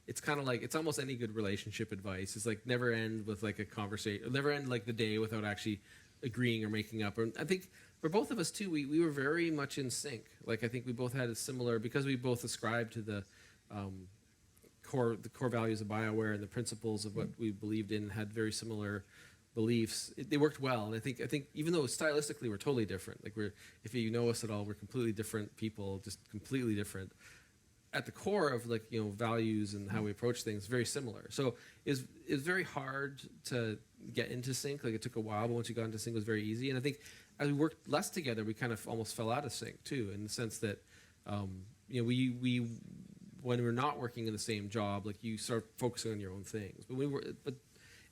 it's kind of like it's almost any good relationship advice. It's like never end with like a conversation, never end like the day without actually agreeing or making up. And I think for both of us too, we were very much in sync. Like I think we both had a similar, because we both ascribed to the core values of BioWare and the principles of what we believed in, had very similar beliefs. They worked well, and I think even though stylistically we're totally different, like if you know us at all, we're completely different people, just completely different. At the core of like, you know, values and how we approach things, very similar. So it's very hard to get into sync. Like it took a while, but once you got into sync, it was very easy. And I think as we worked less together, we kind of almost fell out of sync too, in the sense that you know, when we're not working in the same job, like you start focusing on your own things. But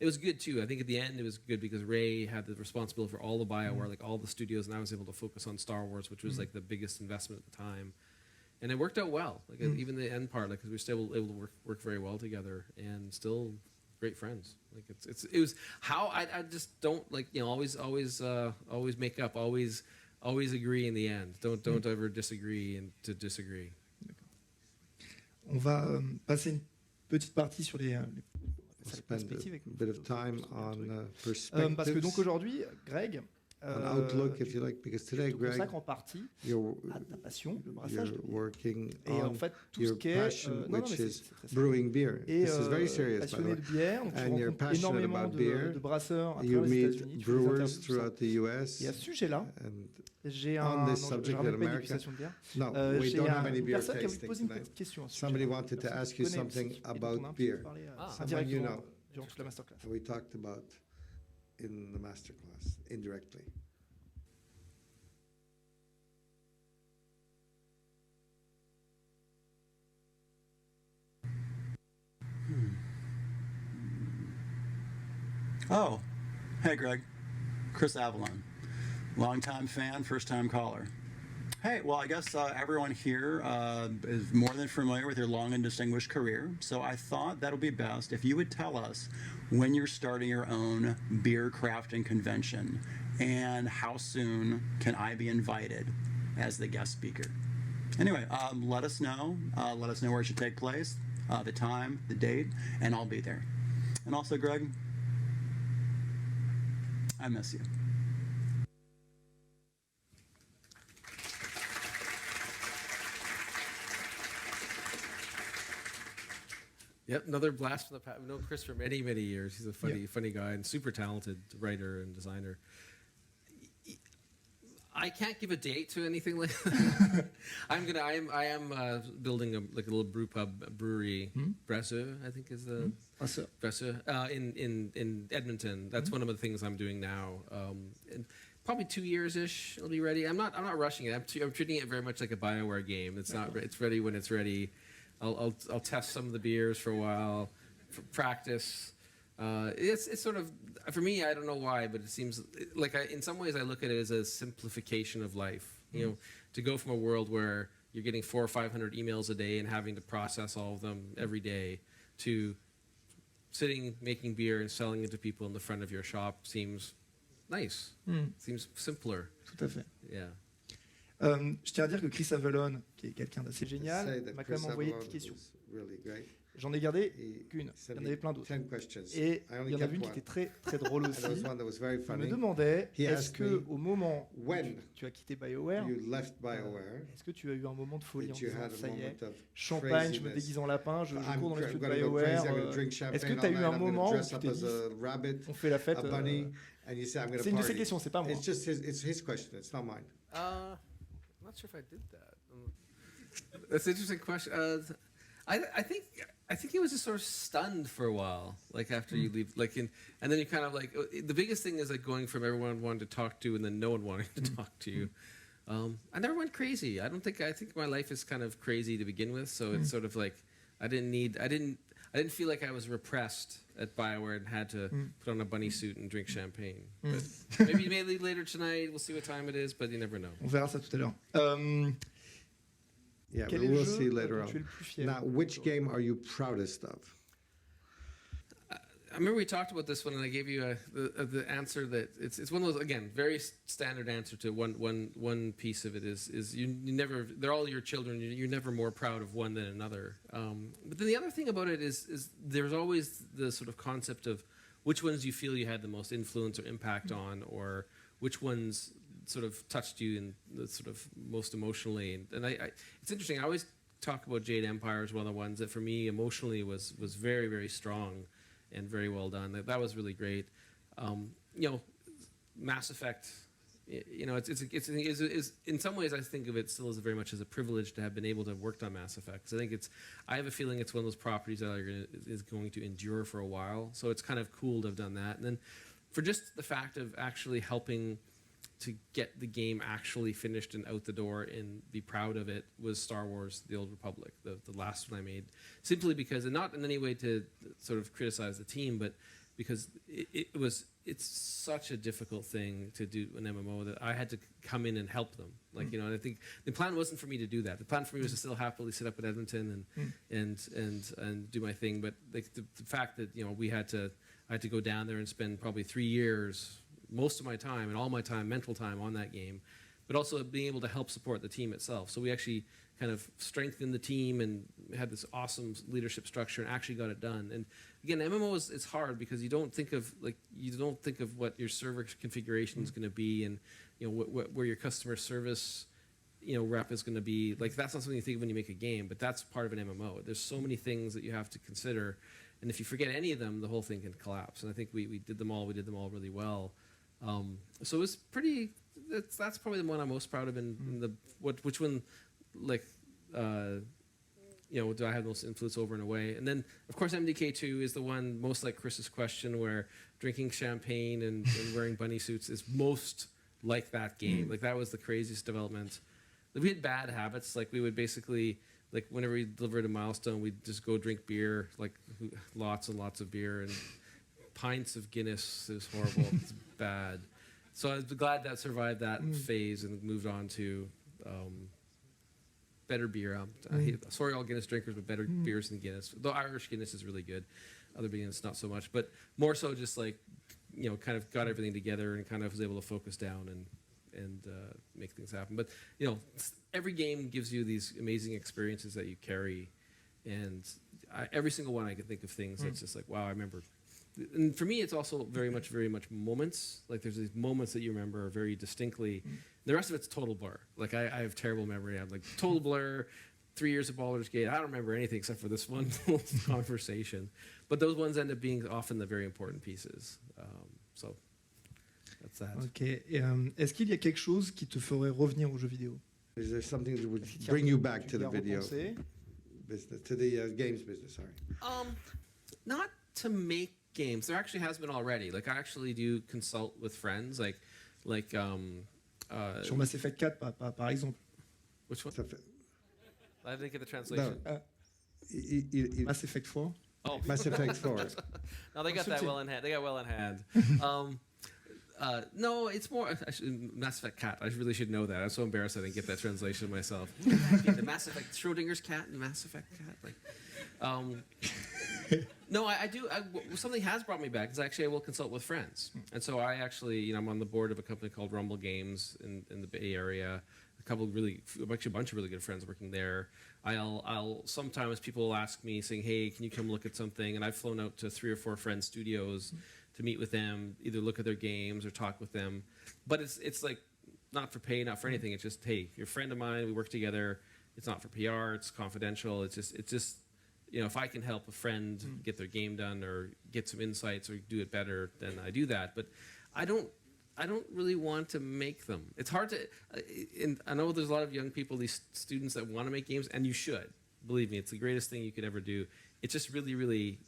it was good too. I think at the end it was good because Ray had the responsibility for all the BioWare, like all the studios, and I was able to focus on Star Wars, which was like the biggest investment at the time. And it worked out well, like even the end part, like because we were still able to work very well together, and still great friends. Like it was how I just don't like always make up, always agree in the end. Don't ever disagree and to disagree. On va passer une petite partie sur les perspectives. A bit of time on perspectives. Parce que donc aujourd'hui, Greg, an outlook, if you like, because today, Greg, consacre en partie à ta passion, le brassage de bière. Working et on en fait, tout your ce qui passion, est which is brewing beer. Et this is very serious, by the passionné way. de bière, donc And tu you're rencontres passionate énormément about beer. de brasseurs à You travers les meet États-Unis, brewers throughout the US. Et à ce sujet-là, j'ai on this subject in America, de bière. no, we don't have any beer Personne qui a tasting posé une tonight. petite question. Somebody wanted to ask you something about beer. Someone you know. Durant toute la masterclass. We talked about in the masterclass indirectly. Oh, hey Greg, Chris Avalon, longtime fan, first-time caller. Hey, well, I guess everyone here is more than familiar with your long and distinguished career, so I thought that would be best if you would tell us when you're starting your own beer crafting convention and how soon can I be invited as the guest speaker. Anyway, let us know where it should take place, the time, the date, and I'll be there. And also, Greg, I miss you. Yep, another blast from the past. I've known Chris for many, many years. He's a funny guy and super talented writer and designer. I can't give a date to anything like that. I am building a little brew pub brewery, Bresse, I think is the Bresse in Edmonton. That's one of the things I'm doing now. And probably 2 years-ish it'll be ready. I'm not rushing it. I'm treating it very much like a BioWare game. It's ready when it's ready. I'll test some of the beers for a while, for practice. It's sort of, for me, I don't know why, but it seems like in some ways I look at it as a simplification of life. You know, to go from a world where you're getting 400 or 500 emails a day and having to process all of them every day to sitting, making beer and selling it to people in the front of your shop seems nice. Seems simpler. Tout à fait. Yeah. Je tiens à dire que Chris Avalon, qui est quelqu'un d'assez génial, m'a quand même envoyé 10 questions. J'en ai gardé qu'une, il y en avait plein d'autres. Et il y en avait une qui était très très drôle aussi. Il me demandait, est-ce qu'au moment où tu as quitté BioWare, est-ce que tu as eu un moment de folie en disant, ça y est, champagne, je me déguise en lapin, je cours dans les studios de BioWare. Est-ce que tu as eu un moment où tu t'es dit, on fait la fête? C'est une de ces questions, c'est pas moi. It's his question, it's not mine. I'm not sure if I did that. That's an interesting question. I think he was just sort of stunned for a while, like after you leave, and then you kind of like the biggest thing is like going from everyone wanting to talk to and then no one wanting to talk to you. I never went crazy. I think my life is kind of crazy to begin with, so it's sort of like I didn't feel like I was repressed at BioWare and had to put on a bunny suit and drink champagne. But maybe later tonight, we'll see what time it is, but you never know. On verra ça tout à l'heure. Yeah, we'll see later on. Now, which game are you proudest of? I remember we talked about this one, and I gave you the answer that it's one of those, again, very standard answer to one piece of it is you never, they're all your children, you're never more proud of one than another. But then the other thing about it is there's always the sort of concept of which ones you feel you had the most influence or impact on, or which ones sort of touched you in the sort of most emotionally. And it's interesting, I always talk about Jade Empire as one of the ones that for me emotionally was very, very strong and very well done. That was really great. You know, Mass Effect, you know, it's in some ways I think of it still as very much as a privilege to have been able to have worked on Mass Effect. 'Cause I have a feeling it's one of those properties that is going to endure for a while. So it's kind of cool to have done that. And then for just the fact of actually helping to get the game actually finished and out the door and be proud of it was Star Wars: The Old Republic, the last one I made. Simply because, and not in any way to sort of criticize the team, but because it's such a difficult thing to do an MMO that I had to come in and help them. Like, you know, and I think the plan wasn't for me to do that. The plan for me was to still happily sit up in Edmonton and do my thing. But like the fact that, you know, I had to go down there and spend probably 3 years, most of my time and all my time, mental time on that game, but also being able to help support the team itself. So we actually kind of strengthened the team and had this awesome leadership structure and actually got it done. And again, MMO it's hard because you don't think of what your server configuration is going to be, and you know where your customer service, you know, rep is going to be. Like, that's not something you think of when you make a game, but that's part of an MMO. There's so many things that you have to consider, and if you forget any of them, the whole thing can collapse. And I think we did them all. We did them all really well. So it was pretty. That's probably the one I'm most proud of. Which one, like, you know, do I have the most influence over in a way? And then, of course, MDK2 is the one most like Chris's question, where drinking champagne and wearing bunny suits is most like that game. Like, that was the craziest development. Like, we had bad habits. Like, we would basically, like, whenever we delivered a milestone, we'd just go drink beer, like lots and lots of beer, and pints of Guinness. It was horrible. It's bad. So I was glad that survived that phase and moved on to better beer. Sorry, all Guinness drinkers, but better beers than Guinness. Though Irish Guinness is really good. Other Guinness, not so much. But more so just like, you know, kind of got everything together and kind of was able to focus down and make things happen. But, you know, every game gives you these amazing experiences that you carry. And every single one I can think of things that's just like, wow, I remember. And for me, it's also very much moments. Like, there's these moments that you remember very distinctly. The rest of it's total blur. Like, I have terrible memory. I'm like, total blur, 3 years of Baldur's Gate. I don't remember anything except for this one conversation. But those ones end up being often the very important pieces. So, that's that. Ok. Et, est-ce qu'il y a quelque chose qui te ferait revenir aux jeux vidéo? Is there something that would bring you back to the video business, to the games business? Sorry. Not to make games. There actually has been already. Like, I actually do consult with friends. Like sur Mass Effect 4, par exemple. Which one? I didn't get the translation. No. Mass Effect 4. Oh, Mass Effect 4. No, they got that well in hand. They got well in hand. No, it's more Mass Effect cat. I really should know that. I'm so embarrassed I didn't get that translation myself. The Mass Effect Schrodinger's cat and Mass Effect cat. Like, no, I do. Something has brought me back. Is actually I will consult with friends, and so I actually, you know, I'm on the board of a company called Rumble Games in the Bay Area. Actually a bunch of really good friends working there. I'll sometimes people will ask me saying, hey, can you come look at something? And I've flown out to 3 or 4 friends' studios to meet with them, either look at their games or talk with them. But it's like not for pay, not for anything. It's just, hey, you're a friend of mine. We work together. It's not for PR. It's confidential. It's just you know, if I can help a friend get their game done or get some insights or do it better, then I do that. But I don't really want to make them. It's hard to, and I know there's a lot of young people, these students that want to make games, and you should. Believe me, it's the greatest thing you could ever do. It's just really, really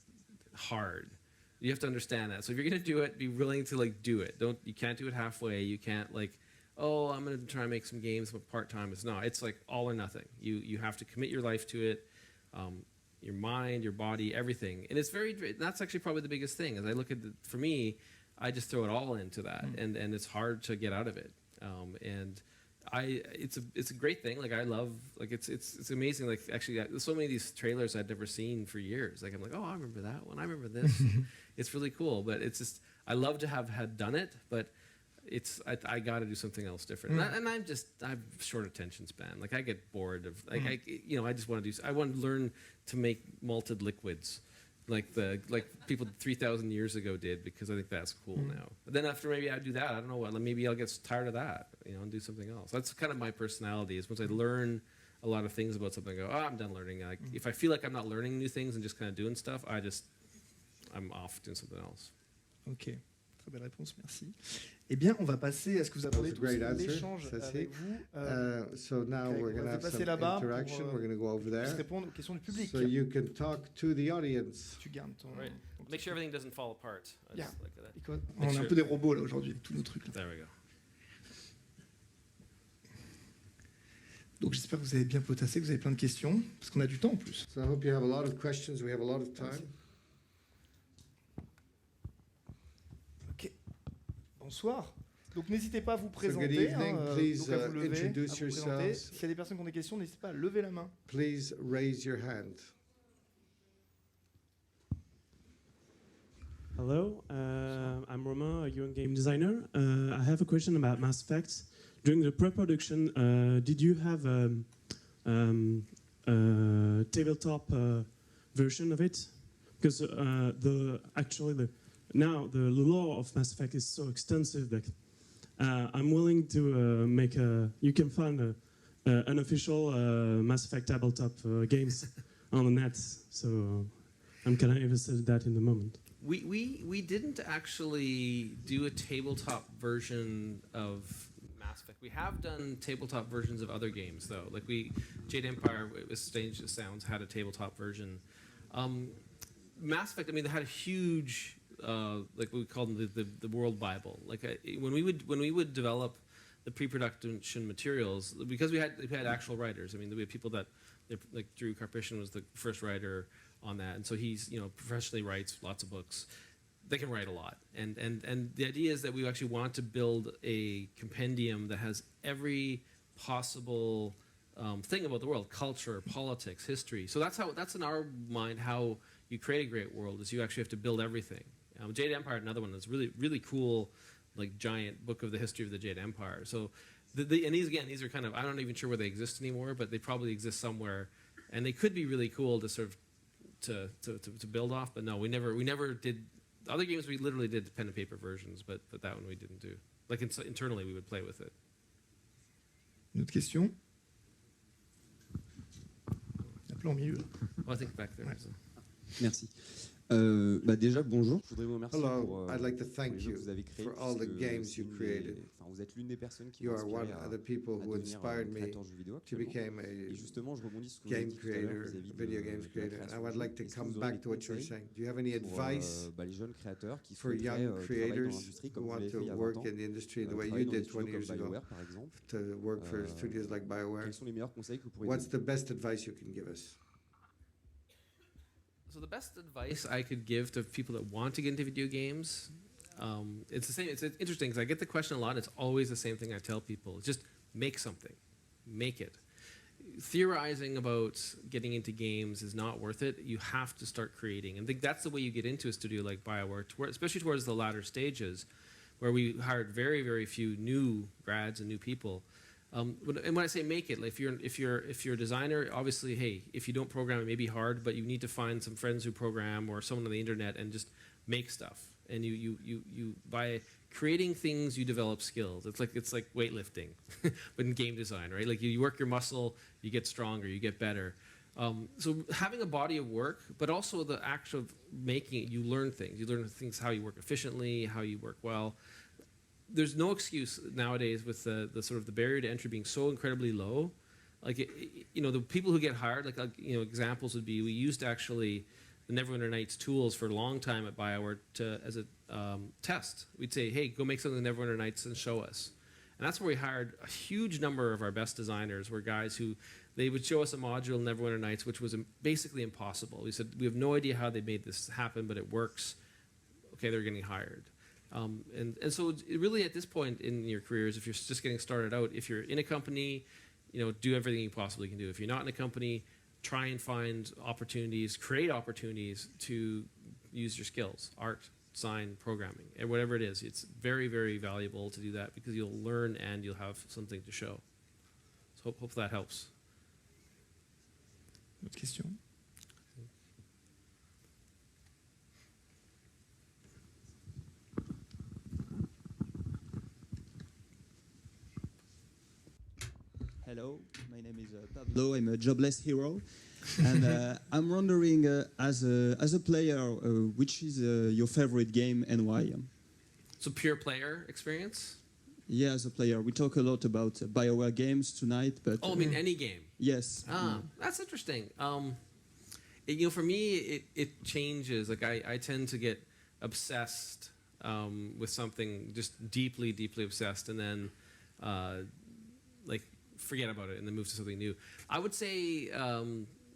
hard. You have to understand that. So if you're going to do it, be willing to like do it. You can't do it halfway. You can't like, oh, I'm going to try and make some games, but part-time. It's not. It's like all or nothing. You have to commit your life to it. Your mind, your body, everything. And it's that's actually probably the biggest thing. As I look at for me, I just throw it all into that, and it's hard to get out of it. And it's a great thing. Like, I love, like, it's amazing. Like, actually, there's so many of these trailers I'd never seen for years. Like, I'm like, oh, I remember that one. I remember this. It's really cool. But it's just, I love to have done it, but I got to do something else different. And I have short attention span. Like, I get bored of, like, I just want to I want to learn to make malted liquids. Like people 3,000 years ago did, because I think that's cool now. But then after maybe I do that, I don't know what, maybe I'll get tired of that, you know, and do something else. That's kind of my personality, is once I learn a lot of things about something, I go, oh, I'm done learning. Like, if I feel like I'm not learning new things and just kind of doing stuff, I'm off doing something else. Ok, très belle réponse, merci. Eh bien, on va passer à ce que vous attendez tous, l'échange avec vous. So now we're going to have some interaction. We're going to go over there. Répondre aux questions du public. So you can talk to the audience. Tu gardes ton... Right. Make sure everything doesn't fall apart. Yeah. On a un peu des robots là aujourd'hui avec tous nos trucs. Là. There we Donc j'espère que vous avez bien potassé, que vous avez plein de questions, parce qu'on a du temps en plus. So I hope you have a lot of questions. We have a lot of time. Ok. Bonsoir. Donc n'hésitez pas à vous présenter. So good evening. Please donc à vous lever, introduce à vous présenter. yourselves. S'il y a des personnes qui ont des questions, n'hésitez pas à lever la main. Please raise your hand. Hello, I'm Romain, a young game designer. I have a question about Mass Effect. During the pre-production, did you have a tabletop version of it? Because now the lore of Mass Effect is so extensive that I'm willing to make you can find unofficial Mass Effect tabletop games on the net. So I'm kind of interested in that in the moment. We didn't actually do a tabletop version of Mass Effect. We have done tabletop versions of other games, though. Like Jade Empire, as strange as it sounds, had a tabletop version. Mass Effect, I mean, they had a huge, like we called them the World Bible. Like when we would develop the pre-production materials, because we had actual writers. I mean, we had people that, like Drew Karpyshyn was the first writer on that, and so he's professionally writes lots of books. They can write a lot, and the idea is that we actually want to build a compendium that has every possible thing about the world: culture, politics, history. So that's in our mind how you create a great world, is you actually have to build everything. Jade Empire, another one that's really cool, like giant book of the history of the Jade Empire. So and these are kind of, I'm not even sure where they exist anymore, but they probably exist somewhere, and they could be really cool to sort of to build off, but no, we never did. Other games we literally did pen and paper versions, but that one we didn't do. Like internally we would play with it. Une autre question? Appelons au milieu. Oh, I think back there. Ouais. Merci. Déjà, bonjour. Je voudrais vous remercier pour I'd like to thank les jeux you que vous avez créés, for all the games you created. Vous êtes l'une des personnes qui You m'ont are inspiré one of the people who inspired me to become a Et justement, je rebondis sur ce que vous avez game dit tout à l'heure creator, vis-à-vis video de games la creator. And I création would de like jeux. to Est-ce que come vous auriez back to what you're conseils saying. Do you have any pour advice les jeunes créateurs qui for souhaiteraient young travailler dans creators l'industrie who comme vous want l'avez to fait il y a work 20 ans, in the industry the way travailler you dans des did 20 studios years comme ago, BioWare, par exemple? to work for studios like BioWare? Quels sont les meilleurs conseils que vous pourriez What's donner? the best advice you can give us? So the best advice I could give to people that want to get into video games, it's the same. It's interesting because I get the question a lot. It's always the same thing I tell people: just make something, make it. Theorizing about getting into games is not worth it. You have to start creating, and I think that's the way you get into a studio like BioWare, especially towards the latter stages, where we hired very few new grads and new people. And when I say make it, if you're a designer, obviously, hey, if you don't program, it may be hard, but you need to find some friends who program or someone on the internet and just make stuff. And you by creating things, you develop skills. It's like weightlifting, but in game design, right? Like you work your muscle, you get stronger, you get better. So having a body of work, but also the act of making it, you learn things. You learn things, how you work efficiently, how you work well. There's no excuse nowadays with the sort of the barrier to entry being so incredibly low. Like, the people who get hired, examples would be, we used actually the Neverwinter Nights tools for a long time at BioWare as a test. We'd say, hey, go make something in Neverwinter Nights and show us. And that's where we hired a huge number of our best designers, were guys who, they would show us a module in Neverwinter Nights, which was basically impossible. We said, we have no idea how they made this happen, but it works. Okay, they're getting hired. And so really at this point in your careers, if you're just getting started out, if you're in a company, do everything you possibly can do. If you're not in a company, try and find opportunities, create opportunities to use your skills, art, design, programming, and whatever it is. It's very valuable to do that because you'll learn and you'll have something to show. So hope that helps. Autre question? Hello, my name is Pablo. I'm a jobless hero, and I'm wondering, as a player, which is your favorite game and why? So pure player experience? Yeah, as a player, we talk a lot about BioWare games tonight, but I mean any game. Yes. That's interesting. For me, it changes. Like I tend to get obsessed with something, just deeply obsessed, and then forget about it and then move to something new. I would say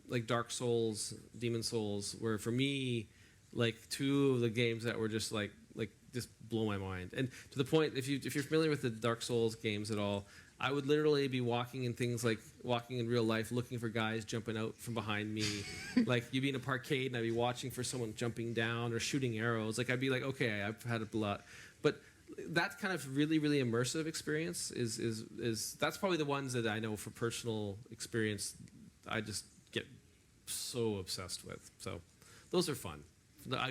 like Dark Souls, Demon Souls, were for me like two of the games that were just like just blow my mind. And to the point, if you're familiar with the Dark Souls games at all, I would literally be walking in real life, looking for guys jumping out from behind me. Like you'd be in a parkade and I'd be watching for someone jumping down or shooting arrows. Like I'd be like, okay, I've had a lot. But that kind of really, really immersive experience is that's probably the ones that I know for personal experience I just get so obsessed with. So those are fun.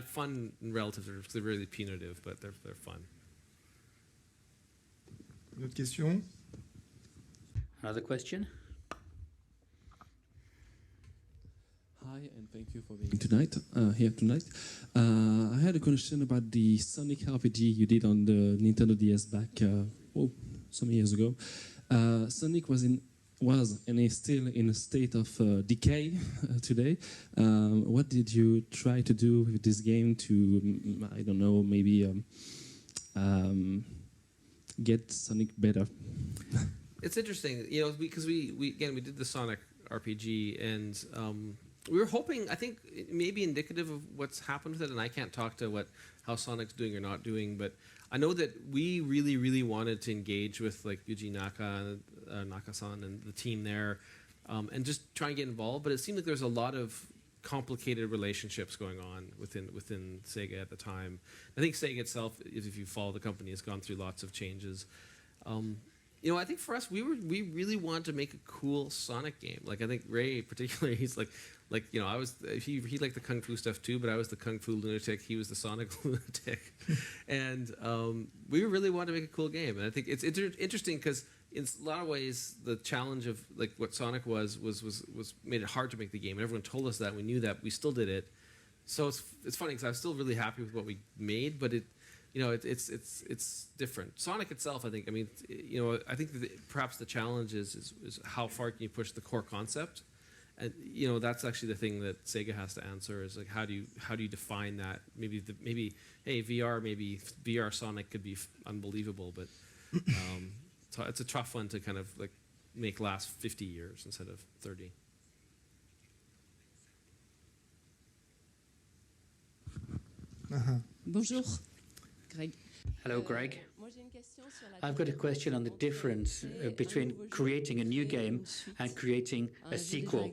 Fun in relative terms, they're really punitive, but they're fun. Une autre question? Another question? Hi, and thank you for being here tonight. I had a question about the Sonic RPG you did on the Nintendo DS back some years ago. Sonic was and is still in a state of decay today. What did you try to do with this game to, I don't know, maybe get Sonic better? It's interesting, because we did the Sonic RPG, and we were hoping, I think, maybe indicative of what's happened with it, and I can't talk to how Sonic's doing or not doing, but I know that we really, really wanted to engage with like Yuji Naka-san and the team there, and just try and get involved. But it seemed like there's a lot of complicated relationships going on within Sega at the time. I think Sega itself, if you follow the company, has gone through lots of changes. I think for us, we really wanted to make a cool Sonic game. Like I think Ray, particularly, he's he liked the kung fu stuff too, but I was the kung fu lunatic. He was the Sonic lunatic, and we really wanted to make a cool game. And I think it's interesting because in a lot of ways, the challenge of like what Sonic was made it hard to make the game. And everyone told us that. We knew that. We still did it. So it's funny because I was still really happy with what we made, but it's different. Sonic itself, I think. I mean, I think that perhaps the challenge is how far can you push the core concept, and that's actually the thing that Sega has to answer is like how do you define that? Maybe hey VR Sonic could be unbelievable, but so it's a tough one to kind of like make last 50 years instead of 30. Bonjour, Greg. Hello, Greg. I've got a question on the difference between creating a new game and creating a sequel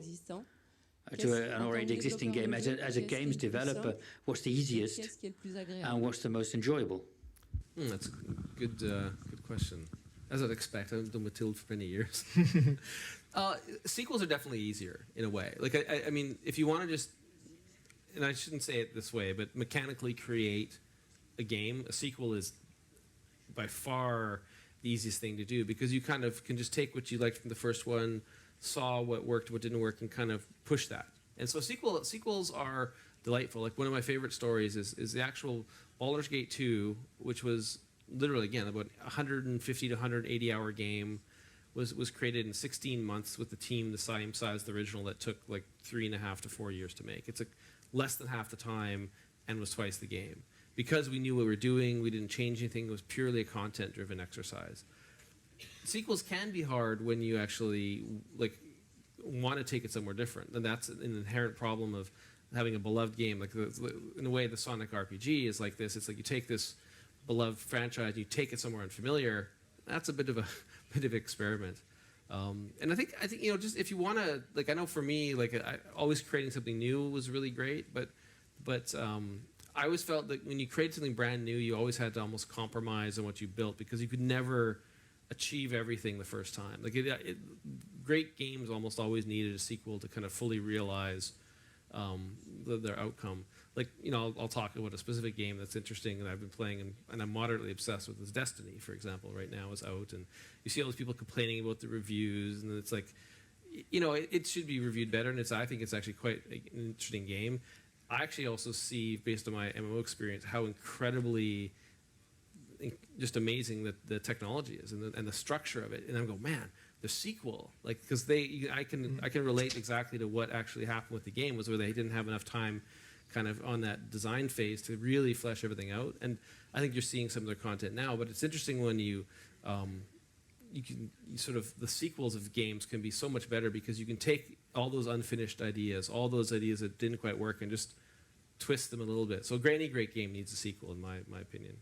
to an already existing game. As a games developer, what's the easiest and what's the most enjoyable? That's a good question. As I'd expect, I've done Mathilde for many years. Sequels are definitely easier in a way. Like I mean, if you want to just, and I shouldn't say it this way, but mechanically create a game, a sequel is by far the easiest thing to do because you kind of can just take what you liked from the first one, saw what worked, what didn't work, and kind of push that. And so sequels are delightful. Like one of my favorite stories is the actual Baldur's Gate 2, which was literally, again, about 150 to 180 hour game, was created in 16 months with the team the same size as the original that took like 3.5 to 4 years to make. It's less than half the time and was twice the game. Because we knew what we were doing, we didn't change anything, it was purely a content-driven exercise. Sequels can be hard when you actually like want to take it somewhere different. And that's an inherent problem of having a beloved game. Like in a way, the Sonic RPG is like this. It's like you take this beloved franchise, you take it somewhere unfamiliar. That's a bit of an experiment. And I think just if you want to, like, I know for me, like always creating something new was really great, but I always felt that when you create something brand new, you always had to almost compromise on what you built because you could never achieve everything the first time. Like great games almost always needed a sequel to kind of fully realize their outcome. Like, I'll talk about a specific game that's interesting that I've been playing and I'm moderately obsessed with is Destiny, for example, right now is out. And you see all these people complaining about the reviews and it's like, it should be reviewed better. And I think it's actually quite an interesting game. I actually also see, based on my MMO experience, how incredibly just amazing that the technology is and the structure of it. And I go, man, the sequel, like, because I can relate exactly to what actually happened with the game was where they didn't have enough time kind of on that design phase to really flesh everything out. And I think you're seeing some of their content now, but it's interesting when you the sequels of games can be so much better because you can take all those unfinished ideas, all those ideas that didn't quite work, and just twist them a little bit. So any great game needs a sequel, in my opinion.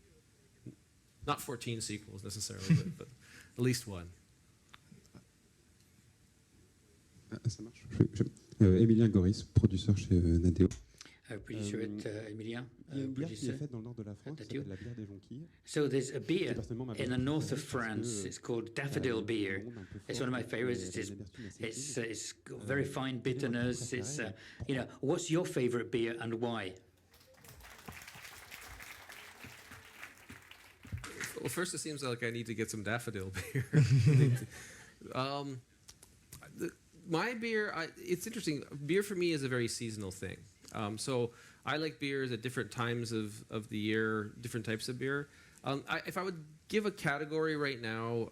Not 14 sequels necessarily, but at least one. Ça marche. Emilien Goris, producteur chez Nadeo. Producer at Emilien. Il y a une bière qui est faite dans le nord de la France, qui s'appelle la bière des jonquilles. So there's a beer in the north of France. It's called Daffodil beer. It's one of my favorites. It's got very fine bitterness. It's what's your favorite beer and why? Well, first it seems like I need to get some daffodil beer. My beer, it's interesting. Beer for me is a very seasonal thing. So I like beers at different times of the year, different types of beer. If I would give a category right now,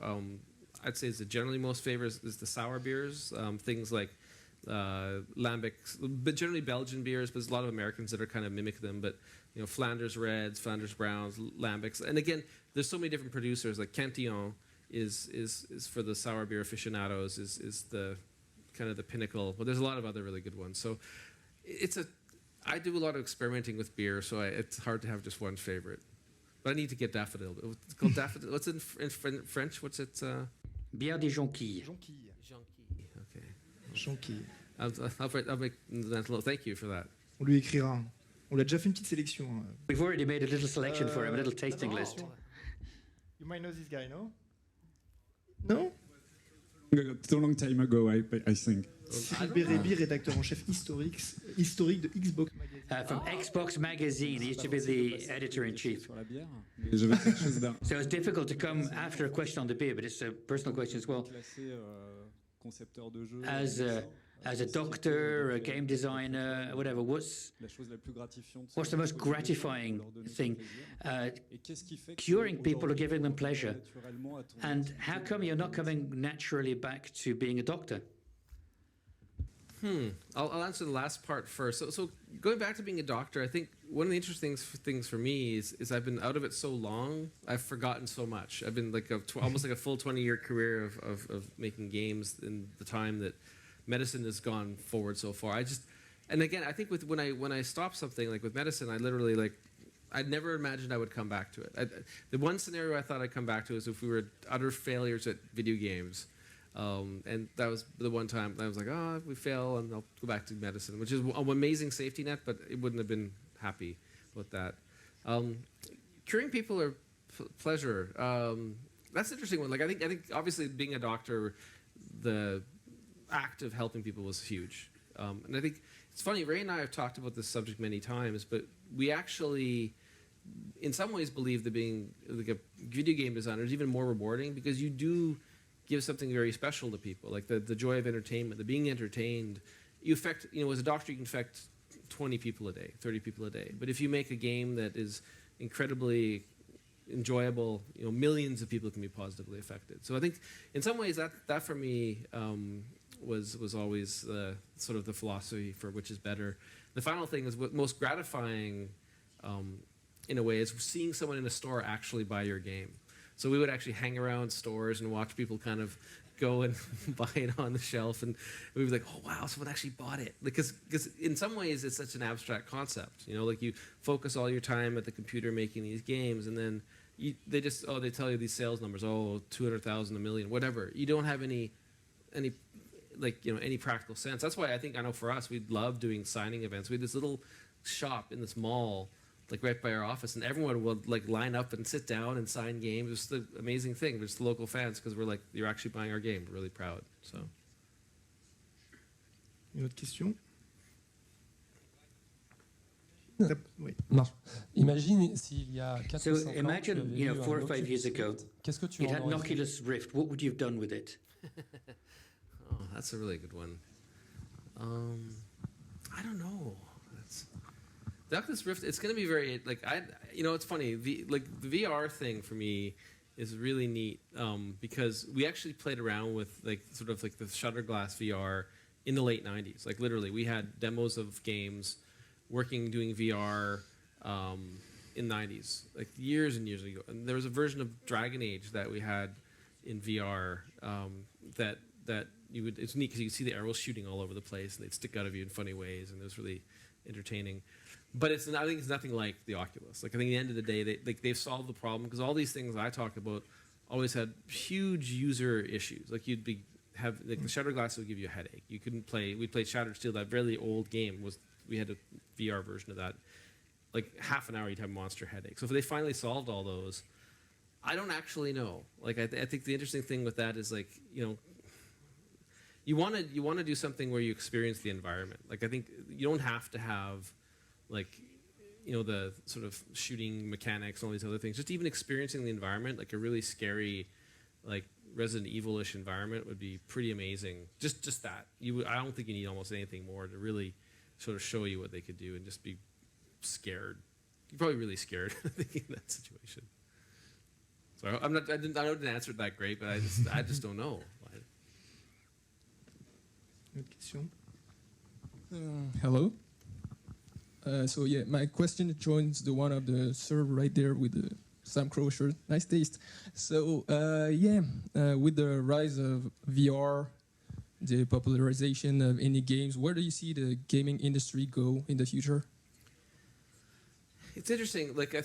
I'd say the generally most favorite is the sour beers, things like lambics, but generally Belgian beers, but there's a lot of Americans that are kind of mimic them. But Flanders Reds, Flanders Browns, lambics, and again, there's so many different producers. Like Cantillon is for the sour beer aficionados, is the kind of the pinnacle. But there's a lot of other really good ones. So I do a lot of experimenting with beer, so it's hard to have just one favorite. But I need to get daffodil. It's called daffodil. What's in French? What's it? Bière des jonquilles. Jonquilles. Okay. Jonquilles. I'll make that. Thank you for that. On lui écrira. On l'a déjà fait une petite sélection. We've already made a little selection for him, a little tasting list. You might know this guy, no? No? So long time ago, I think. Cyril Bérébi, rédacteur en chef historique de Xbox Magazine. From Xbox Magazine, he used to be the editor-in-chief. So it's difficult to come after a question on the beer, but it's a personal question as well. As a doctor, a game designer, whatever, what's the most gratifying thing? Curing people or giving them pleasure? And how come you're not coming naturally back to being a doctor? I'll answer the last part first. So going back to being a doctor, I think one of the interesting things for me is I've been out of it so long, I've forgotten so much. I've been like almost like a full 20-year career of making games in the time that medicine has gone forward so far. And again, I think when I stop something like with medicine, I literally I'd never imagined I would come back to it. The one scenario I thought I'd come back to is if we were utter failures at video games. And that was the one time I was like, if we fail, and I'll go back to medicine, which is an amazing safety net, but it wouldn't have been happy with that. Curing people or pleasure, that's an interesting one. I think obviously being a doctor, the act of helping people was huge. And I think it's funny, Ray and I have talked about this subject many times, but we actually, in some ways, believe that being like a video game designer is even more rewarding because you do give something very special to people, like the joy of entertainment, the being entertained. You affect, as a doctor, you can affect 20 people a day, 30 people a day. But if you make a game that is incredibly enjoyable, millions of people can be positively affected. So I think in some ways that for me was always sort of the philosophy for which is better. The final thing is what most gratifying in a way is seeing someone in a store actually buy your game. So we would actually hang around stores and watch people kind of go and buy it on the shelf, and we would be like, oh wow, someone actually bought it. Because in some ways it's such an abstract concept. Like you focus all your time at the computer making these games, and then they tell you these sales numbers, 200,000, a million, whatever. You don't have any practical sense. That's why I know for us, we love doing signing events. We had this little shop in this mall, right by our office, and everyone would line up and sit down and sign games. It was the amazing thing. It's the local fans because we're like, you're actually buying our game. We're really proud. So. Une autre question? Oui. Marche. Imagine s'il y a 4 So imagine, 4 or 5 years ago, you had an Oculus Rift. What would you have done with it? That's a really good one. I don't know. The Oculus Rift, it's going to be very, it's funny, the VR thing for me is really neat because we actually played around with the Shutterglass VR in the late 90s. Literally, we had demos of games doing VR in the 90s, years and years ago. And there was a version of Dragon Age that we had in VR that you would. It's neat because you could see the arrows shooting all over the place, and they'd stick out of you in funny ways, and it was really entertaining. But I think it's nothing like the Oculus. Like I think at the end of the day, they've solved the problem because all these things I talk about always had huge user issues. Like the Shattered Glass would give you a headache. You couldn't play. We played Shattered Steel. That really old game we had a VR version of that. Like half an hour, you'd have a monster headache. So if they finally solved all those, I don't actually know. Like I think the interesting thing with that is like you want to do something where you experience the environment. Like I think you don't have to have like the sort of shooting mechanics and all these other things. Just even experiencing the environment, like a really scary, like Resident Evil-ish environment, would be pretty amazing. Just that. I don't think you need almost anything more to really sort of show you what they could do and just be scared. You're probably really scared, I think, in that situation. So I didn't answer it that great, but I just don't know. Hello. So yeah, my question joins the one of the sir right there with the Sam Crow shirt. Nice taste. So with the rise of VR, the popularization of indie games, where do you see the gaming industry go in the future? It's interesting. Like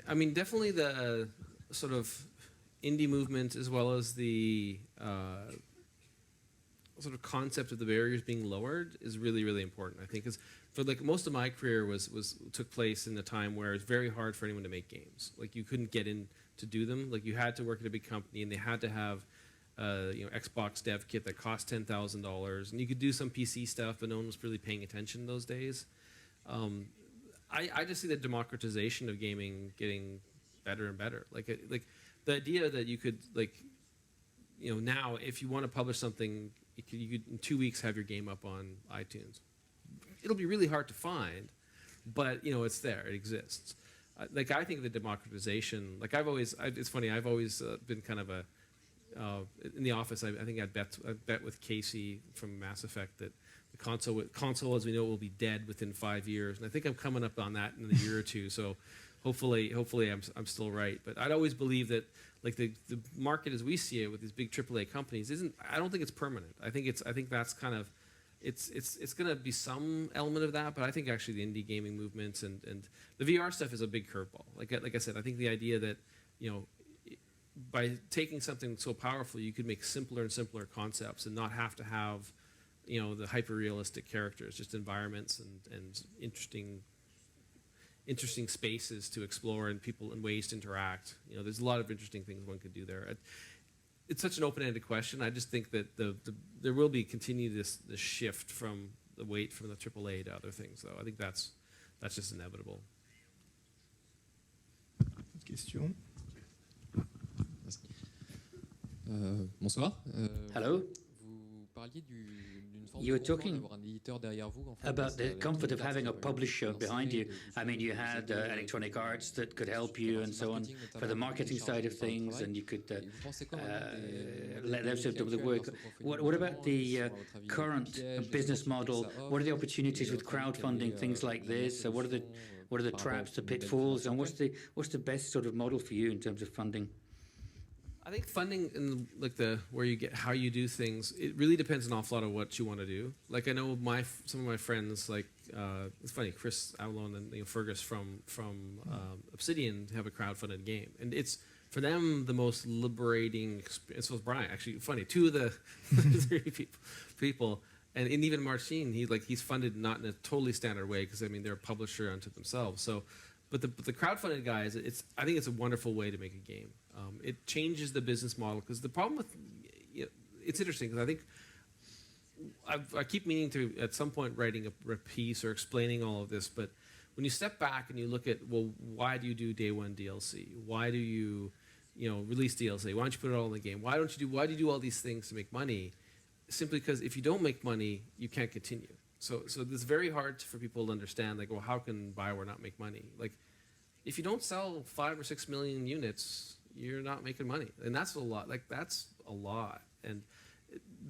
I mean, definitely the sort of indie movement as well as the sort of concept of the barriers being lowered is really, really important. I think because for like most of my career took place in a time where it's very hard for anyone to make games. Like you couldn't get in to do them. Like you had to work at a big company and they had to have Xbox dev kit that cost $10,000, and you could do some PC stuff, but no one was really paying attention those days. I just see the democratization of gaming getting better and better. Like the idea that you could now if you want to publish something, you could in 2 weeks have your game up on iTunes. It'll be really hard to find, but it's there. It exists. I think the democratization. Like it's funny. I've always been kind of in the office. I think I bet with Casey from Mass Effect that the console as we know will be dead within 5 years, and I think I'm coming up on that in a year or two. So hopefully I'm still right. But I'd always believe that like the market as we see it with these big AAA companies I don't think it's permanent. I think that's kind of it's going to be some element of that, but I think actually the indie gaming movements and the VR stuff is a big curveball. Like I said, I think the idea that by taking something so powerful, you could make simpler and simpler concepts and not have to have the hyper realistic characters, just environments and interesting spaces to explore and people and ways to interact. There's a lot of interesting things one could do there. It's such an open-ended question. I just think that there will be continue this shift from the AAA to other things. So I think that's just inevitable. Question. Bonsoir. Hello. Vous parliez You were talking about the comfort of having a publisher behind you. I mean, you had Electronic Arts that could help you and so on for the marketing side of things, and you could let them do the work. What about the current business model? What are the opportunities with crowdfunding, things like this? What are the traps, the pitfalls, and what's the best sort of model for you in terms of funding? I think funding and where you get how you do things, it really depends an awful lot on what you want to do. Like I know some of my friends, it's funny, Chris Avalon and Fergus from Obsidian have a crowdfunded game, and it's for them the most liberating experience. So was Brian, actually funny. Two of the three people, and even Marcin, he's funded not in a totally standard way because I mean they're a publisher unto themselves. So. But the crowdfunded guys, I think it's a wonderful way to make a game. It changes the business model because the problem with it's interesting because I think I keep meaning to at some point writing a piece or explaining all of this. But when you step back and you look at why do you do day one DLC? Why do you release DLC? Why don't you put it all in the game? Why do you do all these things to make money? Simply because if you don't make money, you can't continue. So it's very hard for people to understand, how can BioWare not make money? If you don't sell 5 or 6 million units, you're not making money. And that's a lot. That's a lot. And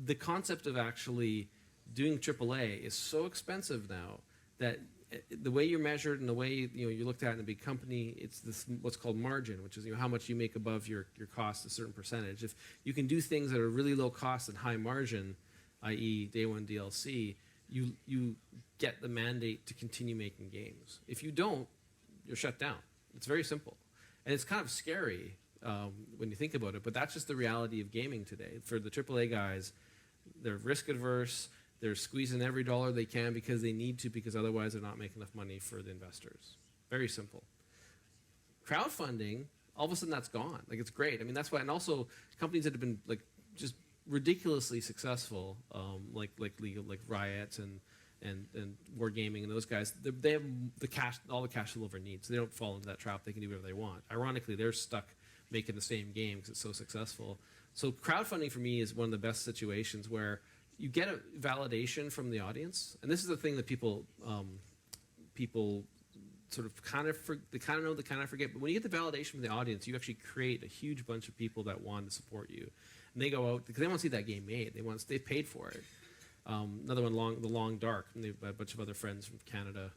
the concept of actually doing AAA is so expensive now that the way you're measured and the way you're looked at in a big company, it's this what's called margin, which is how much you make above your cost, a certain percentage. If you can do things that are really low cost and high margin, i.e. day one DLC, you get the mandate to continue making games. If you don't, you're shut down. It's very simple, and it's kind of scary when you think about it. But that's just the reality of gaming today. For the AAA guys, they're risk adverse. They're squeezing every dollar they can because they need to, because otherwise they're not making enough money for the investors. Very simple. Crowdfunding, all of a sudden that's gone. Like, it's great. I mean, that's why, and also companies that have been like just ridiculously successful, like League, like Riot and Wargaming and those guys, they have the cash, all the cash flow over needs. So they don't fall into that trap. They can do whatever they want. Ironically, they're stuck making the same game because it's so successful. So crowdfunding for me is one of the best situations where you get a validation from the audience, and this is the thing that people sort of they kind of know, they kind of forget. But when you get the validation from the audience, you actually create a huge bunch of people that want to support you, and they go out because they want to see that game made. They paid for it. Another one, The Long Dark, and they've got a bunch of other friends from Canada.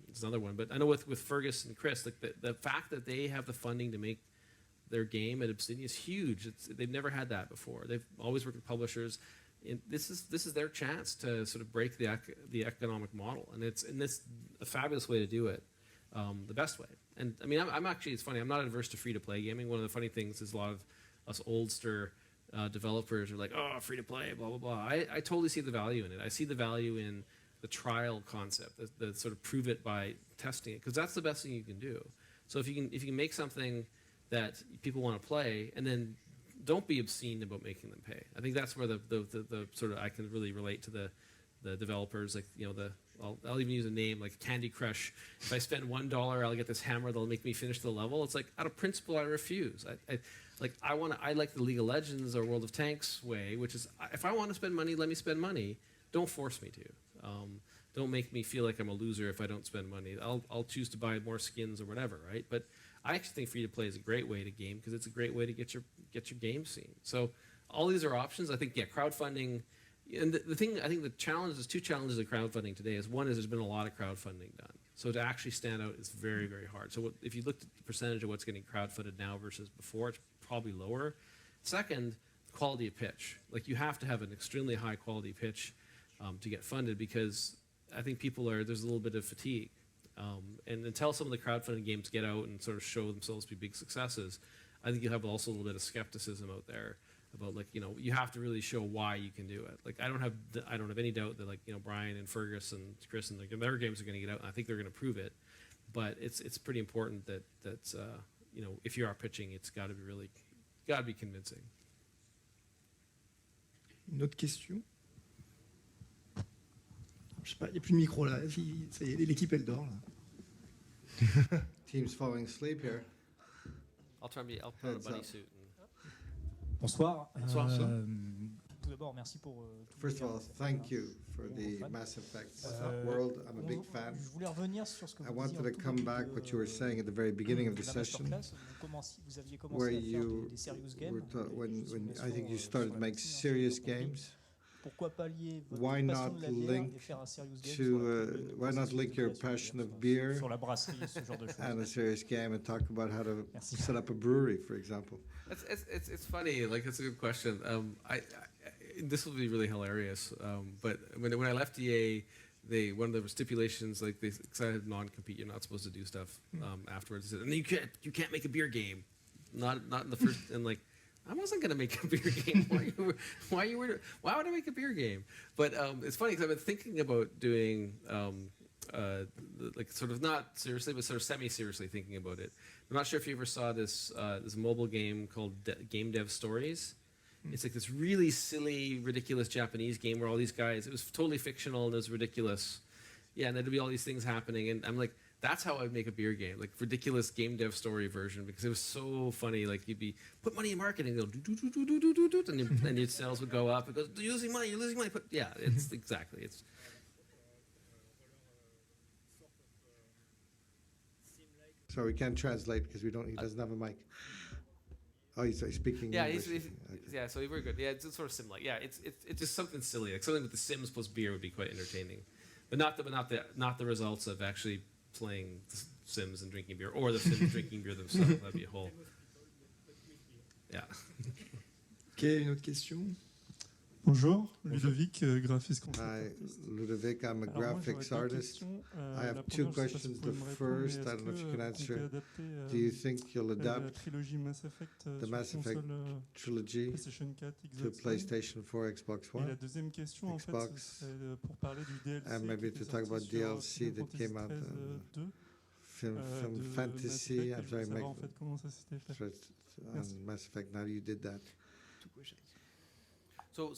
It's another one, but I know with Fergus and Chris, like the fact that they have the funding to make their game at Obsidian is huge. They've never had that before. They've always worked with publishers. This is their chance to sort of break the economic model, and it's a fabulous way to do it, the best way. And I mean, I'm actually, it's funny, I'm not adverse to free-to-play gaming. One of the funny things is a lot of us oldster developers are like, oh, free-to-play, blah, blah, blah. I totally see the value in it. I see the value in the trial concept, the sort of prove it by testing it, because that's the best thing you can do. So if you can make something that people want to play, and then don't be obscene about making them pay. I think that's where the sort of, I can really relate to the developers, like, I'll even use a name like Candy Crush. If I spend $1, I'll get this hammer that'll make me finish the level. It's like, out of principle, I refuse. I like the League of Legends or World of Tanks way, which is, if I want to spend money, let me spend money. Don't force me to. Don't make me feel like I'm a loser if I don't spend money. I'll choose to buy more skins or whatever, right? But I actually think free-to-play is a great way to game because it's a great way to get your game seen. So all these are options. I think, crowdfunding. And the thing, I think there's two challenges of crowdfunding today. One is there's been a lot of crowdfunding done. So to actually stand out is very, very hard. So if you looked at the percentage of what's getting crowdfunded now versus before, it's probably lower. Second, quality of pitch. Like, you have to have an extremely high quality pitch to get funded, because I think there's a little bit of fatigue. And until some of the crowdfunding games get out and sort of show themselves to be big successes, I think you'll have also a little bit of skepticism out there about, like, you have to really show why you can do it. Like, I don't have any doubt that, like, Brian and Fergus and Chris and their games are going to get out, and I think they're going to prove it. But it's pretty important that if you are pitching, it's got to be convincing. Une autre question? Je sais pas, il n'y a plus de micro là. Ça y est, l'équipe elle dort là. Team's falling asleep here. I'll put on a bunny suit. Bonsoir. Bonsoir. Tout d'abord, merci pour. First of all, thank you for the Mass Effect world. I'm a big fan. Je voulais revenir sur ce que I wanted to come back what you were saying at the very beginning of the session, where you when I think you started to make serious games. Why not link your passion of beer and a serious game and talk about how to set up a brewery, for example? It's funny. Like, it's a good question. This will be really hilarious. But when I left EA, one of the stipulations, like, they had non-compete. You're not supposed to do stuff afterwards. They said, and you can't make a beer game. Not in the first. And like, I wasn't going to make a beer game. Why would I make a beer game? But it's funny because I've been thinking about doing, like, sort of not seriously, but sort of semi-seriously thinking about it. I'm not sure if you ever saw this mobile game called Game Dev Stories. It's like this really silly, ridiculous Japanese game where all these guys, it was totally fictional and it was ridiculous. Yeah, and there'd be all these things happening. And I'm like, that's how I'd make a beer game, like ridiculous game dev story version, because it was so funny. Like, you'd be, put money in marketing, go do, and your sales would go up. It goes, you're losing money. But yeah, it's exactly. It's. So we can't translate because he doesn't have a mic. Oh, he's speaking. Yeah, English. Yeah. So we're good. Yeah, it's sort of similar. Yeah, it's just something silly, like something with The Sims plus beer would be quite entertaining. but not the results of actually playing Sims and drinking beer, or the Sims drinking beer themselves. That'd be a whole. Yeah. Ok, une autre question. Bonjour, Ludovic, graphiste Hi, Ludovic, I'm a graphics artist. I have two questions. The first, I don't know if you can answer. Do you think you'll adapt the Mass Effect trilogy to PlayStation 4, Xbox One, Xbox, and maybe to talk about DLC that came out Film Fantasy. I'm sorry, on Mass Effect. Now you did that. Two questions. So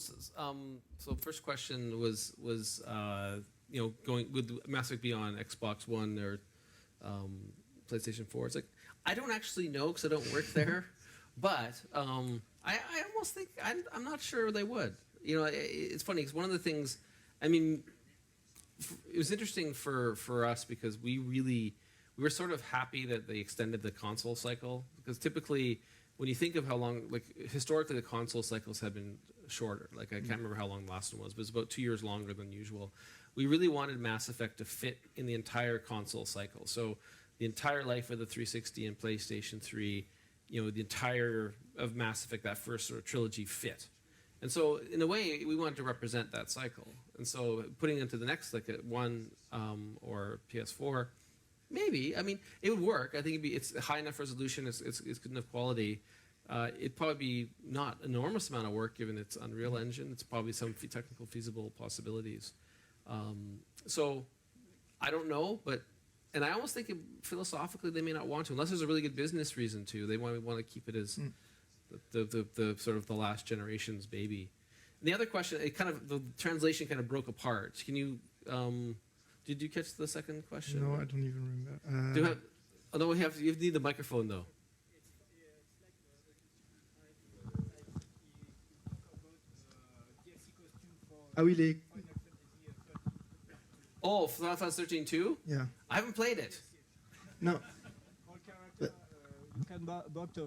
first question was going with Mass Effect be on Xbox One or PlayStation 4. It's like I don't actually know because I don't work there, but I almost think I'm not sure they would. It's funny because one of the things, I mean, it was interesting for us because we were sort of happy that they extended the console cycle, because typically when you think of how long, like historically the console cycles have been shorter. Like I can't remember how long the last one was, but it's about 2 years longer than usual. We really wanted Mass Effect to fit in the entire console cycle. So the entire life of the 360 and PlayStation 3, the entire of Mass Effect, that first sort of trilogy fit. And so in a way, we wanted to represent that cycle. And so putting into the next, like one or PS4, maybe. I mean, it would work. I think it's high enough resolution. It's good enough quality. It'd probably be not an enormous amount of work given its Unreal Engine. It's probably some technical feasible possibilities. So I don't know, and I almost think philosophically they may not want to, unless there's a really good business reason to. They want to keep it as the sort of the last generation's baby. And the other question, the translation kind of broke apart. Can you? Did you catch the second question? No, I don't even remember. You need the microphone though. Ah oui, les... Oh, Final Fantasy 13 too? Yeah. I haven't played it. No.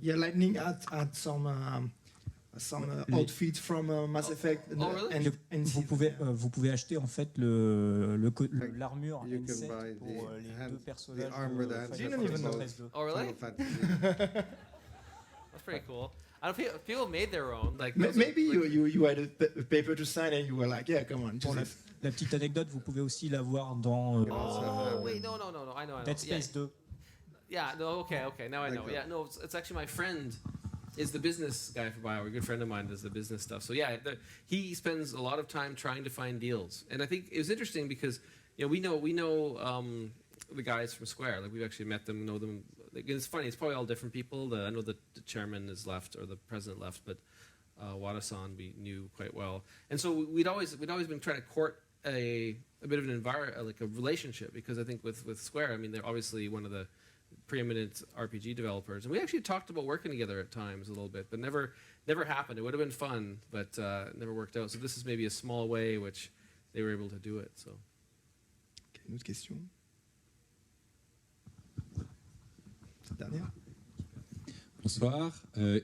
Yeah, Lightning had some outfits from Mass Effect. Oh, really? Vous pouvez acheter en fait l'armure handset pour les deux personnages. Oh, really? That's pretty cool. I don't know, people made their own. Like maybe you had a paper to sign and you were like, yeah, come on. La petite anecdote, vous pouvez aussi la voir dans. Wait, no, I know. Dead Space 2. Yeah, no, okay, now I know. Yeah, no, it's actually my friend is the business guy for BioWare. A good friend of mine does the business stuff. So yeah, he spends a lot of time trying to find deals. And I think it was interesting because we know the guys from Square. Like we've actually met them, know them. Like, it's funny. It's probably all different people. I know the chairman is left or the president left, but Wada-san we knew quite well. And so we'd always been trying to court a bit of an environment, like a relationship, because I think with Square, I mean they're obviously one of the preeminent RPG developers, and we actually talked about working together at times a little bit, but never happened. It would have been fun, but never worked out. So this is maybe a small way which they were able to do it. So. Okay, une autre question. Dernière. Bonsoir,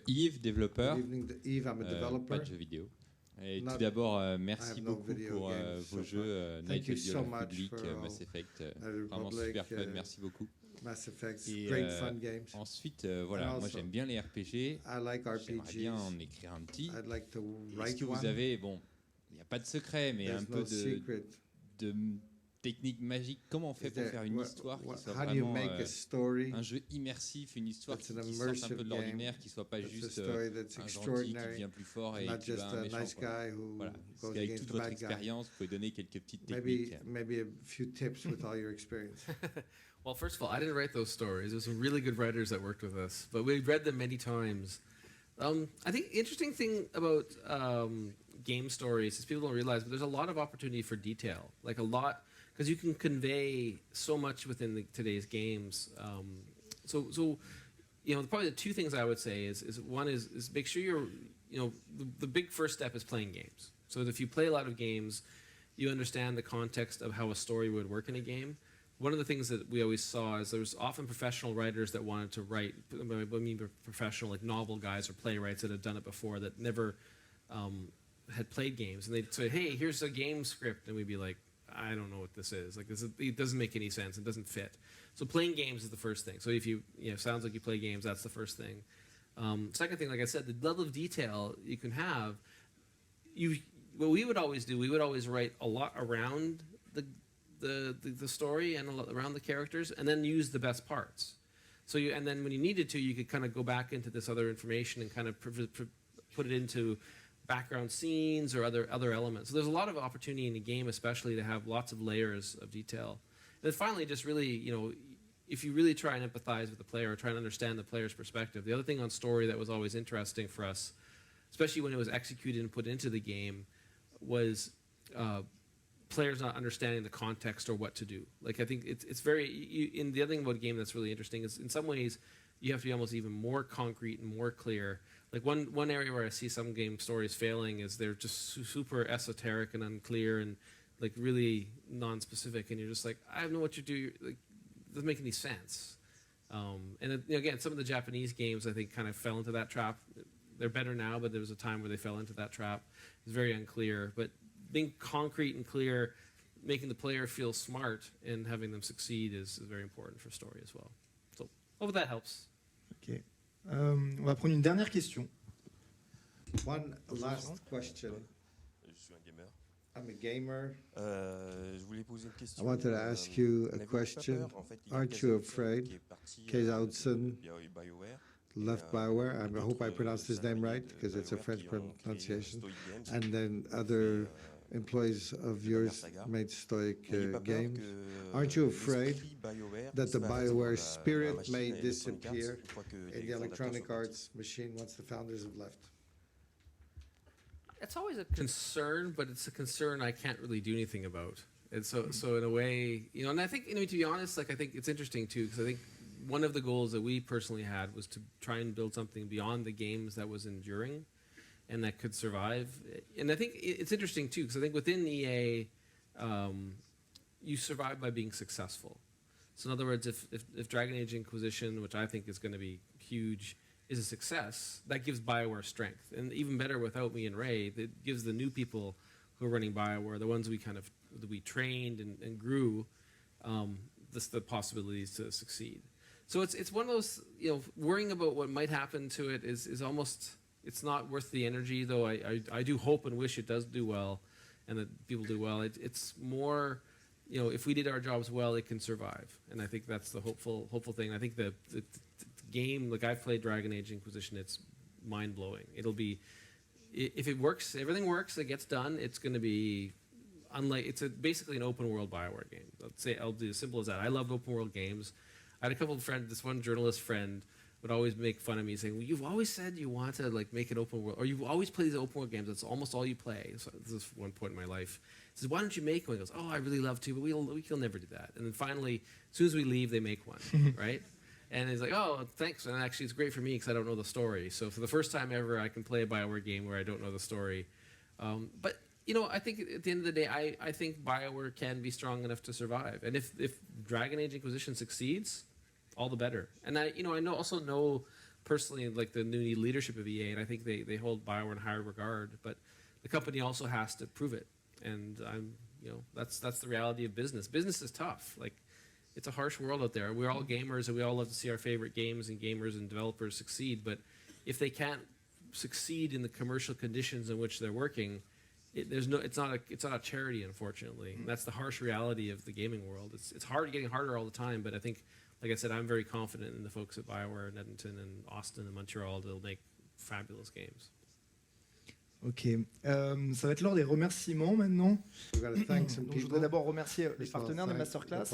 Yves, développeur. Yves, I'm a developer. Pas de jeux vidéo. Et tout d'abord, merci beaucoup pour vos jeux Night of the Old Republic, Mass Effect. Vraiment super fun, merci beaucoup. Mass Effect, et great fun games. Ensuite, voilà, moi j'aime bien les RPG. J'aimerais bien en écrire un petit. Est-ce que vous avez, bon, il n'y a pas de secret, mais un peu de technique magique, comment on fait pour faire une histoire qui soit vraiment un jeu immersif, une histoire qui sorte un peu de l'ordinaire, qui ne soit pas juste un gentil qui devient plus fort et qui bat un méchant. Voilà. Parce qu'avec toute votre expérience, vous pouvez donner quelques petites techniques. Maybe a few tips with all your experience. Well, first of all, I didn't write those stories. There's some really good writers that worked with us, but we read them many times. I think the interesting thing about game stories is people don't realize, but there's a lot of opportunity for detail, like a lot. Because you can convey so much within today's games. So probably the two things I would say is one is make sure the big first step is playing games. So that if you play a lot of games, you understand the context of how a story would work in a game. One of the things that we always saw is there was often professional writers that wanted to write, I mean professional, like novel guys or playwrights that had done it before that never had played games. And they'd say, hey, here's a game script. And we'd be like, I don't know what this is. Like it doesn't make any sense. It doesn't fit. So playing games is the first thing. So if you sounds like you play games, that's the first thing. Second thing, like I said, the level of detail you can have. What we would always do, we would always write a lot around the story and around the characters, and then use the best parts. So and then when you needed to, you could kind of go back into this other information and kind of put it into background scenes or other elements. So there's a lot of opportunity in the game, especially to have lots of layers of detail. And then finally, just really, if you really try and empathize with the player or try and understand the player's perspective. The other thing on story that was always interesting for us, especially when it was executed and put into the game, was players not understanding the context or what to do. Like I think it's very. And the other thing about a game that's really interesting is in some ways you have to be almost even more concrete and more clear. Like one area where I see some game stories failing is they're just super esoteric and unclear and like really non-specific, and you're just like, I don't know what you do. Like, it doesn't make any sense. And again, some of the Japanese games I think kind of fell into that trap. They're better now, but there was a time where they fell into that trap. It's very unclear, but being concrete and clear, making the player feel smart and having them succeed is very important for story as well. So, hope that helps. Okay. On va prendre une dernière question. One last question. Je suis un gamer. I'm a gamer. Je voulais poser une question. I wanted to ask you a question. Aren't you afraid? Kay Hudson left BioWare. I hope I pronounced his name right because it's a French pronunciation. And then other employees of yours made Stoic games. Aren't you afraid that the BioWare spirit may disappear in the Electronic Arts machine once the founders have left? It's always a concern, but it's a concern I can't really do anything about. And so in a way, and I think, to be honest, like I think it's interesting too, because I think one of the goals that we personally had was to try and build something beyond the games that was enduring and that could survive. And I think it's interesting too, because I think within EA, you survive by being successful. So in other words, if Dragon Age Inquisition, which I think is going to be huge, is a success, that gives BioWare strength. And even better, without me and Ray, it gives the new people who are running BioWare, the ones we trained and grew, the possibilities to succeed. So it's one of those, worrying about what might happen to it is almost, it's not worth the energy, though I do hope and wish it does do well and that people do well. It's more, if we did our jobs well, it can survive. And I think that's the hopeful thing. I think the game, like I've played Dragon Age Inquisition, it's mind-blowing. It'll be, if it works, everything works, it gets done, it's going to be unlike, it's basically an open world BioWare game. I'll do as simple as that. I love open world games. I had a couple of friends, this one journalist friend would always make fun of me saying, well, you've always said you want to like make an open world, or you've always played these open world games, that's almost all you play. So this is one point in my life. He says, why don't you make one? He goes, oh, I really love to, but we'll never do that. And then finally, as soon as we leave, they make one, right? And he's like, oh, thanks. And actually, it's great for me because I don't know the story. So for the first time ever, I can play a BioWare game where I don't know the story. But, I think at the end of the day, I think BioWare can be strong enough to survive. And if Dragon Age Inquisition succeeds, all the better. And I also know personally, like the new leadership of EA, and I think they hold BioWare in high regard. But the company also has to prove it. And that's the reality of business. Business is tough. Like, it's a harsh world out there. We're all gamers, and we all love to see our favorite games and gamers and developers succeed. But if they can't succeed in the commercial conditions in which they're working, it's not a charity, unfortunately. And that's the harsh reality of the gaming world. It's getting harder all the time. But I think, like I said, I'm very confident in the folks at BioWare in Edmonton and Austin and Montreal. They'll make fabulous games. Ok, ça va être l'heure des remerciements maintenant. Donc, je voudrais d'abord remercier les partenaires de Masterclass,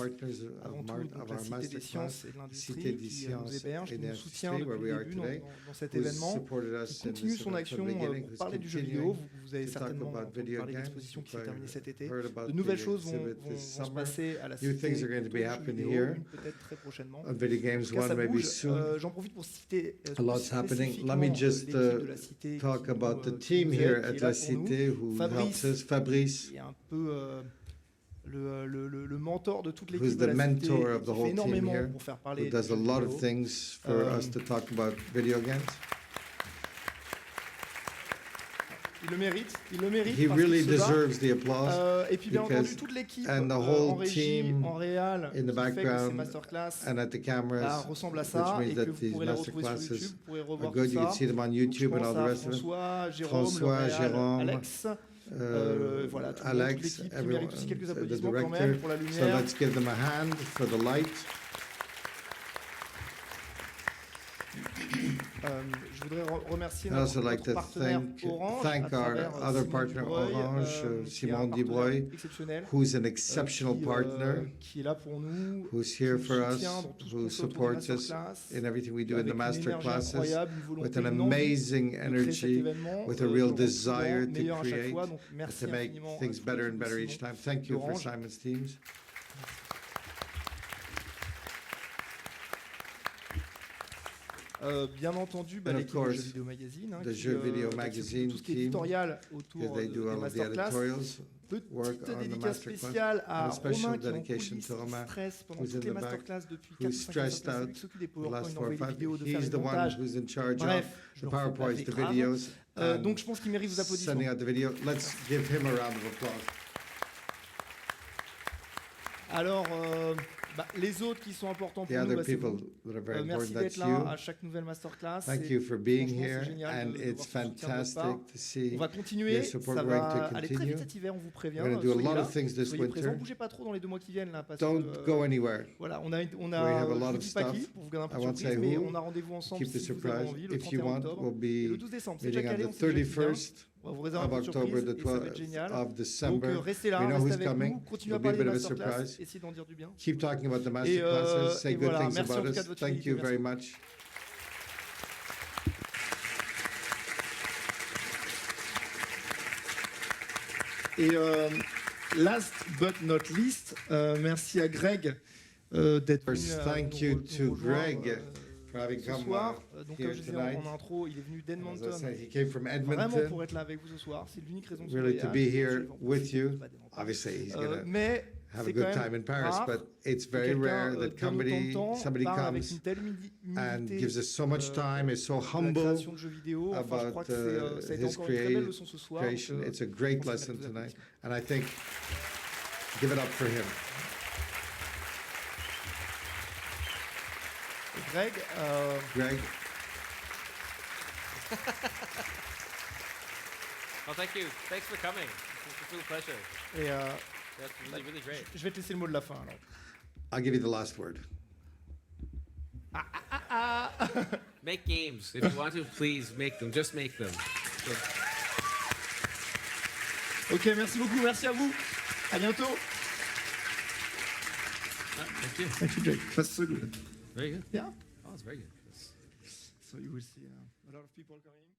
avant tout donc la Cité des Sciences et de l'Industrie qui nous héberge, qui nous soutient depuis le début dans cet événement, qui continue son action pour parler du jeu vidéo. Vous avez certainement entendu parler de l'exposition qui s'est terminée cet été. De nouvelles choses vont se passer à la Cité du jeu vidéo, peut-être très prochainement. En tout cas, ça bouge. J'en profite pour citer spécifiquement l'équipe de la Cité here at La Cité who helps us, Fabrice, qui est un peu le mentor de toute l'équipe who's de the La Cité, mentor of the qui fait whole team énormément here, pour faire parler who does a lot of things for us to talk about video games. Il le mérite. Il le mérite. He really deserves the applause. Et puis bien entendu toute l'équipe and the en whole régie, team en réal, in the qui fait que ces background masterclass and at the cameras, ressemble à which ça et means que that vous these pourrez les retrouver sur YouTube. masterclasses Vous pourrez are revoir good. tout You ça. can see them on Donc, YouTube je and all pense the à rest of it. François, Jérôme, François, le réal, Jérôme, Alex. Voilà, toute Alex, l'équipe qui mérite aussi quelques the applaudissements quand director. même pour la So lumière. let's give them a hand for the light. Je voudrais remercier I'd also notre like to partenaire Orange, thank à our travers other Simon partner Dubreuil, Orange, qui est un Simon partenaire Dubreuil, exceptionnel, who's an exceptional partner, qui est là pour nous, who's here qui for nous us, soutient dans tout ce who qu'on fait autour des supports us masterclass, in everything we do in the avec une énergie masterclasses, incroyable, une volonté, with an une envie amazing de créer cet energy, événement, with a de real rendre desire tout to meilleur à chaque create, fois. Donc merci to make infiniment à things toute better l'équipe and de better each Simon time. Thank you for d'Orange. Simon's teams. Bien entendu, And of l'équipe de course, Jeux Vidéo Magazine, the Jeux Vidéo Magazine tout ce qui est team, éditorial autour because they do des all of the masterclass. editorials, work Petite on the dédicace masterclass, spéciale à and a special Romain qui est en dedication coulisses, to qui Romain, stresse pendant who's toutes in les the back, masterclass depuis 4 ou who's 5 stressed masterclass, out celui qui s'occupe des the last PowerPoints, 4 or d'envoyer des 5. vidéos, de faire He's les the one montages. who's in charge Bref, of je the leur fais PowerPoints, passer the grave. videos, and Donc je pense qu'il mérite vos applaudissements. sending out the video. Let's give him a round of applause. Alors, les autres qui sont importants pour The nous, other c'est people vous. that are very Merci important, d'être that's là you. à chaque nouvelle masterclass. Thank Et you for being franchement, here, c'est génial and de it's voir ce soutien de votre part. fantastic to see On va continuer, your support. ça We're going va to aller très continue. vite cet hiver, on vous prévient. We're going to do a Soyez lot là, of things this soyez présents, winter. bougez pas trop dans les 2 mois qui viennent là, parce Don't que go anywhere. voilà, on a We have a lot je vous of dis pas qui stuff. pour vous garder un peu I de won't say surprise, mais who. on a rendez-vous ensemble Keep the si vous avez surprise. envie le If you 31 want, octobre we'll et be le 12 décembre. C'est déjà meeting calé, on on the s'est déjà dit bien. 31st On va vous réserver of un peu de October, surprise the et ça va être 12th génial. of Donc December. restez là, We know restez who's avec coming. nous, continuez à It'll be a parler bit des of a masterclass, surprise. essayez d'en dire du bien. Keep talking about the masterclasses. Say Et good voilà, things merci en about tout cas us. de votre Thank you fidélité, very merci. much. Et last but not least, merci à Greg d'être venu Thank you to Greg for having ce come soir. Donc here comme je disais tonight. en intro, il est venu d'Edmonton. As I said, he came from Vraiment Edmonton, pour être là avec vous ce soir. C'est l'unique raison de son really to voyage. be here Je vais en with profiter, you. je vais pas démentir. Obviously, he's going to Mais have a c'est good quand time même in Paris, rare but it's que very quelqu'un rare that donne autant de temps, somebody parle avec comes une telle and humilité gives us so much time, is so la humble création de jeux vidéo. Enfin, je crois about que ça a été his encore une très belle leçon ce soir. creation. Donc, It's a great je pense qu'il lesson mérite tonight, des and I think give it up for him. Greg. Greg. Well, thank you. Thanks for coming. It's a real pleasure. Et That's really, really great. je vais te laisser le mot de la fin alors. I'll give you the last word. Make games. If you want to, please make them. Just make them. So, Ok, merci beaucoup, merci à vous. À bientôt. thank you. Thank you, Jake. That's so good. Very good. Yeah. Oh, it's very good. So you will see a lot of people coming.